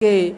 के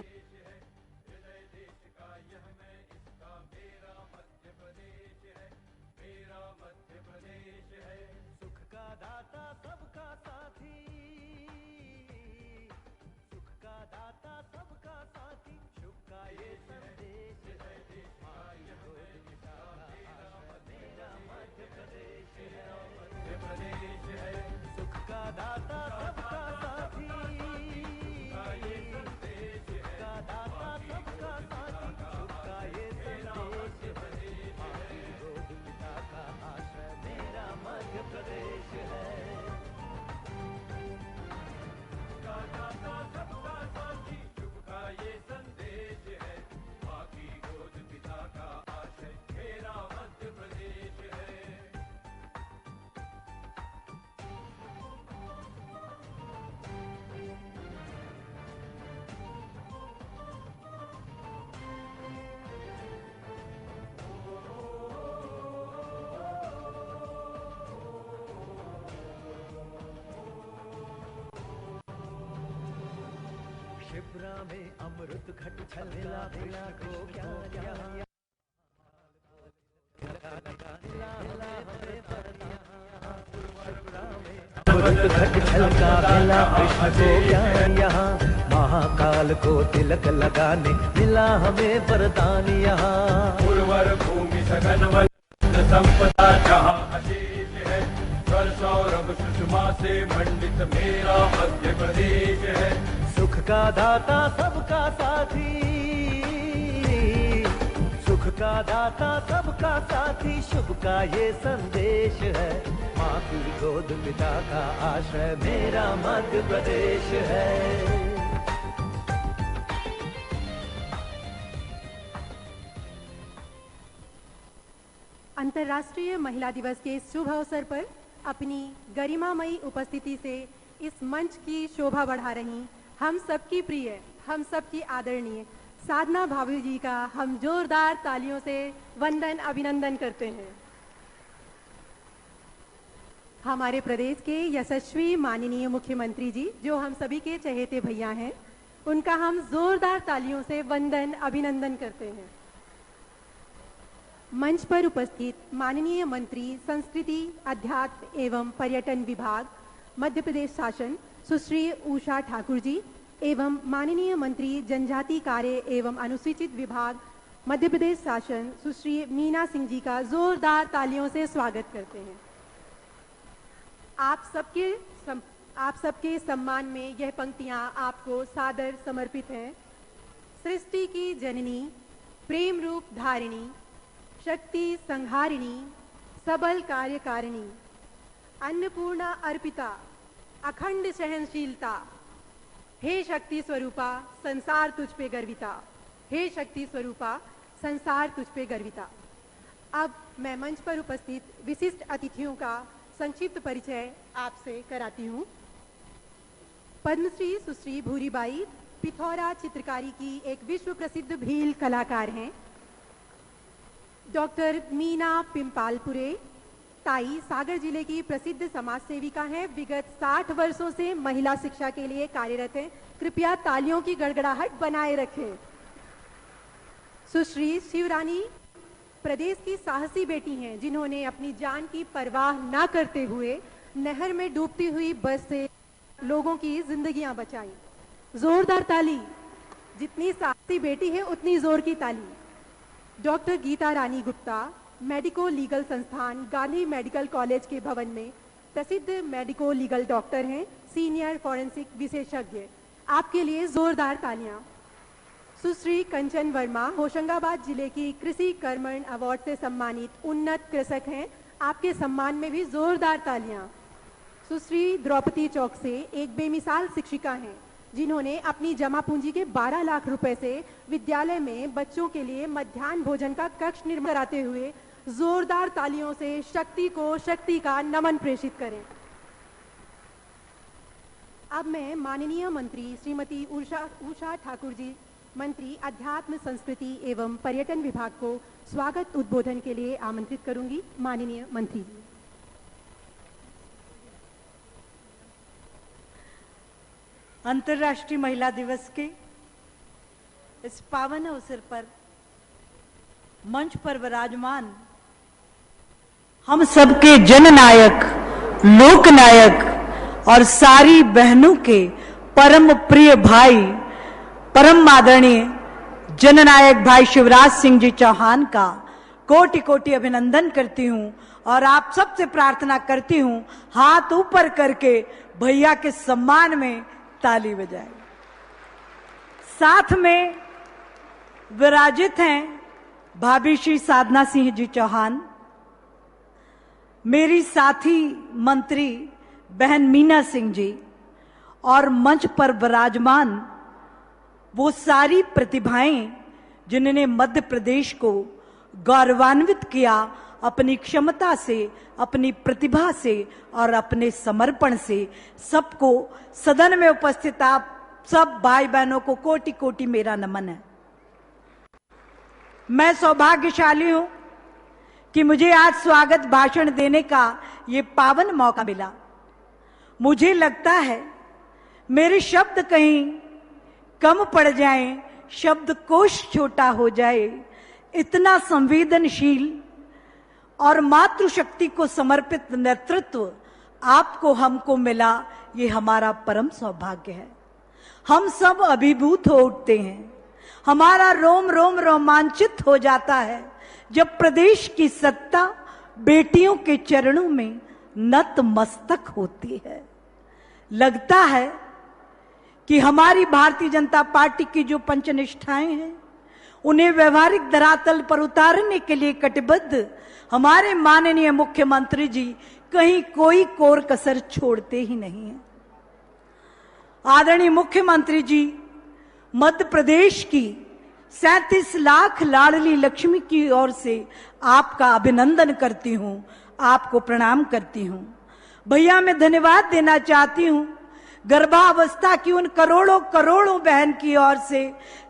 शिप्रा में अमृत घट छलका कृष्ण को क्या अमृत घट छलका मिला कृष्ण को ज्ञान यहाँ, महाकाल को तिलक लगाने मिला हमें वरदान यहाँ। उर्वर भूमि सघन संपदा जहाँ अशेष है, स्वर सौरभ सुषमा से मंडित मेरा मध्य प्रदेश है। सुख का दाता सबका साथी, सुख का दाता सबका साथी, शुभ का ये संदेश है। माँ की गोद पिता का आश्रय मेरा मध्य प्रदेश है। अंतर्राष्ट्रीय महिला दिवस के शुभ अवसर पर अपनी गरिमामयी उपस्थिति से इस मंच की शोभा बढ़ा रही हम सबकी प्रिय, हम सबकी आदरणीय साधना भाभी जी का हम जोरदार तालियों से वंदन अभिनंदन करते हैं। हमारे प्रदेश के यशस्वी माननीय मुख्यमंत्री जी जो हम सभी के चहेते भैया हैं, उनका हम जोरदार तालियों से वंदन अभिनंदन करते हैं। मंच पर उपस्थित माननीय मंत्री संस्कृति, अध्यात्म एवं पर्यटन विभाग, मध्य प्रदेश शासन सुश्री उषा ठाकुर जी एवं माननीय मंत्री जनजाति कार्य एवं अनुसूचित विभाग, मध्य प्रदेश शासन सुश्री मीना सिंह जी का जोरदार तालियों से स्वागत करते हैं। आप सबके सम्मान में यह पंक्तियां आपको सादर समर्पित हैं। सृष्टि की जननी, प्रेम रूप धारिणी, शक्ति संहारिणी, सबल कार्यकारिणी, अन्नपूर्णा अर्पिता, अखंड सहनशीलता, हे शक्ति स्वरूपा संसार तुझ पे गर्विता, हे शक्ति स्वरूपा संसार तुझ पे गर्विता। अब मैं मंच पर उपस्थित विशिष्ट अतिथियों का संक्षिप्त परिचय आपसे कराती हूँ। पद्मश्री सुश्री भूरीबाई पिथौरा चित्रकारी की एक विश्व प्रसिद्ध भील कलाकार हैं। डॉक्टर मीना पिंपालपुरे ताई सागर जिले की प्रसिद्ध समाज सेविका हैं, विगत 60 वर्षों से महिला शिक्षा के लिए कार्यरत हैं। कृपया तालियों की गड़गड़ाहट बनाए रखें। सुश्री शिवरानी प्रदेश की साहसी बेटी हैं, जिन्होंने अपनी जान की परवाह ना करते हुए नहर में डूबती हुई बस से लोगों की जिंदगियां बचाई। जोरदार ताली, जितनी साहसी बेटी है उतनी जोर की ताली। डॉक्टर गीता रानी गुप्ता मेडिको लीगल संस्थान गांधी मेडिकल कॉलेज के भवन में प्रसिद्ध मेडिको लीगल डॉक्टर हैं, सीनियर फॉरेंसिक विशेषज्ञ। आपके लिए जोरदार तालियां। सुश्री कंचन वर्मा होशंगाबाद जिले की कृषि कर्मण अवार्ड से सम्मानित उन्नत कृषक हैं, आपके सम्मान में भी जोरदार तालियां। सुश्री द्रौपदी चौकसे एक बेमिसाल शिक्षिका हैं, जिन्होंने अपनी जमा पूंजी के 12 लाख रुपए से विद्यालय में बच्चों के लिए मध्याह्न भोजन का कक्ष निर्माण कराते हुए जोरदार तालियों से शक्ति को शक्ति का नमन प्रेषित करें। अब मैं माननीय मंत्री श्रीमती उषा ठाकुर जी, मंत्री अध्यात्म संस्कृति एवं पर्यटन विभाग को स्वागत उद्बोधन के लिए आमंत्रित करूंगी। माननीय मंत्री जी। अंतर्राष्ट्रीय महिला दिवस के इस पावन अवसर पर मंच पर विराजमान हम सबके जननायक, लोकनायक और सारी बहनों के परम प्रिय भाई, परम आदरणीय जननायक भाई शिवराज सिंह जी चौहान का कोटि कोटि अभिनंदन करती हूं और आप सबसे प्रार्थना करती हूं हाथ ऊपर करके भैया के सम्मान में ताली बजाएं। साथ में विराजित हैं भाभी श्री साधना सिंह जी चौहान, मेरी साथी मंत्री बहन मीना सिंह जी और मंच पर विराजमान वो सारी प्रतिभाएं जिन्होंने मध्य प्रदेश को गौरवान्वित किया अपनी क्षमता से, अपनी प्रतिभा से और अपने समर्पण से। सबको सदन में उपस्थित आप सब भाई बहनों को कोटि कोटि मेरा नमन है। मैं सौभाग्यशाली हूं कि मुझे आज स्वागत भाषण देने का ये पावन मौका मिला। मुझे लगता है मेरे शब्द कहीं कम पड़ जाएं, शब्दकोश छोटा हो जाए, इतना संवेदनशील और मातृशक्ति को समर्पित नेतृत्व आपको हमको मिला, ये हमारा परम सौभाग्य है। हम सब अभिभूत हो उठते हैं, हमारा रोम रोम रोमांचित हो जाता है जब प्रदेश की सत्ता बेटियों के चरणों में नतमस्तक होती है। लगता है कि हमारी भारतीय जनता पार्टी की जो पंचनिष्ठाएं हैं उन्हें व्यवहारिक धरातल पर उतारने के लिए कटिबद्ध हमारे माननीय मुख्यमंत्री जी कहीं कोई कोर कसर छोड़ते ही नहीं है। आदरणीय मुख्यमंत्री जी मध्य प्रदेश की 37 लाख लाडली लक्ष्मी की ओर से आपका अभिनंदन करती हूं, आपको प्रणाम करती हूं। भैया मैं धन्यवाद देना चाहती हूं गर्भावस्था की उन करोड़ों करोड़ों बहन की ओर से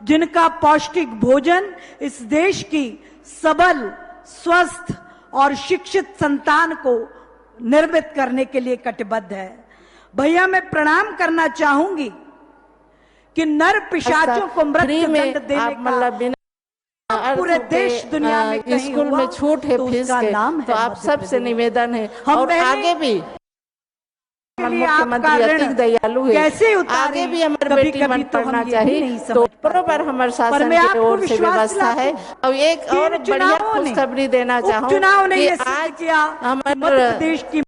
जिनका पौष्टिक भोजन इस देश की सबल, स्वस्थ और शिक्षित संतान को निर्मित करने के लिए कटिबद्ध है। भैया मैं प्रणाम करना चाहूंगी कि नर पिशाचों को मृत्यु दंड देने का पूरे देश दुनिया में कहीं स्कूल में छूट है फीस के, तो आप सबसे निवेदन है और आगे भी मुख्यमंत्री अति दयालु है, आगे भी हमारे बेटी मन पढ़ना चाहिए, तो बराबर हमारे शासन की ओर से व्यवस्था है। और एक और बढ़िया खुशखबरी देना चाहूँ कि आज हमारे देश की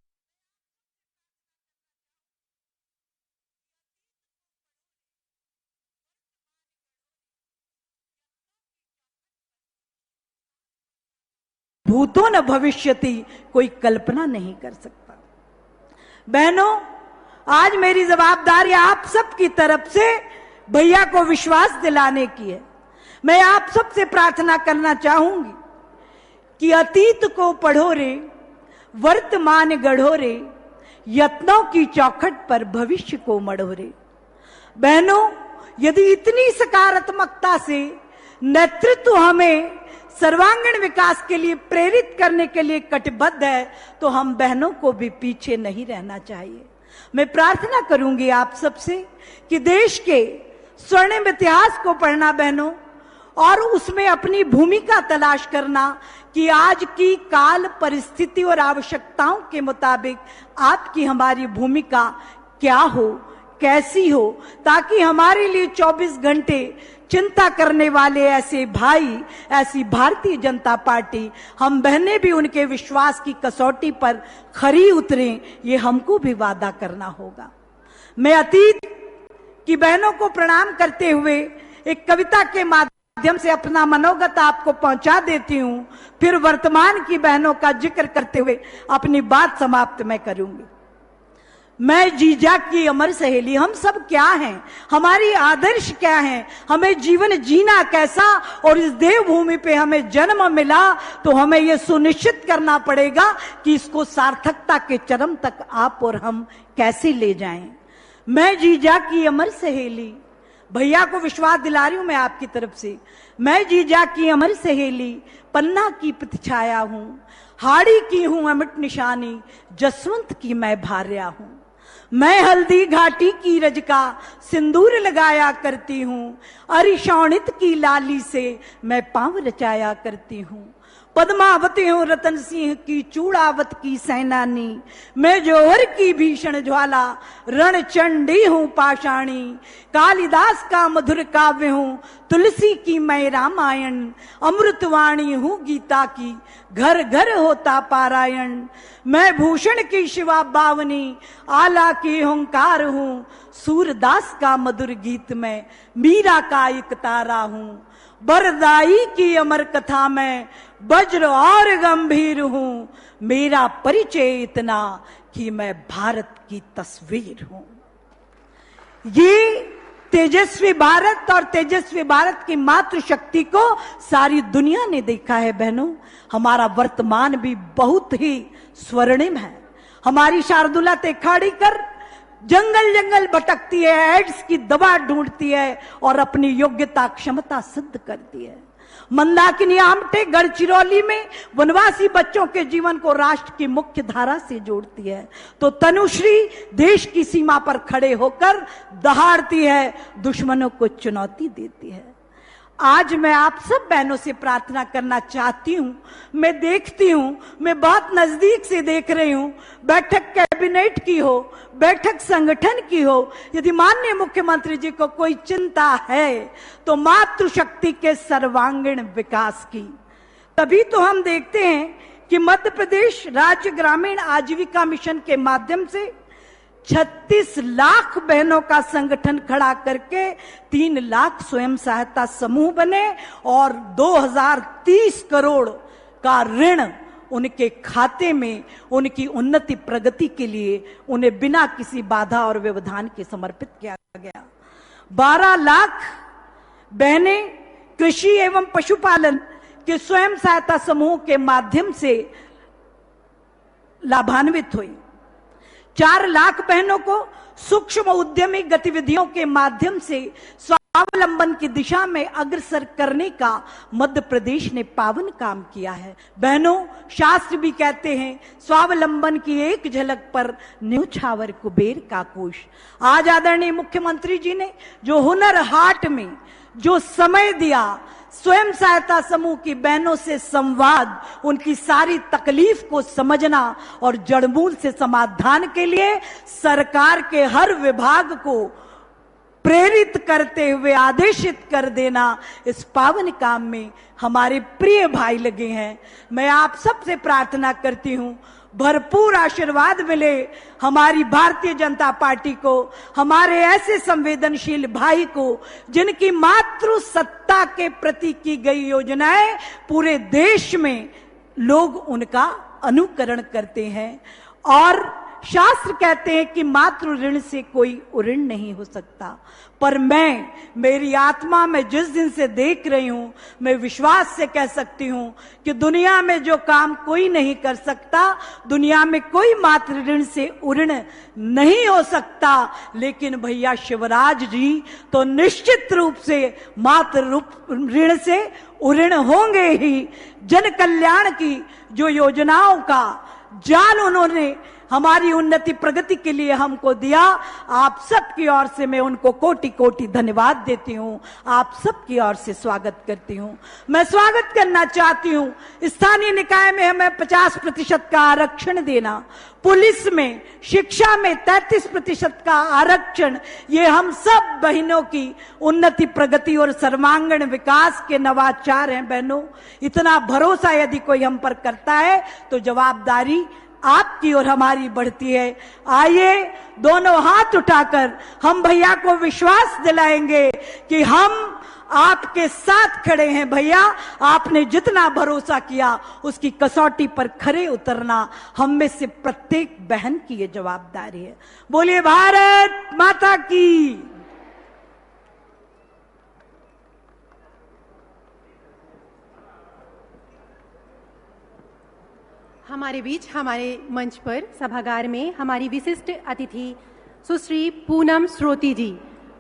भूतो न भविष्यति कोई कल्पना नहीं कर सकता। बहनों, आज मेरी जवाबदारी आप सबकी तरफ से भैया को विश्वास दिलाने की है। मैं आप सबसे प्रार्थना करना चाहूंगी कि अतीत को पढ़ो रे, वर्तमान गढ़ो रे, यत्नों की चौखट पर भविष्य को मढ़ो रे। बहनों, यदि इतनी सकारात्मकता से नेतृत्व हमें सर्वांगीण विकास के लिए प्रेरित करने के लिए कटिबद्ध है तो हम बहनों को भी पीछे नहीं रहना चाहिए। मैं प्रार्थना करूंगी आप सबसे कि देश के स्वर्णिम इतिहास को पढ़ना बहनों और उसमें अपनी भूमिका तलाश करना कि आज की काल परिस्थिति और आवश्यकताओं के मुताबिक आपकी हमारी भूमिका क्या हो, कैसी हो, ताकि हमारे लिए 24 घंटे चिंता करने वाले ऐसे भाई, ऐसी भारतीय जनता पार्टी, हम बहनें भी उनके विश्वास की कसौटी पर खरी उतरें, ये हमको भी वादा करना होगा। मैं अतीत की बहनों को प्रणाम करते हुए एक कविता के माध्यम से अपना मनोगत आपको पहुंचा देती हूं, फिर वर्तमान की बहनों का जिक्र करते हुए अपनी बात समाप्त मैं करूंगी। मैं जीजा की अमर सहेली, हम सब क्या हैं, हमारी आदर्श क्या हैं, हमें जीवन जीना कैसा, और इस देवभूमि पे हमें जन्म मिला तो हमें यह सुनिश्चित करना पड़ेगा कि इसको सार्थकता के चरम तक आप और हम कैसे ले जाएं। मैं जीजा की अमर सहेली, भैया को विश्वास दिला रही हूं मैं आपकी तरफ से। मैं जीजा की अमर सहेली, पन्ना की प्रतिछाया हूं, हाड़ी की हूं अमिट निशानी, जसवंत की मैं भार्या हूं। मैं हल्दी घाटी की रज का सिंदूर लगाया करती हूँ, अरिशौणित की लाली से मैं पांव रचाया करती हूँ। पद्मावती हूँ रतन सिंह की चूड़ावत की सेनानी, मैं जौहर की भीषण ज्वाला रणचंडी हूँ पाषाणी। कालिदास का मधुर काव्य हूँ, तुलसी की मैं रामायण, अमृतवाणी हूँ गीता की, घर घर होता पारायण। मैं भूषण की शिवा बावनी, आला की हुंकार हूँ, सूरदास का मधुर गीत में मीरा का एक तारा हूँ। बरदाई की अमर कथा में वज्र और गंभीर हूं, मेरा परिचय इतना कि मैं भारत की तस्वीर हूं। ये तेजस्वी भारत और तेजस्वी भारत की मातृशक्ति को सारी दुनिया ने देखा है बहनों। हमारा वर्तमान भी बहुत ही स्वर्णिम है। हमारी शार्दुला तेखाड़ीकर जंगल जंगल भटकती है, एड्स की दवा ढूंढती है और अपनी योग्यता क्षमता सिद्ध करती है। मंदाकिनी आमटे गढ़चिरौली में वनवासी बच्चों के जीवन को राष्ट्र की मुख्य धारा से जोड़ती है, तो तनुश्री देश की सीमा पर खड़े होकर दहाड़ती है, दुश्मनों को चुनौती देती है। आज मैं आप सब बहनों से प्रार्थना करना चाहती हूं, मैं देखती हूं, मैं बहुत नजदीक से देख रही हूं, बैठक कैबिनेट की हो, बैठक संगठन की हो, यदि माननीय मुख्यमंत्री जी को कोई चिंता है तो मातृशक्ति के सर्वांगीण विकास की। तभी तो हम देखते हैं कि मध्य प्रदेश राज्य ग्रामीण आजीविका मिशन के माध्यम से 36 लाख बहनों का संगठन खड़ा करके 3 लाख स्वयं सहायता समूह बने और 2030 करोड़ का ऋण उनके खाते में उनकी उन्नति प्रगति के लिए उन्हें बिना किसी बाधा और व्यवधान के समर्पित किया गया। 12 लाख बहनें कृषि एवं पशुपालन के स्वयं सहायता समूह के माध्यम से लाभान्वित हुई। 4 लाख बहनों को सूक्ष्म उद्यमी गतिविधियों के माध्यम से स्वावलंबन की दिशा में अग्रसर करने का मध्य प्रदेश ने पावन काम किया है। बहनों, शास्त्र भी कहते हैं स्वावलंबन की एक झलक पर न्यौछावर कुबेर का कोष। आज आदरणीय मुख्यमंत्री जी ने जो हुनर हाट में जो समय दिया, स्वयं सहायता समूह की बहनों से संवाद, उनकी सारी तकलीफ को समझना और जड़मूल से समाधान के लिए सरकार के हर विभाग को प्रेरित करते हुए आदेशित कर देना, इस पावन काम में हमारे प्रिय भाई लगे हैं। मैं आप सबसे प्रार्थना करती हूं भरपूर आशीर्वाद मिले हमारी भारतीय जनता पार्टी को, हमारे ऐसे संवेदनशील भाई को जिनकी मातृ सत्ता के प्रति की गई योजनाएं पूरे देश में लोग उनका अनुकरण करते हैं। और शास्त्र कहते हैं कि मातृ ऋण से कोई ऋण नहीं हो सकता, पर मैं मेरी आत्मा में जिस दिन से देख रही हूं, मैं विश्वास से कह सकती हूं कि दुनिया में जो काम कोई नहीं कर सकता, दुनिया में कोई मातृ ऋण से ऋण नहीं हो सकता। लेकिन भैया शिवराज जी तो निश्चित रूप से मातृ ऋण से ऋण होंगे ही। जन कल्याण की जो योजनाओं का जाल उन्होंने हमारी उन्नति प्रगति के लिए हमको दिया, आप सबकी ओर से मैं उनको कोटि कोटि धन्यवाद देती हूं, आप सबकी ओर से स्वागत करती हूं। मैं स्वागत करना चाहती हूं स्थानीय निकाय में हमें 50% का आरक्षण देना, पुलिस में, शिक्षा में 33% का आरक्षण, ये हम सब बहनों की उन्नति प्रगति और सर्वांगीण विकास के नवाचार हैं। बहनों, इतना भरोसा यदि कोई हम पर करता है तो जवाबदारी आपकी और हमारी बढ़ती है। आइए दोनों हाथ उठाकर हम भैया को विश्वास दिलाएंगे कि हम आपके साथ खड़े हैं। भैया, आपने जितना भरोसा किया उसकी कसौटी पर खरे उतरना हम में से प्रत्येक बहन की ये जवाबदारी है। बोलिए भारत माता की। हमारे बीच, हमारे मंच पर सभागार में हमारी विशिष्ट अतिथि सुश्री पूनम श्रोती जी,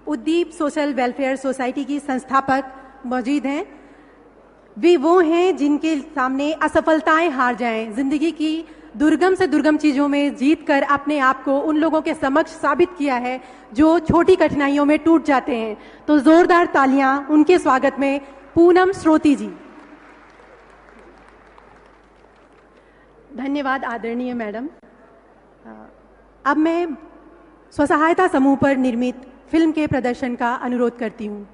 उद्दीप सोशल वेलफेयर सोसाइटी की संस्थापक मौजूद हैं। वे वो हैं जिनके सामने असफलताएं हार जाएं, जिंदगी की दुर्गम से दुर्गम चीजों में जीत कर अपने आप को उन लोगों के समक्ष साबित किया है जो छोटी कठिनाइयों में टूट जाते हैं। तो जोरदार तालियां उनके स्वागत में। पूनम श्रोती जी। धन्यवाद आदरणीय मैडम। अब मैं स्वसहायता समूह पर निर्मित फिल्म के प्रदर्शन का अनुरोध करती हूँ।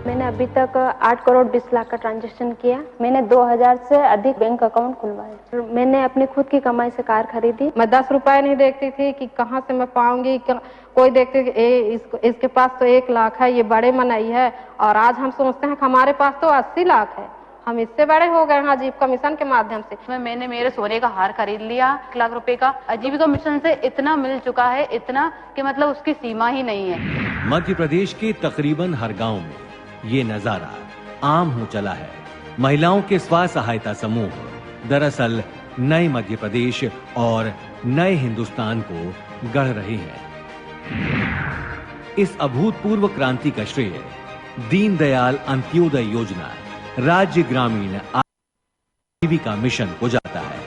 मैंने अभी तक 8 करोड़ 20 लाख का ट्रांजैक्शन किया। मैंने 2000 से अधिक बैंक अकाउंट खुलवाए। मैंने अपनी खुद की कमाई से कार खरीदी। मैं 10 रुपए नहीं देखती थी कि कहाँ से मैं पाऊंगी। कोई देखते इसके पास तो 1 लाख है, ये बड़े मनाई है, और आज हम सोचते हैं कि हमारे पास तो 80 लाख है, हम इससे बड़े हो गए हैं आजीविका मिशन के माध्यम से। मैंने मेरे सोने का हार खरीद लिया 1 लाख रुपए का। आजीविका मिशन से इतना मिल चुका है, इतना कि मतलब उसकी सीमा ही नहीं है। मध्य प्रदेश के तकरीबन हर गांव में ये नजारा आम हो चला है। महिलाओं के स्व सहायता समूह दरअसल नए मध्य प्रदेश और नए हिंदुस्तान को गढ़ रहे हैं। इस अभूतपूर्व क्रांति का श्रेय दीनदयाल अंत्योदय योजना, राज्य ग्रामीण आजीविका मिशन को जाता है।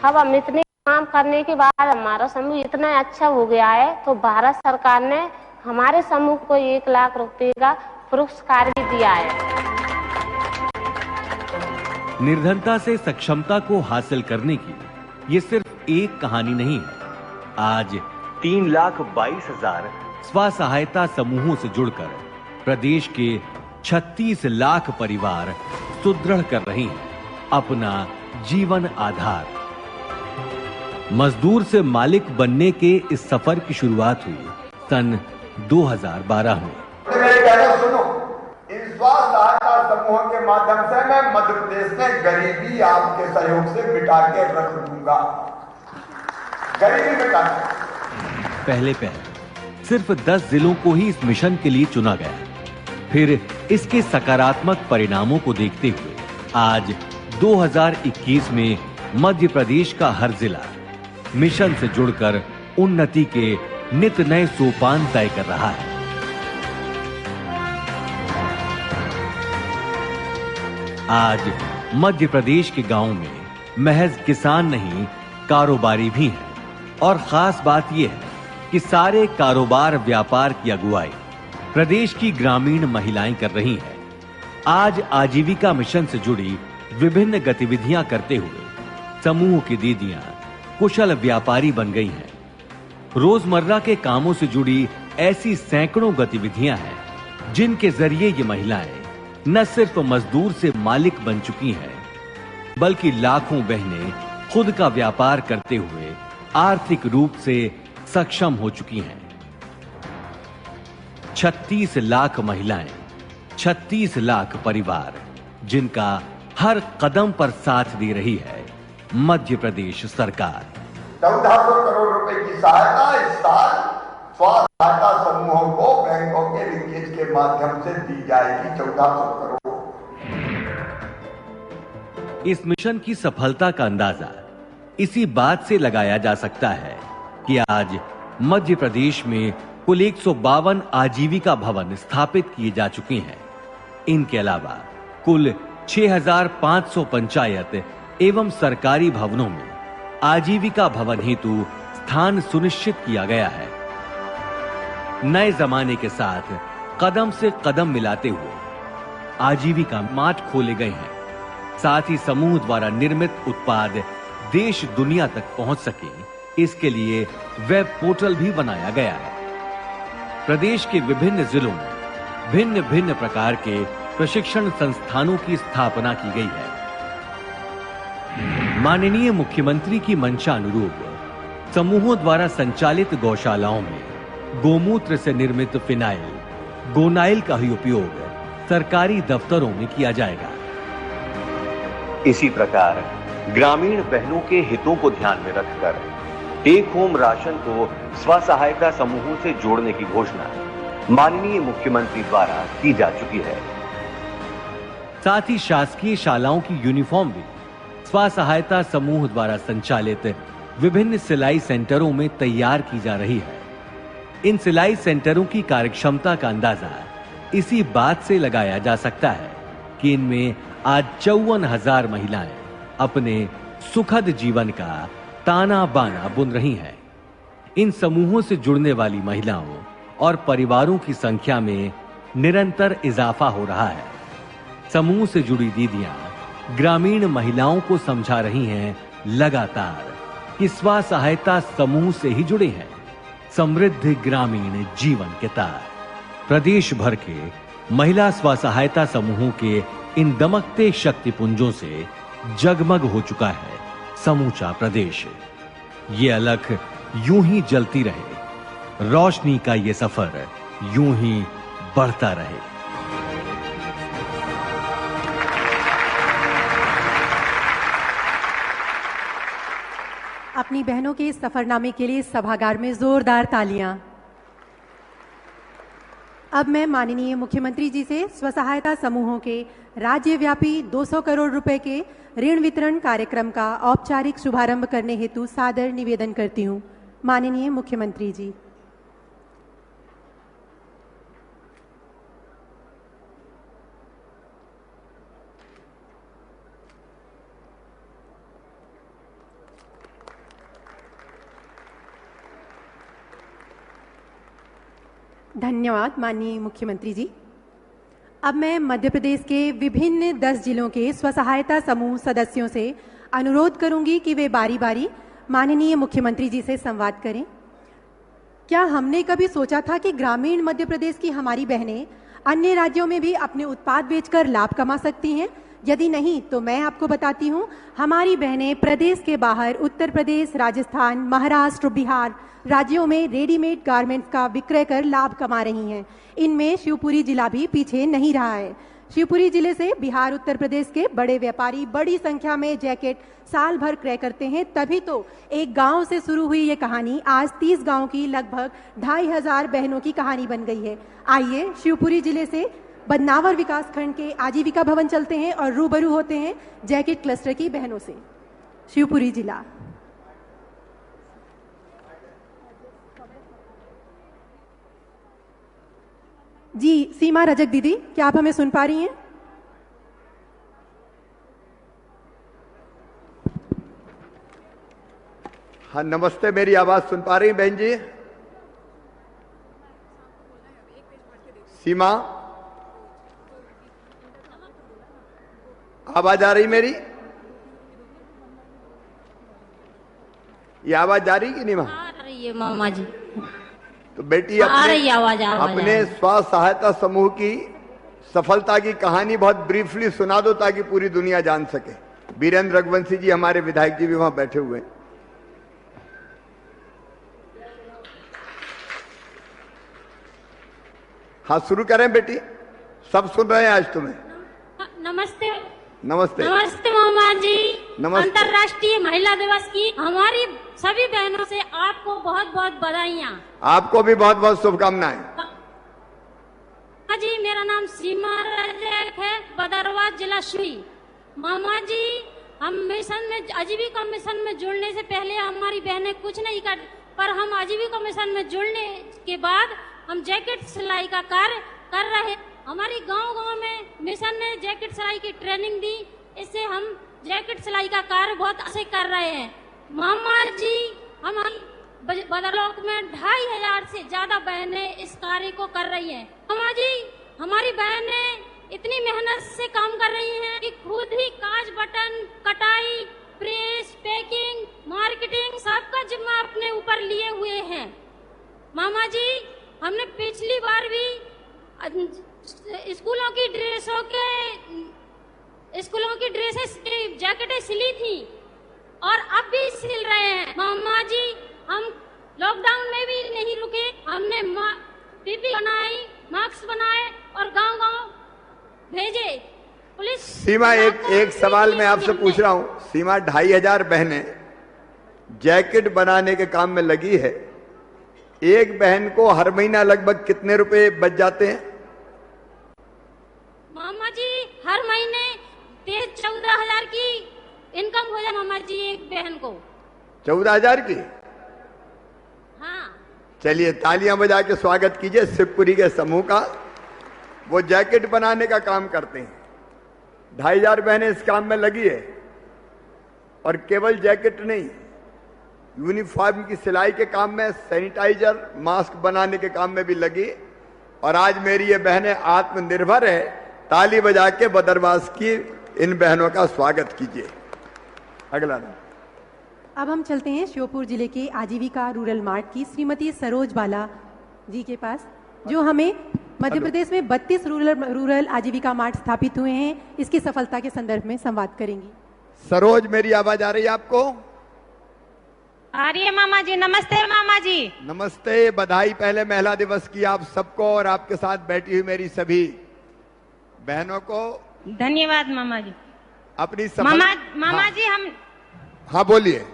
अब हम इतने काम करने के बाद हमारा समूह इतना अच्छा हो गया है, तो भारत सरकार ने हमारे समूह को 1 लाख रुपए का पुरस्कार भी दिया है। निर्धनता से सक्षमता को हासिल करने की ये सिर्फ एक कहानी नहीं है। आज 3,22,000 स्व सहायता समूहों से जुड़कर प्रदेश के 36 लाख परिवार सुदृढ़ कर रहे हैं अपना जीवन आधार। मजदूर से मालिक बनने के इस सफर की शुरुआत हुई सन 2012 में। सुनो, इन स्व सहायता समूहों के माध्यम से मैं मध्य प्रदेश में गरीबी आपके सहयोग से मिटा के रख दूंगा। गरीबी मिटा। पहले सिर्फ 10 जिलों को ही इस मिशन के लिए चुना गया। फिर इसके सकारात्मक परिणामों को देखते हुए आज 2021 में मध्य प्रदेश का हर जिला मिशन से जुड़कर उन्नति के नित नए सोपान तय कर रहा है। आज मध्य प्रदेश के गांवों में महज किसान नहीं, कारोबारी भी हैं। और खास बात यह है कि सारे कारोबार व्यापार की अगुवाई प्रदेश की ग्रामीण महिलाएं कर रही हैं। आज आजीविका मिशन से जुड़ी विभिन्न गतिविधियां करते हुए समूह की दीदियां कुशल व्यापारी बन गई हैं। रोजमर्रा के कामों से जुड़ी ऐसी सैकड़ों गतिविधियां हैं जिनके जरिए ये महिलाएं न सिर्फ मजदूर से मालिक बन चुकी हैं, बल्कि लाखों बहनें खुद का व्यापार करते हुए आर्थिक रूप से सक्षम हो चुकी हैं। 36 लाख महिलाएं, 36 लाख परिवार, जिनका हर कदम पर साथ दे रही है मध्य प्रदेश सरकार। 1400 करोड़ रुपए की सहायता इस साल स्व सहायता समूहों को बैंकों के लिंकेज के माध्यम से दी जाएगी। 1400 करोड़। इस मिशन की सफलता का अंदाजा इसी बात से लगाया जा सकता है कि आज मध्य प्रदेश में कुल 152 आजीविका भवन स्थापित किए जा चुके हैं। इनके अलावा कुल 6,500 पंचायत एवं सरकारी भवनों में आजीविका भवन हेतु स्थान सुनिश्चित किया गया है। नए जमाने के साथ कदम से कदम मिलाते हुए आजीविका मार्ट खोले गए हैं। साथ ही समूह द्वारा निर्मित उत्पाद देश दुनिया तक पहुंच सके, इसके लिए वेब पोर्टल भी बनाया गया है। प्रदेश के विभिन्न जिलों में भिन्न भिन्न प्रकार के प्रशिक्षण संस्थानों की स्थापना की गई है। माननीय मुख्यमंत्री की मंशा अनुरूप समूहों द्वारा संचालित गौशालाओं में गोमूत्र से निर्मित फिनाइल, गोनाइल का ही उपयोग सरकारी दफ्तरों में किया जाएगा। इसी प्रकार ग्रामीण बहनों के हितों को ध्यान में रखकर टेक होम राशन को स्व सहायता समूहों से जोड़ने की घोषणा माननीय मुख्यमंत्री द्वारा की जा चुकी है। साथ ही शासकीय शालाओं की यूनिफॉर्म भी स्व सहायता समूह द्वारा संचालित विभिन्न सिलाई सेंटरों में तैयार की जा रही है। इन सिलाई सेंटरों की कार्यक्षमता का अंदाजा इसी बात से लगाया जा सकता है कि इनमें आज 54,000 महिलाएं अपने सुखद जीवन का ताना बाना बुन रही हैं। इन समूहों से जुड़ने वाली महिलाओं और परिवारों की संख्या में निरंतर इजाफा हो रहा है। समूह से जुड़ी दीदियां ग्रामीण महिलाओं को समझा रही हैं लगातार कि स्व सहायता समूह से ही जुड़े हैं समृद्ध ग्रामीण जीवन के तार। प्रदेश भर के महिला स्व सहायता समूहों के इन दमकते शक्तिपुंजों से जगमग हो चुका है समूचा प्रदेश। ये अलख यूं ही जलती रहे, रोशनी का ये सफर यूं ही बढ़ता रहे। अपनी बहनों के इस सफरनामे के लिए सभागार में जोरदार तालियां। अब मैं माननीय मुख्यमंत्री जी से स्व सहायता समूहों के राज्यव्यापी 200 करोड़ रुपए के ऋण वितरण कार्यक्रम का औपचारिक शुभारंभ करने हेतु सादर निवेदन करती हूं। माननीय मुख्यमंत्री जी। धन्यवाद माननीय मुख्यमंत्री जी। अब मैं मध्य प्रदेश के विभिन्न 10 जिलों के स्व सहायता समूह सदस्यों से अनुरोध करूंगी कि वे बारी बारी माननीय मुख्यमंत्री जी से संवाद करें। क्या हमने कभी सोचा था कि ग्रामीण मध्य प्रदेश की हमारी बहनें अन्य राज्यों में भी अपने उत्पाद बेचकर लाभ कमा सकती हैं? यदि नहीं तो मैं आपको बताती हूँ, हमारी बहनें प्रदेश के बाहर उत्तर प्रदेश, राजस्थान, महाराष्ट्र, बिहार राज्यों में रेडीमेड गारमेंट्स का विक्रय कर लाभ कमा रही हैं। इनमें शिवपुरी जिला भी पीछे नहीं रहा है। शिवपुरी जिले से बिहार, उत्तर प्रदेश के बड़े व्यापारी बड़ी संख्या में जैकेट साल भर क्रय करते हैं। तभी तो एक गांव से शुरू हुई ये कहानी आज 30 गांव की लगभग 2,500 बहनों की कहानी बन गई है। आइए शिवपुरी जिले से बदनावर विकास खंड के आजीविका भवन चलते हैं और रूबरू होते हैं जैकेट क्लस्टर की बहनों से। शिवपुरी जिला। जी सीमा रजक दीदी, क्या आप हमें सुन पा रही हैं? हाँ नमस्ते, मेरी आवाज सुन पा रही हैं बहन जी? सीमा, आवाज आ रही मेरी? ये आवाज आ रही कि नहीं? आ रही है मामा जी। तो बेटी अपने स्व सहायता समूह की सफलता की कहानी बहुत ब्रीफली सुना दो ताकि पूरी दुनिया जान सके। वीरेंद्र रघुवंशी जी हमारे विधायक जी भी वहां बैठे हुए हैं। हाँ शुरू करें बेटी, सब सुन रहे हैं आज तुम्हें। नमस्ते। नमस्ते। नमस्ते मामा जी। नमस्ते। अंतर्राष्ट्रीय महिला दिवस की हमारी सभी बहनों से आपको बहुत बहुत बधाइयाँ। आपको भी बहुत बहुत शुभकामनाएं। हाँ जी, मेरा नाम सीमा रजक है, बदरवा जिला शिवपुरी। मामा जी, हम मिशन में आजीविका मिशन में जुड़ने से पहले हमारी बहनें कुछ नहीं कर, पर हम आजीविका मिशन में जुड़ने के बाद हम जैकेट सिलाई का कार्य कर रहे। हमारी गांव-गांव में मिशन ने जैकेट सिलाई की ट्रेनिंग दी, इससे हम जैकेट सिलाई का कार्य बहुत अच्छे कर रहे हैं। मामा जी, हम बदरलोक में 2,500 से ज्यादा बहनें इस कार्य को कर रही हैं। मामा जी, हमारी बहनें इतनी मेहनत से काम कर रही हैं कि खुद ही कांच बटन, कटाई, प्रेस, पैकिंग, मार्केटिंग सबका जिम्मा अपने ऊपर लिए हुए हैं। मामा जी, हमने पिछली बार भी स्कूलों की ड्रेसें जैकेटें सिली थी, और अब भी सिल रहे हैं। मामा जी, हम लॉकडाउन में भी नहीं रुके, हमने पीपी बनाई, मास्क बनाए और गांव-गांव भेजे। पुलिस सीमा, एक सवाल मैं आपसे पूछ रहा हूं। सीमा, 2500 बहनें जैकेट बनाने के काम में लगी है। एक बहन को हर महीना लगभग कितने रुपए बच जाते हैं? मामा जी, हर महीने 13-14 हजार की इनकम हो जाए मामा जी एक बहन को। 14,000 की? हाँ। चलिए तालियां बजा के स्वागत कीजिए शिवपुरी के समूह का। वो जैकेट बनाने का काम करते हैं। 2500 बहनें इस काम में लगी है। और केवल जैकेट नहीं, यूनिफॉर्म की सिलाई के काम में, सैनिटाइजर, मास्क बनाने के काम में भी लगी। और आज मेरी ये बहनें आत्मनिर्भर है। ताली बजा के बदरवास की इन बहनों का स्वागत कीजिए। अगला नाम। अब हम चलते हैं श्योपुर जिले के आजीविका रूरल मार्ट की श्रीमती सरोज बाला जी के पास, जो हमें मध्य प्रदेश में 32 रूरल आजीविका मार्ट स्थापित हुए हैं, इसकी सफलता के संदर्भ में संवाद करेंगी। सरोज, मेरी आवाज आ रही है आपको? आ रही है मामा जी। नमस्ते मामा जी। नमस्ते। बधाई पहले महिला दिवस की आप सबको और आपके साथ बैठी हुई मेरी सभी बहनों को। धन्यवाद मामा जी। अपनी मामा जी हम हाँ बोलिए।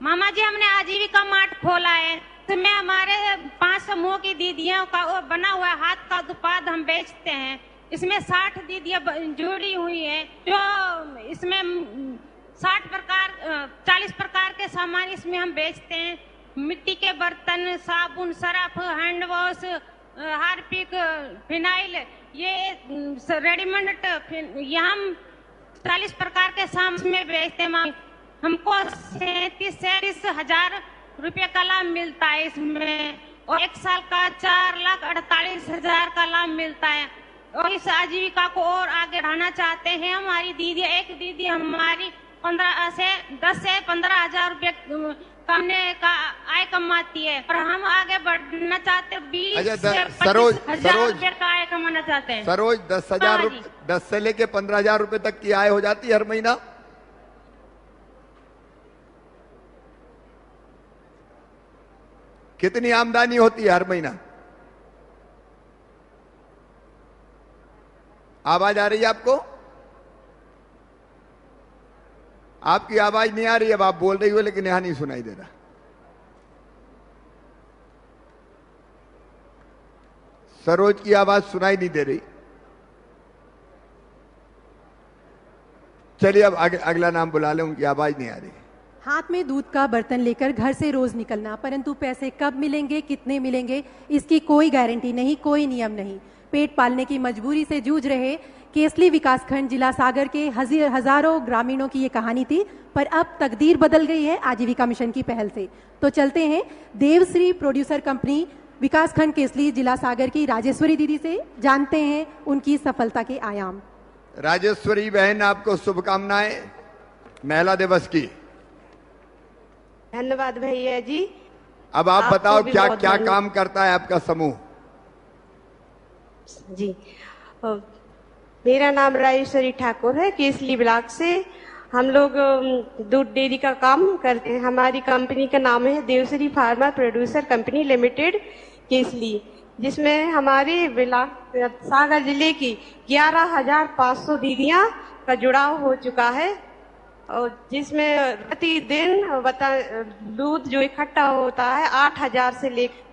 मामा जी, हमने आजीविका मार्ट खोला है। इसमें हमारे 5 समूह की दीदियों का वो बना हुआ हाथ का उत्पाद हम बेचते हैं। इसमें 60 दीदियां जुड़ी हुई हैं, जो इसमें 40 प्रकार के सामान इसमें हम बेचते हैं। मिट्टी के बर्तन, साबुन, Surf, hand wash, Harpic, phenyl, ये रेडीमेड, ये हम 40 प्रकार के सामान में बेचते हैं। हमको 37 हजार रुपये का लाभ मिलता है इसमें, और 1 साल का 4,48,000 का लाभ मिलता है। और इस आजीविका को और आगे बढ़ाना चाहते हैं। हमारी दीदी, एक दीदी हमारी 10 से 15 हजार रुपये कमाने का आय कमाती है, और हम आगे बढ़ना चाहते हैं। 20 से 25 हजार रुपये का आय कमाना चाहते हैं। सरोज, 10 से लेके 15,000 रुपए तक की आय हो जाती है हर महीना? कितनी आमदनी होती है हर महीना? आवाज आ रही है आपको? आपकी आवाज नहीं आ रही है। अब आप बोल रही हो लेकिन यहां नहीं सुनाई दे रहा। सरोज की आवाज सुनाई नहीं दे रही। चलिए अब अगला नाम बुला लें, उनकी आवाज नहीं आ रही। हाथ में दूध का बर्तन लेकर घर से रोज निकलना, परंतु पैसे कब मिलेंगे, कितने मिलेंगे, इसकी कोई गारंटी नहीं, कोई नियम नहीं। पेट पालने की मजबूरी से जूझ रहे केसली विकासखंड जिला सागर के हजारों ग्रामीणों की ये कहानी थी, पर अब तकदीर बदल गई है आजीविका मिशन की पहल से। तो चलते हैं देवश्री प्रोड्यूसर कंपनी विकासखंड केसली जिला सागर की राजेश्वरी दीदी से, जानते हैं उनकी सफलता के आयाम। राजेश्वरी बहन, आपको शुभकामनाएं महिला दिवस की। धन्यवाद भैया जी। अब आप बताओ क्या क्या काम करता है आपका समूह? जी, मेरा नाम राजेश्वरी ठाकुर है, केसली ब्लॉक से। हम लोग दूध डेयरी का काम करते हैं। हमारी कंपनी का नाम है Devshree farmer producer company limited Kesli, जिसमें हमारे ब्लॉक सागर जिले की 11,500 दीदियां का जुड़ाव हो चुका है, और जिसमें प्रतिदिन दूध जो इकट्ठा होता है 8,000 से लेकर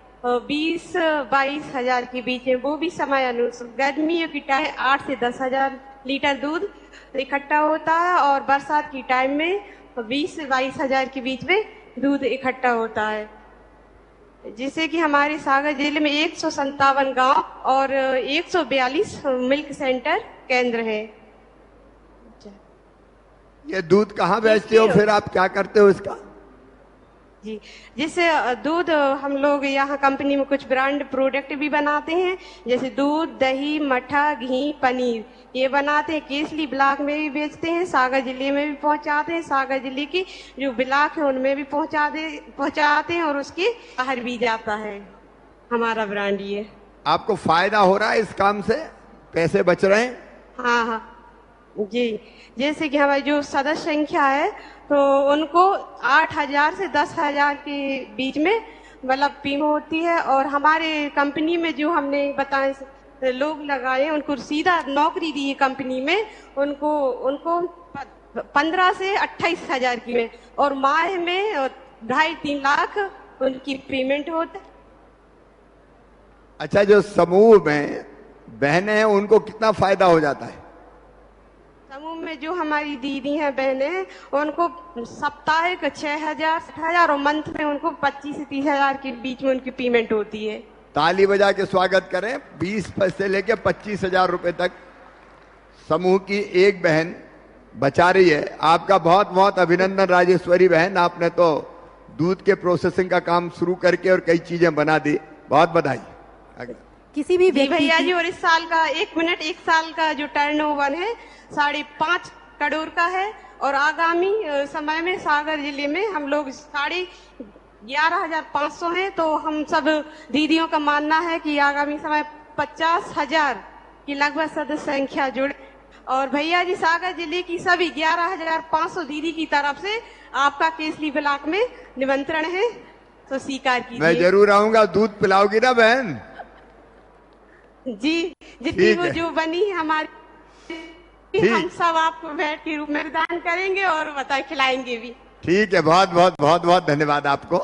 20-22 हजार के बीच में, वो भी समय अनुसार। गर्मियों की टाइम 8 से 10 हजार लीटर दूध इकट्ठा होता है, और बरसात की टाइम में 20 से 22 हजार के बीच में दूध इकट्ठा होता है, जिससे कि हमारे सागर जिले में 157 गांव और 142 मिल्क सेंटर केंद्र है। ये दूध कहाँ बेचते हो, फिर आप क्या करते हो इसका? जी, जिससे दूध हम लोग यहाँ कंपनी में कुछ ब्रांड प्रोडक्ट भी बनाते हैं, जैसे दूध, दही, मठा, घी, पनीर, ये बनाते हैं। केसली ब्लॉक में भी बेचते हैं, सागर जिले में भी पहुँचाते हैं। सागर जिले की जो ब्लॉक है उनमें भी पहुँचाते हैं, और उसके बाहर भी जाता है हमारा ब्रांड। ये आपको फायदा हो रहा है इस काम से? पैसे बच रहे हैं? हाँ हाँ, जी, जैसे कि हमारी जो सदस्य संख्या है तो उनको 8,000 से 10,000 के बीच में मतलब बीमा होती है। और हमारे कंपनी में जो हमने बताए लोग लगाए उनको सीधा नौकरी दी है कंपनी में, उनको 15 से 28,000 की में, और माह में 2.5-3 लाख उनकी पेमेंट होता है। अच्छा, जो समूह में बहनें हैं उनको कितना फायदा हो जाता है? समूह में जो हमारी दीदी हैं बहनें उनको साप्ताहिक 6,000 7,000 और मंथ में उनको 25 से 30,000 के बीच में उनकी पेमेंट होती है। ताली बजा के स्वागत करें। 20 से लेके 25,000 रुपए तक समूह की एक बहन बचा रही है। आपका बहुत बहुत अभिनंदन राजेश्वरी बहन, आपने तो दूध के प्रोसेसिंग का काम शुरू करके और कई चीजें बना दी, बहुत बधाई। किसी भी भैया जी, और इस साल का 1 साल का जो टर्नओवर है 5.5 करोड़ का है, और आगामी समय में सागर जिले में हम लोग 11,500 हैं। तो हम सब दीदियों का मानना है कि आगामी समय 50,000 की लगभग सदस्य संख्या जुड़े। और भैया जी, सागर जिले की सभी 11,500 दीदी की तरफ से आपका केसली ब्लॉक में निमंत्रण है, तो स्वीकार कीजिए। मैं जरूर आऊंगा। दूध पिलाओगी ना बहन? जी, जितनी वो जो बनी हमारी हम सब आपको बैठ के रूप में दान करेंगे और बता खिलाएंगे भी। ठीक है, बहुत बहुत बहुत बहुत धन्यवाद आपको।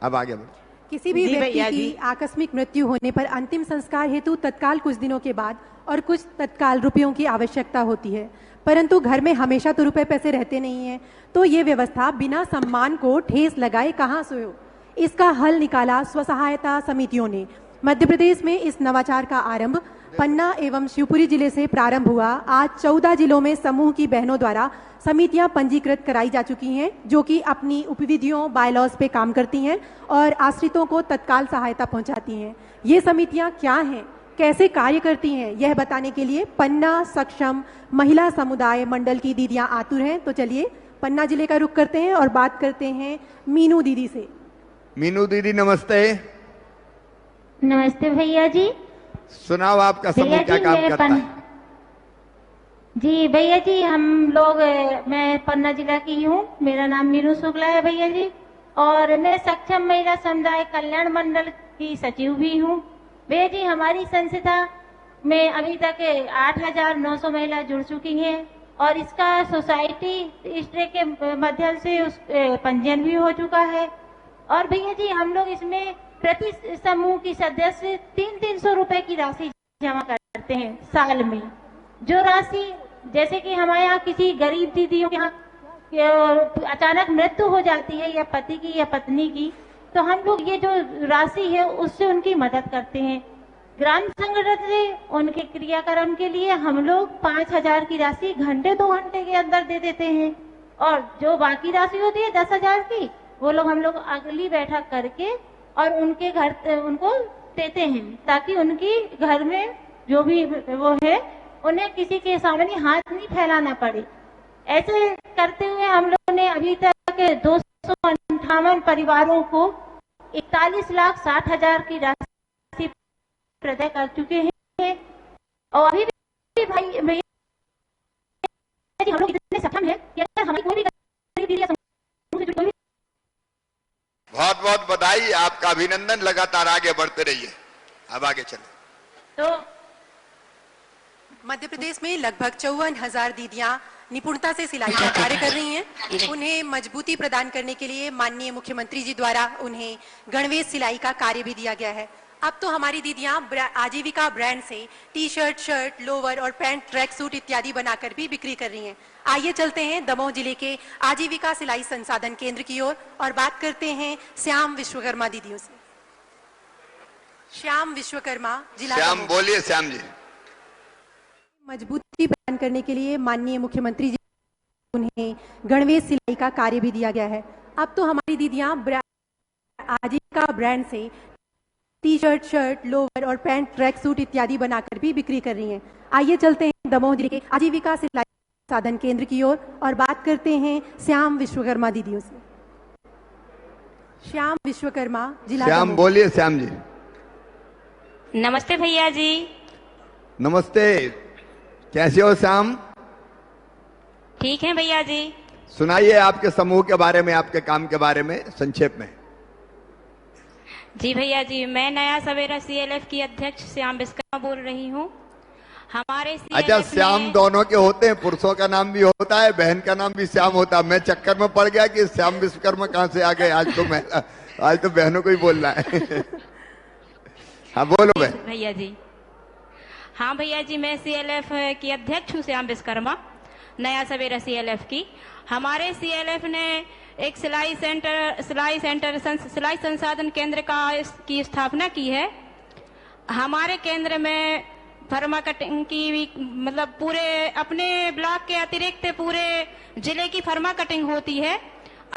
अब आगे बढ़ो। किसी भी व्यक्ति की आकस्मिक मृत्यु होने पर अंतिम संस्कार हेतु तत्काल कुछ दिनों के बाद और कुछ तत्काल रुपयों की आवश्यकता होती है, परंतु घर में हमेशा तो रुपए पैसे रहते नहीं हैं। तो ये व्यवस्था बिना सम्मान को ठेस लगाए कहाँ से हो, इसका हल निकाला स्वसहायता समितियों ने। मध्य प्रदेश में इस नवाचार का आरंभ पन्ना एवं शिवपुरी जिले से प्रारंभ हुआ। आज 14 जिलों में समूह की बहनों द्वारा समितियां पंजीकृत कराई जा चुकी हैं, जो कि अपनी उपविधियों बायलॉज पे काम करती हैं और आश्रितों को तत्काल सहायता पहुंचाती हैं। ये समितियां क्या हैं, कैसे कार्य करती हैं, यह बताने के लिए पन्ना सक्षम महिला समुदाय मंडल की दीदियां आतुर हैं। तो चलिए पन्ना जिले का रुख करते हैं और बात करते हैं मीनू दीदी से। मीनू दीदी नमस्ते। नमस्ते भैया जी। सुनाओ, आपका समूह क्या काम करता है? जी भैया जी, हम लोग मैं पन्ना जिला की हूँ, मेरा नाम मीनू शुक्ला है भैया जी, और मैं सक्षम महिला समुदाय कल्याण मंडल की सचिव भी हूँ। भैया जी, हमारी संस्था में अभी तक 8,900 महिला जुड़ चुकी हैं और इसका सोसाइटी रजिस्ट्री के माध्यम से उस पंजीयन भी हो चुका है। और भैया जी, हम लोग इसमें प्रति समूह की सदस्य 300 रुपए की राशि जमा करते हैं साल में। जो राशि, जैसे कि हमारे यहाँ किसी गरीब दीदियों के यहाँ अचानक मृत्यु हो जाती है, या पति की या पत्नी की, तो हम लोग ये जो राशि है उससे उनकी मदद करते हैं। ग्राम संगठन से उनके क्रियाक्रम के लिए हम लोग 5,000 की राशि 2 घंटे के अंदर दे देते हैं, और जो बाकी राशि होती है 10,000 की, वो लोग हम लोग अगली बैठक करके और उनके घर उनको देते हैं, ताकि उनकी घर में जो भी वो है उन्हें किसी के सामने हाथ नहीं फैलाना पड़े। ऐसे करते हुए हम लोगों ने अभी तक 258 परिवारों को 41,60,000 की राशि प्रदान कर चुके हैं। और अभी भी भाई हम लोग इतने सक्षम हैं कि अगर हमें कोई भी बहुत बहुत बधाई, आपका अभिनंदन, लगातार आगे बढ़ते रहिए। अब आगे चले। तो मध्य प्रदेश में लगभग 54,000 दीदियां निपुणता से सिलाई का कार्य कर रही हैं। उन्हें मजबूती प्रदान करने के लिए माननीय मुख्यमंत्री जी द्वारा उन्हें गणवेश सिलाई का कार्य भी दिया गया है। अब तो हमारी दीदियां आजीविका ब्रांड से टी शर्ट, शर्ट, लोवर और पैंट, ट्रैक सूट इत्यादि बनाकर भी बिक्री कर रही हैं। आइए चलते हैं दमोह जिले के आजीविका सिलाई संसाधन केंद्र की ओर और बात करते हैं श्याम विश्वकर्मा दीदियों से। श्याम विश्वकर्मा जिला। श्याम बोलिए। श्याम जी, मजबूती प्रदान करने के लिए माननीय मुख्यमंत्री जी उन्हें गणवेश सिलाई का कार्य भी दिया गया है। अब तो हमारी दीदियां आजीविका ब्रांड से टी शर्ट, शर्ट, लोवर और पैंट, ट्रैक सूट इत्यादि बनाकर भी बिक्री कर रही हैं। आइए चलते हैं दमोह जिले के आजीविका सिलाई साधन केंद्र की ओर और बात करते हैं श्याम विश्वकर्मा दीदियों से। श्याम विश्वकर्मा जिला। श्याम बोलिए। श्याम जी नमस्ते भैया जी। नमस्ते। कैसे हो श्याम? ठीक है भैया जी। सुनाइए आपके समूह के बारे में, आपके काम के बारे में संक्षेप में। जी भैया जी, मैं नया सवेरा CLF की अध्यक्ष श्याम विश्वकर्मा बोल रही हूँ। हमारे अच्छा, श्याम दोनों के होते हैं, पुरुषों का नाम भी होता है, बहन का नाम भी श्याम होता है। मैं चक्कर में पड़ गया कि श्याम विश्वकर्मा कहाँ से आ गए। आज तो बहनों को ही बोलना है। हाँ बोलो भैया जी। हाँ भैया जी, मैं CLF की अध्यक्ष हूँ श्याम विश्वकर्मा, नया सवेरा CLF की। हमारे CLF ने एक सिलाई संसाधन केंद्र की स्थापना की है। हमारे केंद्र में फर्मा कटिंग की मतलब पूरे अपने ब्लॉक के अतिरिक्त पूरे जिले की फर्मा कटिंग होती है।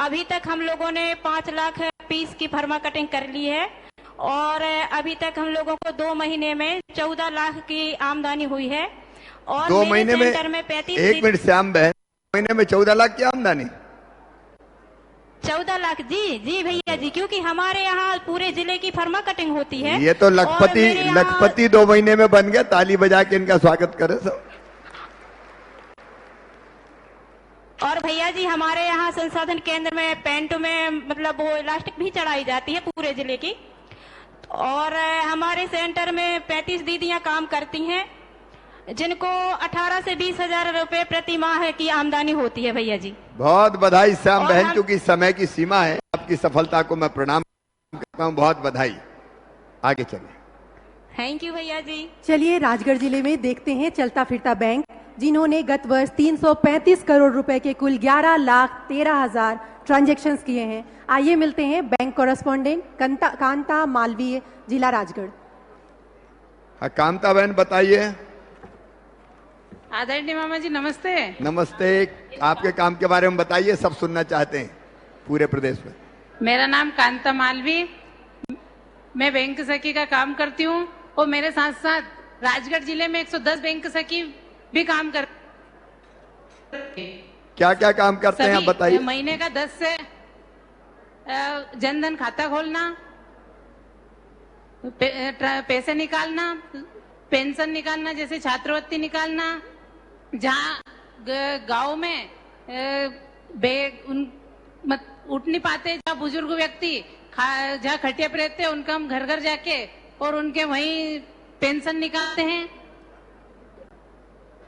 अभी तक हम लोगों ने 5 लाख पीस की फर्मा कटिंग कर ली है और अभी तक हम लोगों को 2 महीने में 14 लाख की आमदनी हुई है। और 2 महीने में 35 एक मिनट श्याम बहन, महीने में 14 लाख की आमदनी? 14 लाख जी भैया जी, क्योंकि हमारे यहाँ पूरे जिले की फर्मा कटिंग होती है। ये तो लखपति 2 महीने में बन गया। ताली बजा के इनका स्वागत करें सब। और भैया जी, हमारे यहाँ संसाधन केंद्र में पैंट में मतलब वो इलास्टिक भी चढ़ाई जाती है पूरे जिले की। और हमारे सेंटर में 35 दीदियां काम करती हैं, जिनको 18 से 20 हजार रुपए प्रति माह की आमदनी होती है। भैया जी बहुत बधाई श्याम बहन, क्योंकि समय की सीमा है। आपकी सफलता को मैं प्रणाम करता हूँ, बहुत बधाई। आगे चलिए। थैंक यू भैया जी। चलिए राजगढ़ जिले में देखते हैं चलता फिरता बैंक, जिन्होंने गत वर्ष 335 करोड़ रुपए के कुल 11,13,000 ट्रांजैक्शंस किए हैं। आइए मिलते हैं बैंक कॉरेस्पॉन्डेंट कांता मालवीय, जिला राजगढ़। हाँ कांता बहन बताइए। आदरणीय मामा जी नमस्ते। नमस्ते, आपके काम के बारे में बताइए, सब सुनना चाहते हैं पूरे प्रदेश में। मेरा नाम कांता मालवी, मैं बैंक सखी का काम करती हूँ और मेरे साथ साथ राजगढ़ जिले में 110 बैंक सखी भी काम कर। क्या क्या काम करते हैं आप बताइए। महीने का 10 से जनधन खाता खोलना, पैसे निकालना, पेंशन निकालना, जैसे छात्रवृत्ति निकालना, जहाँ गांव में उठ नहीं पाते, जहाँ बुजुर्ग व्यक्ति जहाँ खटिया पे रहते हैं, उनका हम घर घर जाके और उनके वहीं पेंशन निकालते हैं,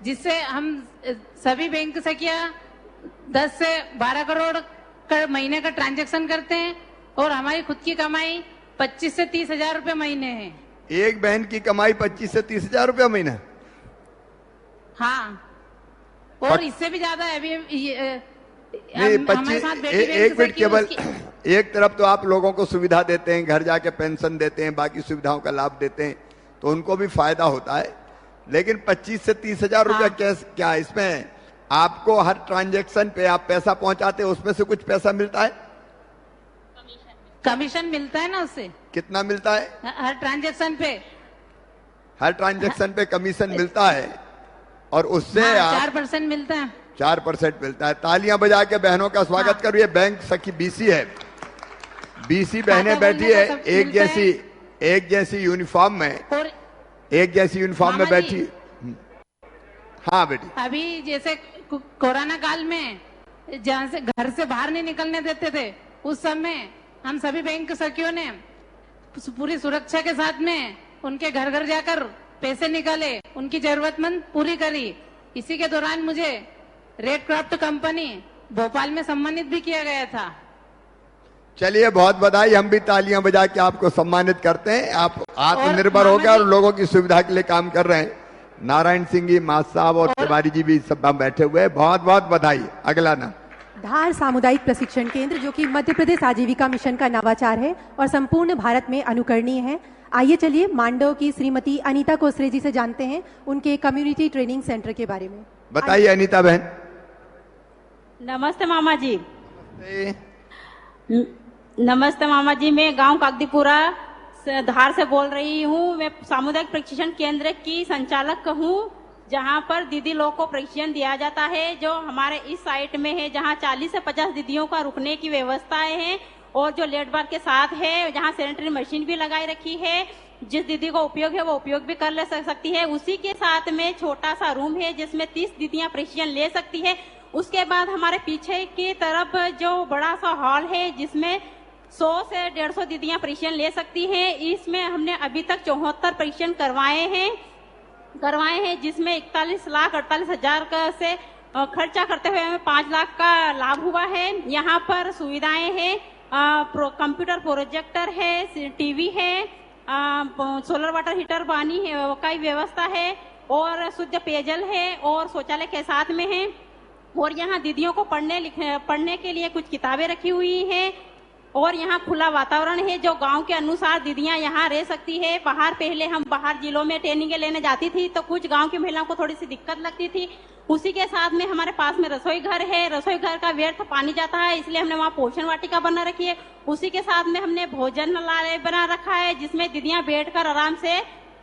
जिससे हम सभी बैंक सखिया 10 से 12 करोड़ का महीने का ट्रांजैक्शन करते हैं और हमारी खुद की कमाई 25 से 30 हजार रुपए महीने है। एक बहन की कमाई 25 से 30 हजार रुपया महीना? हाँ, और इससे भी ज्यादा है। अभी नहीं, 25 एक मिनट, केवल एक तरफ तो आप लोगों को सुविधा देते हैं, घर जाके पेंशन देते हैं, बाकी सुविधाओं का लाभ देते हैं, तो उनको भी फायदा होता है। लेकिन 25 से 30 हजार रुपया क्या इसमें आपको हर ट्रांजैक्शन पे आप पैसा पहुंचाते हैं, उसमें से कुछ पैसा मिलता है? कमीशन मिलता है ना उससे। कितना मिलता है? हर ट्रांजैक्शन पे, हर ट्रांजैक्शन पे कमीशन मिलता है और उससे 4% मिलता है। 4% मिलता है। तालियां बजा के बहनों का स्वागत करिए। बैंक सखी BC है, BC बहनें बैठी है एक जैसी यूनिफॉर्म में, एक जैसी यूनिफॉर्म में बैठी। हाँ बेटी, अभी जैसे कोरोना काल में जहाँ से घर से बाहर नहीं निकलने देते थे, उस समय हम सभी बैंक सखियों ने पूरी सुरक्षा के साथ में उनके घर घर जाकर पैसे निकाले, उनकी जरूरतमंद पूरी करी। इसी के दौरान मुझे रेड क्राफ्ट कंपनी भोपाल में सम्मानित भी किया गया था। चलिए बहुत बधाई, हम भी तालियां बजा के आपको सम्मानित करते हैं। आप आत्मनिर्भर हो गए और लोगों की सुविधा के लिए काम कर रहे हैं। नारायण सिंह जी, मास साहब और तिवारी जी भी सब बैठे हुए हैं, बहुत बहुत बधाई। अगला नाम धार सामुदायिक प्रशिक्षण केंद्र, जो कि मध्य प्रदेश आजीविका मिशन का नवाचार है और संपूर्ण भारत में अनुकरणीय है। आइए चलिए मांडव की श्रीमती अनीता कोसरे जी से जानते हैं उनके कम्युनिटी ट्रेनिंग सेंटर के बारे में। बताइए अनीता बहन। नमस्ते मामा जी। नमस्ते मामा जी, मैं गांव कागदीपुरा धार से बोल रही हूँ। मैं सामुदायिक प्रशिक्षण केंद्र की संचालक हूँ, जहाँ पर दीदी लोग को प्रशिक्षण दिया जाता है, जो हमारे इस साइट में है, जहाँ 40 से 50 दीदियों का रुकने की व्यवस्थाएं हैं और जो लेट बार के साथ है, जहाँ सैनिटरी मशीन भी लगाई रखी है। जिस दीदी को उपयोग है वो उपयोग भी कर ले सकती है। उसी के साथ में छोटा सा रूम है जिसमें 30 दीदियां प्रशिक्षण ले सकती है उसके बाद हमारे पीछे की तरफ जो बड़ा सा हॉल है जिसमें 100 से 150 दीदियां परीक्षण ले सकती हैं, इसमें हमने अभी तक 74 परीक्षण करवाए हैं जिसमें 41,48,000 का से खर्चा करते हुए हमें 5 लाख का लाभ हुआ है। यहाँ पर सुविधाएं हैं, कंप्यूटर प्रोजेक्टर है, टीवी है, सोलर वाटर हीटर पानी का व्यवस्था है और शुद्ध पेयजल है और शौचालय के साथ में है। और यहाँ दीदियों को पढ़ने के लिए कुछ किताबें रखी हुई हैं और यहाँ खुला वातावरण है जो गांव के अनुसार दीदियां यहाँ रह सकती है। पहले हम बाहर जिलों में ट्रेनिंग लेने जाती थी तो कुछ गांव की महिलाओं को थोड़ी सी दिक्कत लगती थी। उसी के साथ में हमारे पास में रसोई घर है, रसोई घर का व्यर्थ पानी जाता है इसलिए हमने वहाँ पोषण वाटिका बना रखी है। उसी के साथ में हमने भोजनालय बना रखा है जिसमें दीदियां बैठकर आराम से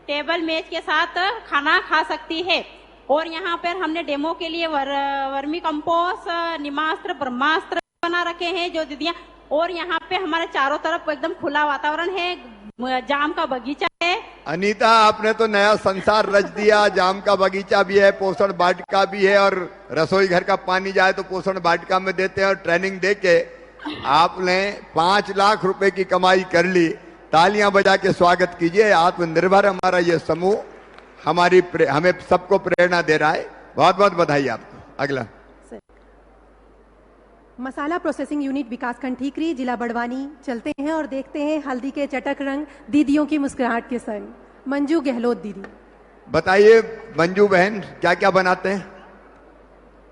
टेबल मेज के साथ खाना खा सकती है। और यहाँ पर हमने डेमो के लिए वर्मी कंपोस्ट, निमास्त्र, ब्रह्मास्त्र बना रखे हैं जो दीदियां, और यहाँ पे हमारे चारों तरफ एकदम खुला वातावरण है, जाम का बगीचा है। अनीता, आपने तो नया संसार रच दिया। जाम का बगीचा भी है, पोषण वाटिका भी है और रसोई घर का पानी जाए तो पोषण वाटिका में देते हैं और ट्रेनिंग देके आपने 5 लाख रुपए की कमाई कर ली। तालियां बजा के स्वागत कीजिए। आत्मनिर्भर हमारा ये समूह हमें सबको प्रेरणा दे रहा है। बहुत बहुत बधाई आपको। अगला मसाला प्रोसेसिंग यूनिट विकासखंड ठीकरी, जिला बड़वानी चलते हैं और देखते हैं हल्दी के चटक रंग दीदियों की मुस्कुराहट के संग। मंजू गहलोत दीदी, बताइए मंजू बहन क्या क्या बनाते हैं?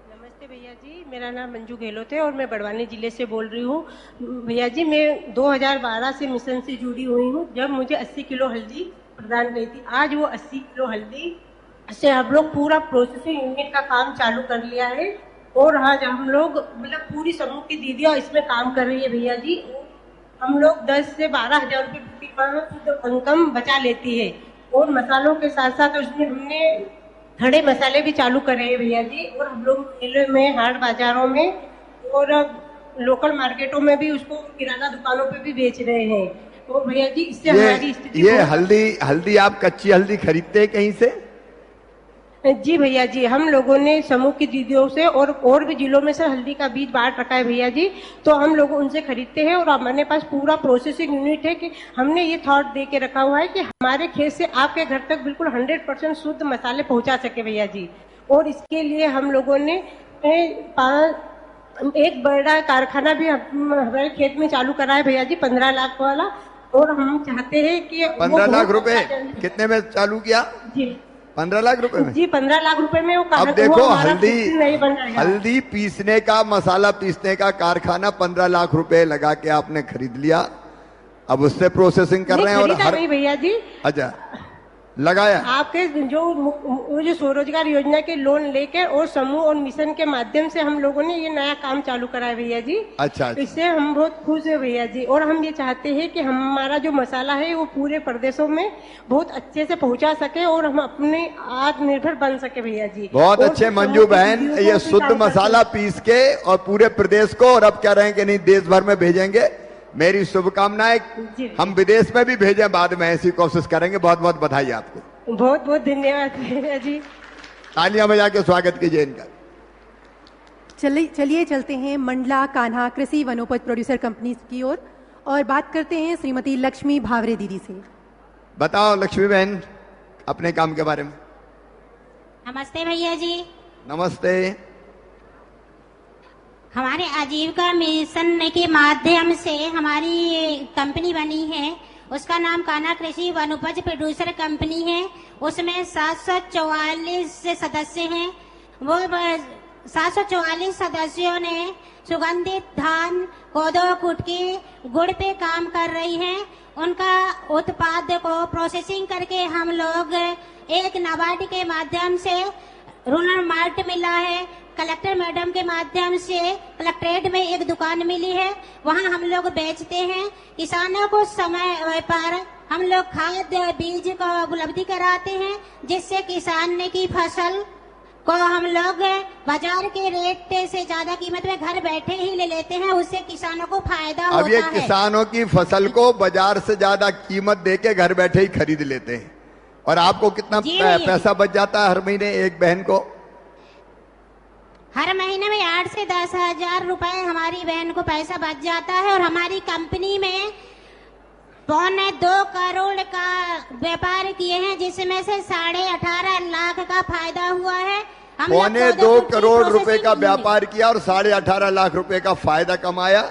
नमस्ते भैया जी, मेरा नाम मंजू गहलोत है और मैं बड़वानी जिले से बोल रही हूँ। भैया जी, मैं 2012 से मिशन से जुड़ी हुई हूँ जब मुझे 80 किलो हल्दी प्रदान की थी। आज वो 80 किलो हल्दी से हम लोग पूरा प्रोसेसिंग यूनिट का काम चालू कर लिया है और आज हम लोग मतलब पूरी समूह की दीदियां इसमें काम कर रही है। भैया जी, हम लोग 10 से 12 हजार रुपये प्रति माह इनकम बचा लेती है और मसालों के साथ साथ उसमें हमने खड़े मसाले भी चालू करे हैं भैया जी। और हम लोग मेले में, हाट बाजारों में और लोकल मार्केटों में भी उसको किराना दुकानों पे भी बेच रहे हैं। तो भैया जी, इससे हमारी स्थिति ये हल्दी आप कच्ची हल्दी खरीदते हैं कहीं से? जी भैया जी, हम लोगों ने समूह की दीदियों से और भी जिलों में से हल्दी का बीज बांट रखा है भैया जी। तो हम लोग उनसे खरीदते हैं और हमारे पास पूरा प्रोसेसिंग यूनिट है कि हमने ये थॉट दे के रखा हुआ है कि हमारे खेत से आपके घर तक बिल्कुल 100% शुद्ध मसाले पहुंचा सके भैया जी। और इसके लिए हम लोगों ने एक बड़ा कारखाना भी हमारे खेत में चालू करा है भैया जी, 15 लाख वाला। और हम चाहते हैं कि 15 लाख रुपए कितने में चालू किया जी? 15 लाख रुपए में? जी, 15 लाख रुपए में वो अब देखो, हल्दी हल्दी पीसने का, मसाला पीसने का कारखाना 15 लाख रुपए लगा के आपने खरीद लिया। अब उससे प्रोसेसिंग कर रहे हैं और हर भैया जी, अच्छा लगाया आपके जो स्वरोजगार योजना के लोन लेकर और समूह और मिशन के माध्यम से हम लोगों ने ये नया काम चालू करा है भैया जी। अच्छा, इससे हम बहुत खुश है भैया जी। और हम ये चाहते हैं कि हमारा जो मसाला है वो पूरे प्रदेशों में बहुत अच्छे से पहुंचा सके और हम अपने आत्मनिर्भर बन सके भैया जी। बहुत अच्छे मंजू बहन, ये शुद्ध मसाला पीस के और पूरे प्रदेश को, और अब कह रहे हैं कि नहीं देश भर में भेजेंगे। मेरी शुभकामनाएं। हम विदेश में भी भेजें बाद में, ऐसी कोशिश करेंगे। बहुत बहुत बधाई आपको। बहुत बहुत धन्यवाद भैया जी। तालियां बजा के स्वागत कीजिए इनका। चलिए चलते हैं मंडला कान्हा कृषि वनोपज प्रोड्यूसर कंपनी की ओर और बात करते हैं श्रीमती लक्ष्मी भावरे दीदी से। बताओ लक्ष्मी बहन अपने काम के बारे में। नमस्ते भैया जी। नमस्ते। हमारे आजीविका मिशन के माध्यम से हमारी कंपनी बनी है, उसका नाम कान्हा कृषि वनोपज प्रोड्यूसर कंपनी है। उसमें 744 सदस्य हैं। वो 744 सदस्यों ने सुगंधित धान, कोदो, कुटकी, गुड़ पे काम कर रही हैं। उनका उत्पाद को प्रोसेसिंग करके हम लोग एक नाबार्ड के माध्यम से रूरल मार्ट मिला है, कलेक्टर मैडम के माध्यम से कलेक्ट्रेट में एक दुकान मिली है, वहां हम लोग बेचते हैं। किसानों को समय पर हम लोग खाद बीज को उपलब्धि कराते हैं, जिससे किसान की फसल को हम लोग बाजार के रेट से ज्यादा कीमत में घर बैठे ही ले लेते हैं। उससे किसानों को फायदा होता है। अब ये किसानों की फसल को बाजार से ज्यादा कीमत देके घर बैठे ही खरीद लेते हैं। और आपको कितना पैसा बच जाता है हर महीने एक बहन को? हर महीने में 8 से 10 हजार रुपए हमारी बहन को पैसा बच जाता है और हमारी कंपनी में 2.25 करोड़ का व्यापार किए हैं, जिसमें से 18.5 लाख का फायदा हुआ है। 2.25 करोड़ रुपए का व्यापार किया और 18.5 लाख रुपए का फायदा कमाया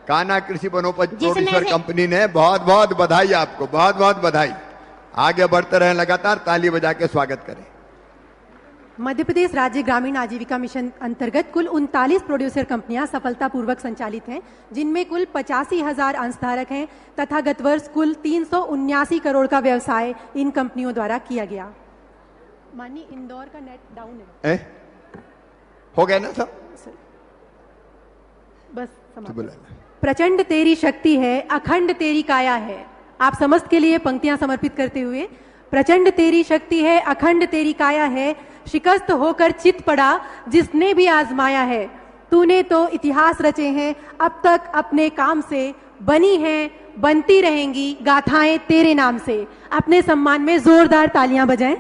कान्हा कृषि वनोपज प्रोड्यूसर कंपनी ने। बहुत बहुत बधाई आपको, बहुत बहुत बधाई। आगे बढ़ते रहें, लगातार ताली बजा के स्वागत करें। मध्य प्रदेश राज्य ग्रामीण आजीविका मिशन अंतर्गत कुल 39 प्रोड्यूसर कंपनियां सफलतापूर्वक संचालित हैं, जिनमें कुल 85,000 अंशधारक हैं तथा गत वर्ष कुल 379 करोड़ का व्यवसाय इन कंपनियों द्वारा किया गया। माननीय, इंदौर का नेट डाउन है। हो गया ना सब? बस प्रचंड तेरी शक्ति है, अखंड तेरी काया है। आप समस्त के लिए पंक्तियां समर्पित करते हुए, प्रचंड तेरी शक्ति है, अखंड तेरी काया है, शिकस्त होकर चित पड़ा जिसने भी आजमाया है। तूने तो इतिहास रचे हैं अब तक अपने काम से, बनी हैं बनती रहेंगी गाथाएं तेरे नाम से। अपने सम्मान में जोरदार तालियां बजाएं।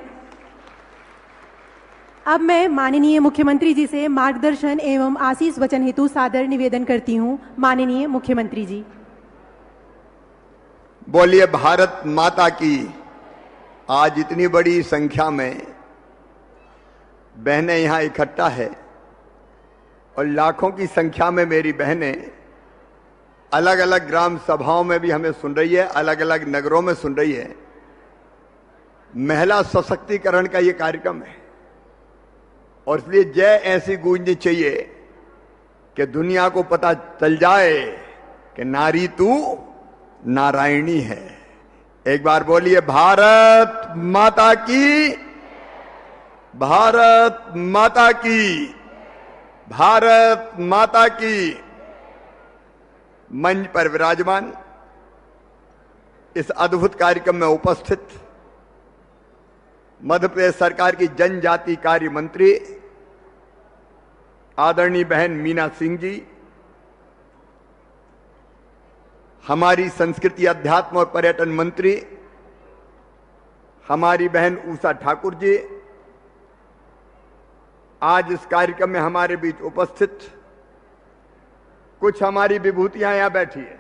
अब मैं माननीय मुख्यमंत्री जी से मार्गदर्शन एवं आशीष वचन हेतु सादर निवेदन करती हूं। माननीय मुख्यमंत्री जी। बोलिए भारत माता की। आज इतनी बड़ी संख्या में बहनें यहां इकट्ठा है और लाखों की संख्या में मेरी बहनें अलग अलग ग्राम सभाओं में भी हमें सुन रही है, अलग अलग नगरों में सुन रही है। महिला सशक्तिकरण का ये कार्यक्रम है और इसलिए जय ऐसी गूंजनी चाहिए कि दुनिया को पता चल जाए कि नारी तू नारायणी है। एक बार बोलिए भारत माता की, भारत माता की, भारत माता की। मंच पर विराजमान इस अद्भुत कार्यक्रम में उपस्थित मध्य प्रदेश सरकार की जनजाति कार्य मंत्री आदरणीय बहन मीना सिंह जी, हमारी संस्कृति अध्यात्म और पर्यटन मंत्री हमारी बहन उषा ठाकुर जी आज इस कार्यक्रम में हमारे बीच उपस्थित। कुछ हमारी विभूतियां यहां बैठी है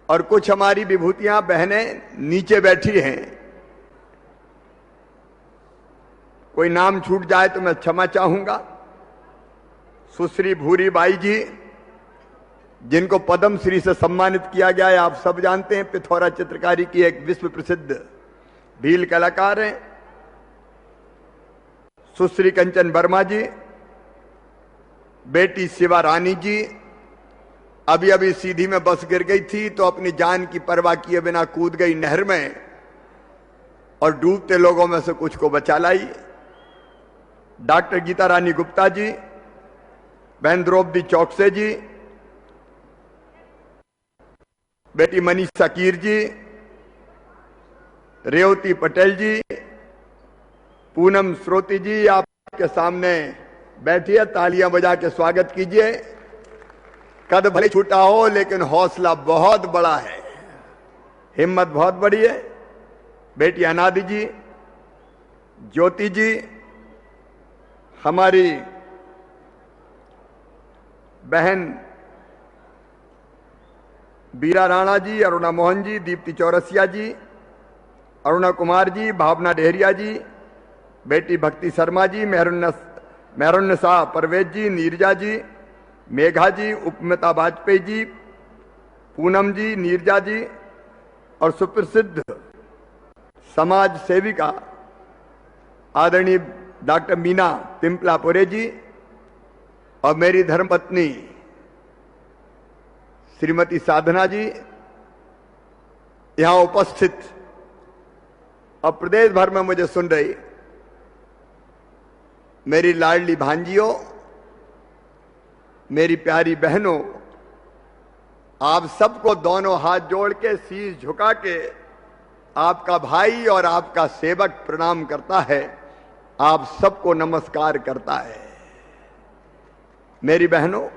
और कुछ हमारी विभूतियां बहनें नीचे बैठी हैं। कोई नाम छूट जाए तो मैं क्षमा चाहूंगा। सुश्री भूरी बाई जी, जिनको पद्म श्री से सम्मानित किया गया है, आप सब जानते हैं, पिथौरा चित्रकारी की एक विश्व प्रसिद्ध भील कलाकार हैं। सुश्री कंचन वर्मा जी, बेटी शिवा रानी जी, अभी अभी सीधी में बस गिर गई थी तो अपनी जान की परवाह किए बिना कूद गई नहर में और डूबते लोगों में से कुछ को बचा लाई। डॉक्टर गीता रानी गुप्ता जी, बहन द्रौपदी चौकसे जी, बेटी मनीषा कीर जी, रेवती पटेल जी, पूनम श्रोती जी आपके सामने बैठी है। तालियां बजा के स्वागत कीजिए। कद भले छोटा हो लेकिन हौसला बहुत बड़ा है, हिम्मत बहुत बड़ी है। बेटी अनादि जी, ज्योति जी, हमारी बहन बीरा राणा जी, अरुणा मोहन जी, दीप्ति चौरसिया जी, अरुणा कुमार जी, भावना डेहरिया जी, बेटी भक्ति शर्मा जी, मेहरुन्नसा परवेज जी, नीरजा जी, मेघा जी, उपमिता वाजपेयी जी, पूनम जी, नीरजा जी और सुप्रसिद्ध समाज सेविका आदरणीय डॉक्टर मीना पिंपलापुरे जी और मेरी धर्मपत्नी श्रीमती साधना जी यहां उपस्थित और प्रदेश भर में मुझे सुन रही मेरी लाडली भांजियों, मेरी प्यारी बहनों, आप सबको दोनों हाथ जोड़ के शीश झुका के आपका भाई और आपका सेवक प्रणाम करता है, आप सबको नमस्कार करता है। मेरी बहनों,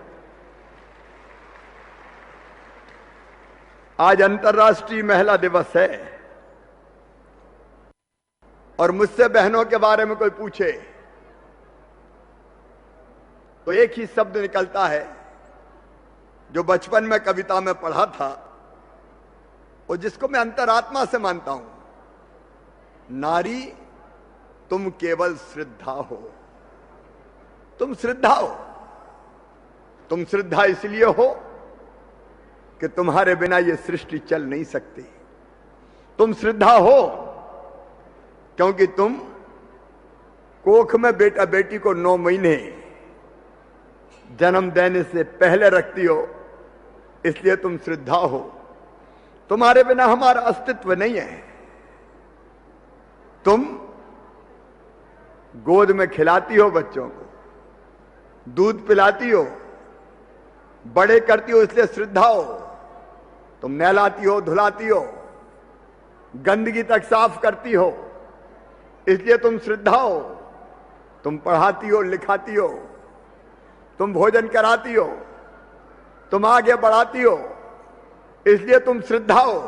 आज अंतर्राष्ट्रीय महिला दिवस है और मुझसे बहनों के बारे में कोई पूछे तो एक ही शब्द निकलता है जो बचपन में कविता में पढ़ा था और जिसको मैं अंतरात्मा से मानता हूं, नारी तुम केवल श्रद्धा हो। तुम श्रद्धा हो। तुम श्रद्धा इसलिए हो कि तुम्हारे बिना यह सृष्टि चल नहीं सकती। तुम श्रद्धा हो क्योंकि तुम कोख में बेटा बेटी को 9 महीने जन्म देने से पहले रखती हो, इसलिए तुम श्रद्धा हो। तुम्हारे बिना हमारा अस्तित्व नहीं है। तुम गोद में खिलाती हो बच्चों को, दूध पिलाती हो, बड़े करती हो, इसलिए श्रद्धा हो। तुम नहलाती हो, धुलाती हो, गंदगी तक साफ करती हो, इसलिए तुम श्रद्धा हो। तुम पढ़ाती हो, लिखाती हो, तुम भोजन कराती हो, तुम आगे बढ़ाती हो, इसलिए तुम श्रद्धा हो।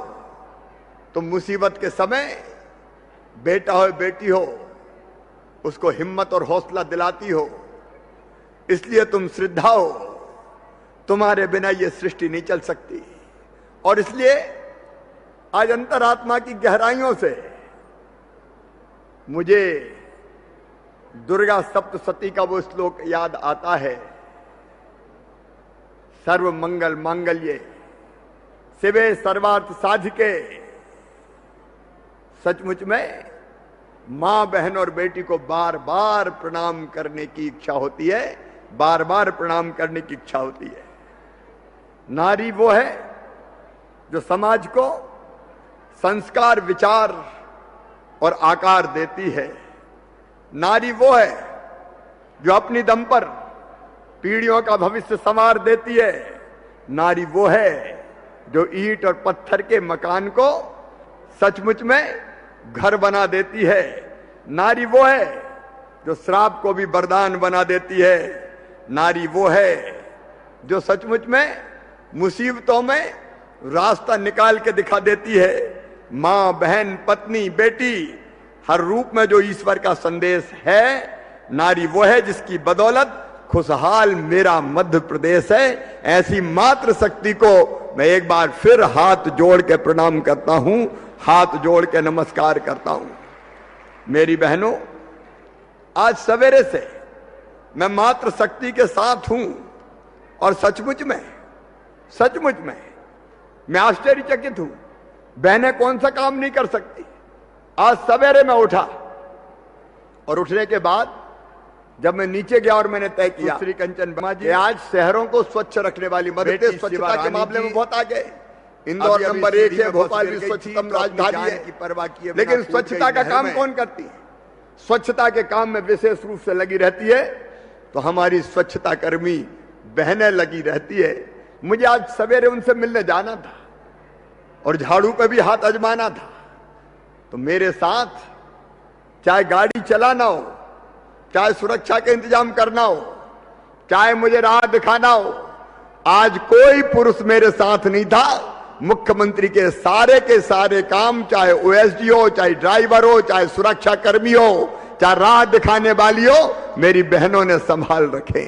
तुम मुसीबत के समय बेटा हो बेटी हो उसको हिम्मत और हौसला दिलाती हो, इसलिए तुम श्रद्धा हो। तुम्हारे बिना यह सृष्टि नहीं चल सकती। और इसलिए आज अंतरात्मा की गहराइयों से मुझे दुर्गा सप्तशती का वो श्लोक याद आता है, सर्व मंगल मांगल्ये शिवे सर्वार्थ साधिके। सचमुच में मां, बहन और बेटी को बार बार प्रणाम करने की इच्छा होती है, बार बार प्रणाम करने की इच्छा होती है। नारी वो है जो समाज को संस्कार, विचार और आकार देती है। नारी वो है जो अपनी दम पर पीढ़ियों का भविष्य संवार देती है। नारी वो है जो ईंट और पत्थर के मकान को सचमुच में घर बना देती है। नारी वो है जो श्राप को भी वरदान बना देती है। नारी वो है जो सचमुच में मुसीबतों में रास्ता निकाल के दिखा देती है। मां, बहन, पत्नी, बेटी, हर रूप में जो ईश्वर का संदेश है, नारी वो है जिसकी बदौलत खुशहाल मेरा मध्य प्रदेश है। ऐसी मात्र शक्ति को मैं एक बार फिर हाथ जोड़ के प्रणाम करता हूं, हाथ जोड़ के नमस्कार करता हूं। मेरी बहनों, आज सवेरे से मैं मात्र शक्ति के साथ हूं और सचमुच में मैं आश्चर्यचकित हूं। बहनें कौन सा काम नहीं कर सकती। आज सवेरे मैं उठा और उठने के बाद जब मैं नीचे गया और मैंने तय किया श्री कंचन वर्मा जी आज शहरों को स्वच्छ रखने वाली मदद स्वच्छता के मामले में बहुत आगे। इंदौर नंबर 1 है, भोपाल भी स्वच्छतम राजधानी है की परवाह किए, लेकिन स्वच्छता का काम कौन करती है? स्वच्छता के काम में विशेष रूप से लगी रहती है तो हमारी स्वच्छता कर्मी बहनें लगी रहती है। मुझे आज सवेरे उनसे मिलने जाना था और झाड़ू पे भी हाथ आजमाना था, तो मेरे साथ चाहे गाड़ी चलाना हो, चाहे सुरक्षा का इंतजाम करना हो, चाहे मुझे राह दिखाना हो, आज कोई पुरुष मेरे साथ नहीं था। मुख्यमंत्री के सारे काम, चाहे ओएसडी हो, चाहे ड्राइवर हो, चाहे सुरक्षा कर्मी हो, चाहे राह दिखाने वाली हो, मेरी बहनों ने संभाल रखे।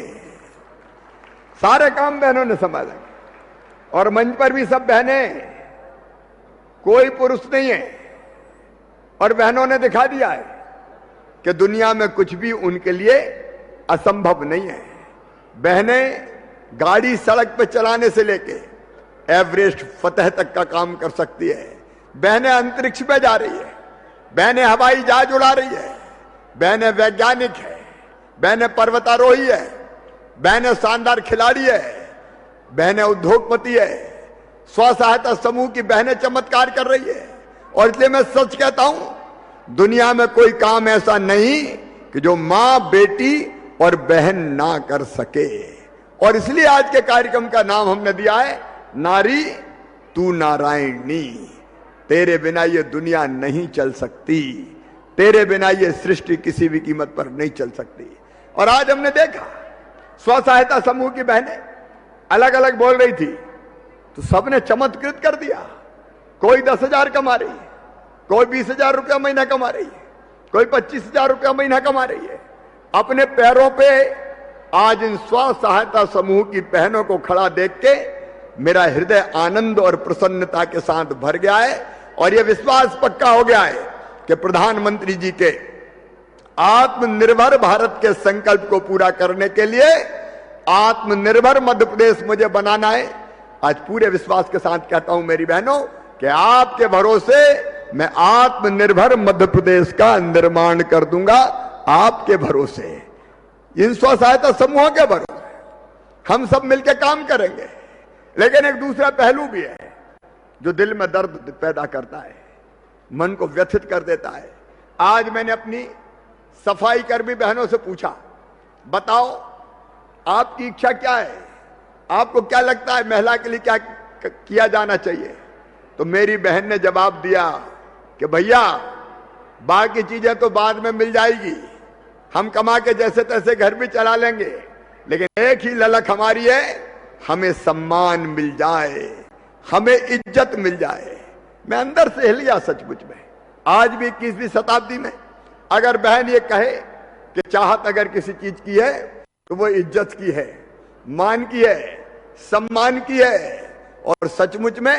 सारे काम बहनों ने संभाला और मंच पर भी सब बहनें, कोई पुरुष नहीं है। और बहनों ने दिखा दिया है कि दुनिया में कुछ भी उनके लिए असंभव नहीं है। बहनें गाड़ी सड़क पर चलाने से लेके एवरेस्ट फतेह तक का काम कर सकती है। बहनें अंतरिक्ष में जा रही है, बहनें हवाई जहाज उड़ा रही है, बहनें वैज्ञानिक है, बहनें पर्वतारोही है, बहनें शानदार खिलाड़ी है, बहनें उद्योगपति है, स्व सहायता समूह की बहनें चमत्कार कर रही है। और इसलिए मैं सच कहता हूं, दुनिया में कोई काम ऐसा नहीं कि जो मां, बेटी और बहन ना कर सके। और इसलिए आज के कार्यक्रम का नाम हमने दिया है नारी तू नारायणी। तेरे बिना ये दुनिया नहीं चल सकती, तेरे बिना ये सृष्टि किसी भी कीमत पर नहीं चल सकती। और आज हमने देखा स्व सहायता समूह की बहनें अलग अलग बोल रही थी तो सबने चमत्कृत कर दिया। कोई 10,000 कमा रही है, कोई 20,000 रुपया महीना कमा रही है, कोई 25,000 रुपया महीना कमा रही है। अपने पैरों पे आज इन स्व सहायता समूह की बहनों को खड़ा देख के मेरा हृदय आनंद और प्रसन्नता के साथ भर गया है और यह विश्वास पक्का हो गया है कि प्रधानमंत्री जी के आत्मनिर्भर भारत के संकल्प को पूरा करने के लिए आत्मनिर्भर मध्य प्रदेश मुझे बनाना है। आज पूरे विश्वास के साथ कहता हूं मेरी बहनों कि आपके भरोसे मैं आत्मनिर्भर मध्य प्रदेश का निर्माण कर दूंगा। आपके भरोसे, इन स्व सहायता समूहों के भरोसे हम सब मिलकर काम करेंगे। लेकिन एक दूसरा पहलू भी है जो दिल में दर्द पैदा करता है, मन को व्यथित कर देता है। आज मैंने अपनी सफाई कर्मी बहनों से पूछा, बताओ आपकी इच्छा क्या है, आपको क्या लगता है महिला के लिए क्या किया जाना चाहिए? तो मेरी बहन ने जवाब दिया कि भैया बाकी चीजें तो बाद में मिल जाएगी, हम कमा के जैसे तैसे घर भी चला लेंगे, लेकिन एक ही ललक हमारी है, हमें सम्मान मिल जाए, हमें इज्जत मिल जाए। मैं अंदर से हिल गया सचमुच में। आज भी 21वीं शताब्दी में अगर बहन ये कहे कि चाहत अगर किसी चीज की है तो वो इज्जत की है, मान की है, सम्मान की है, और सचमुच में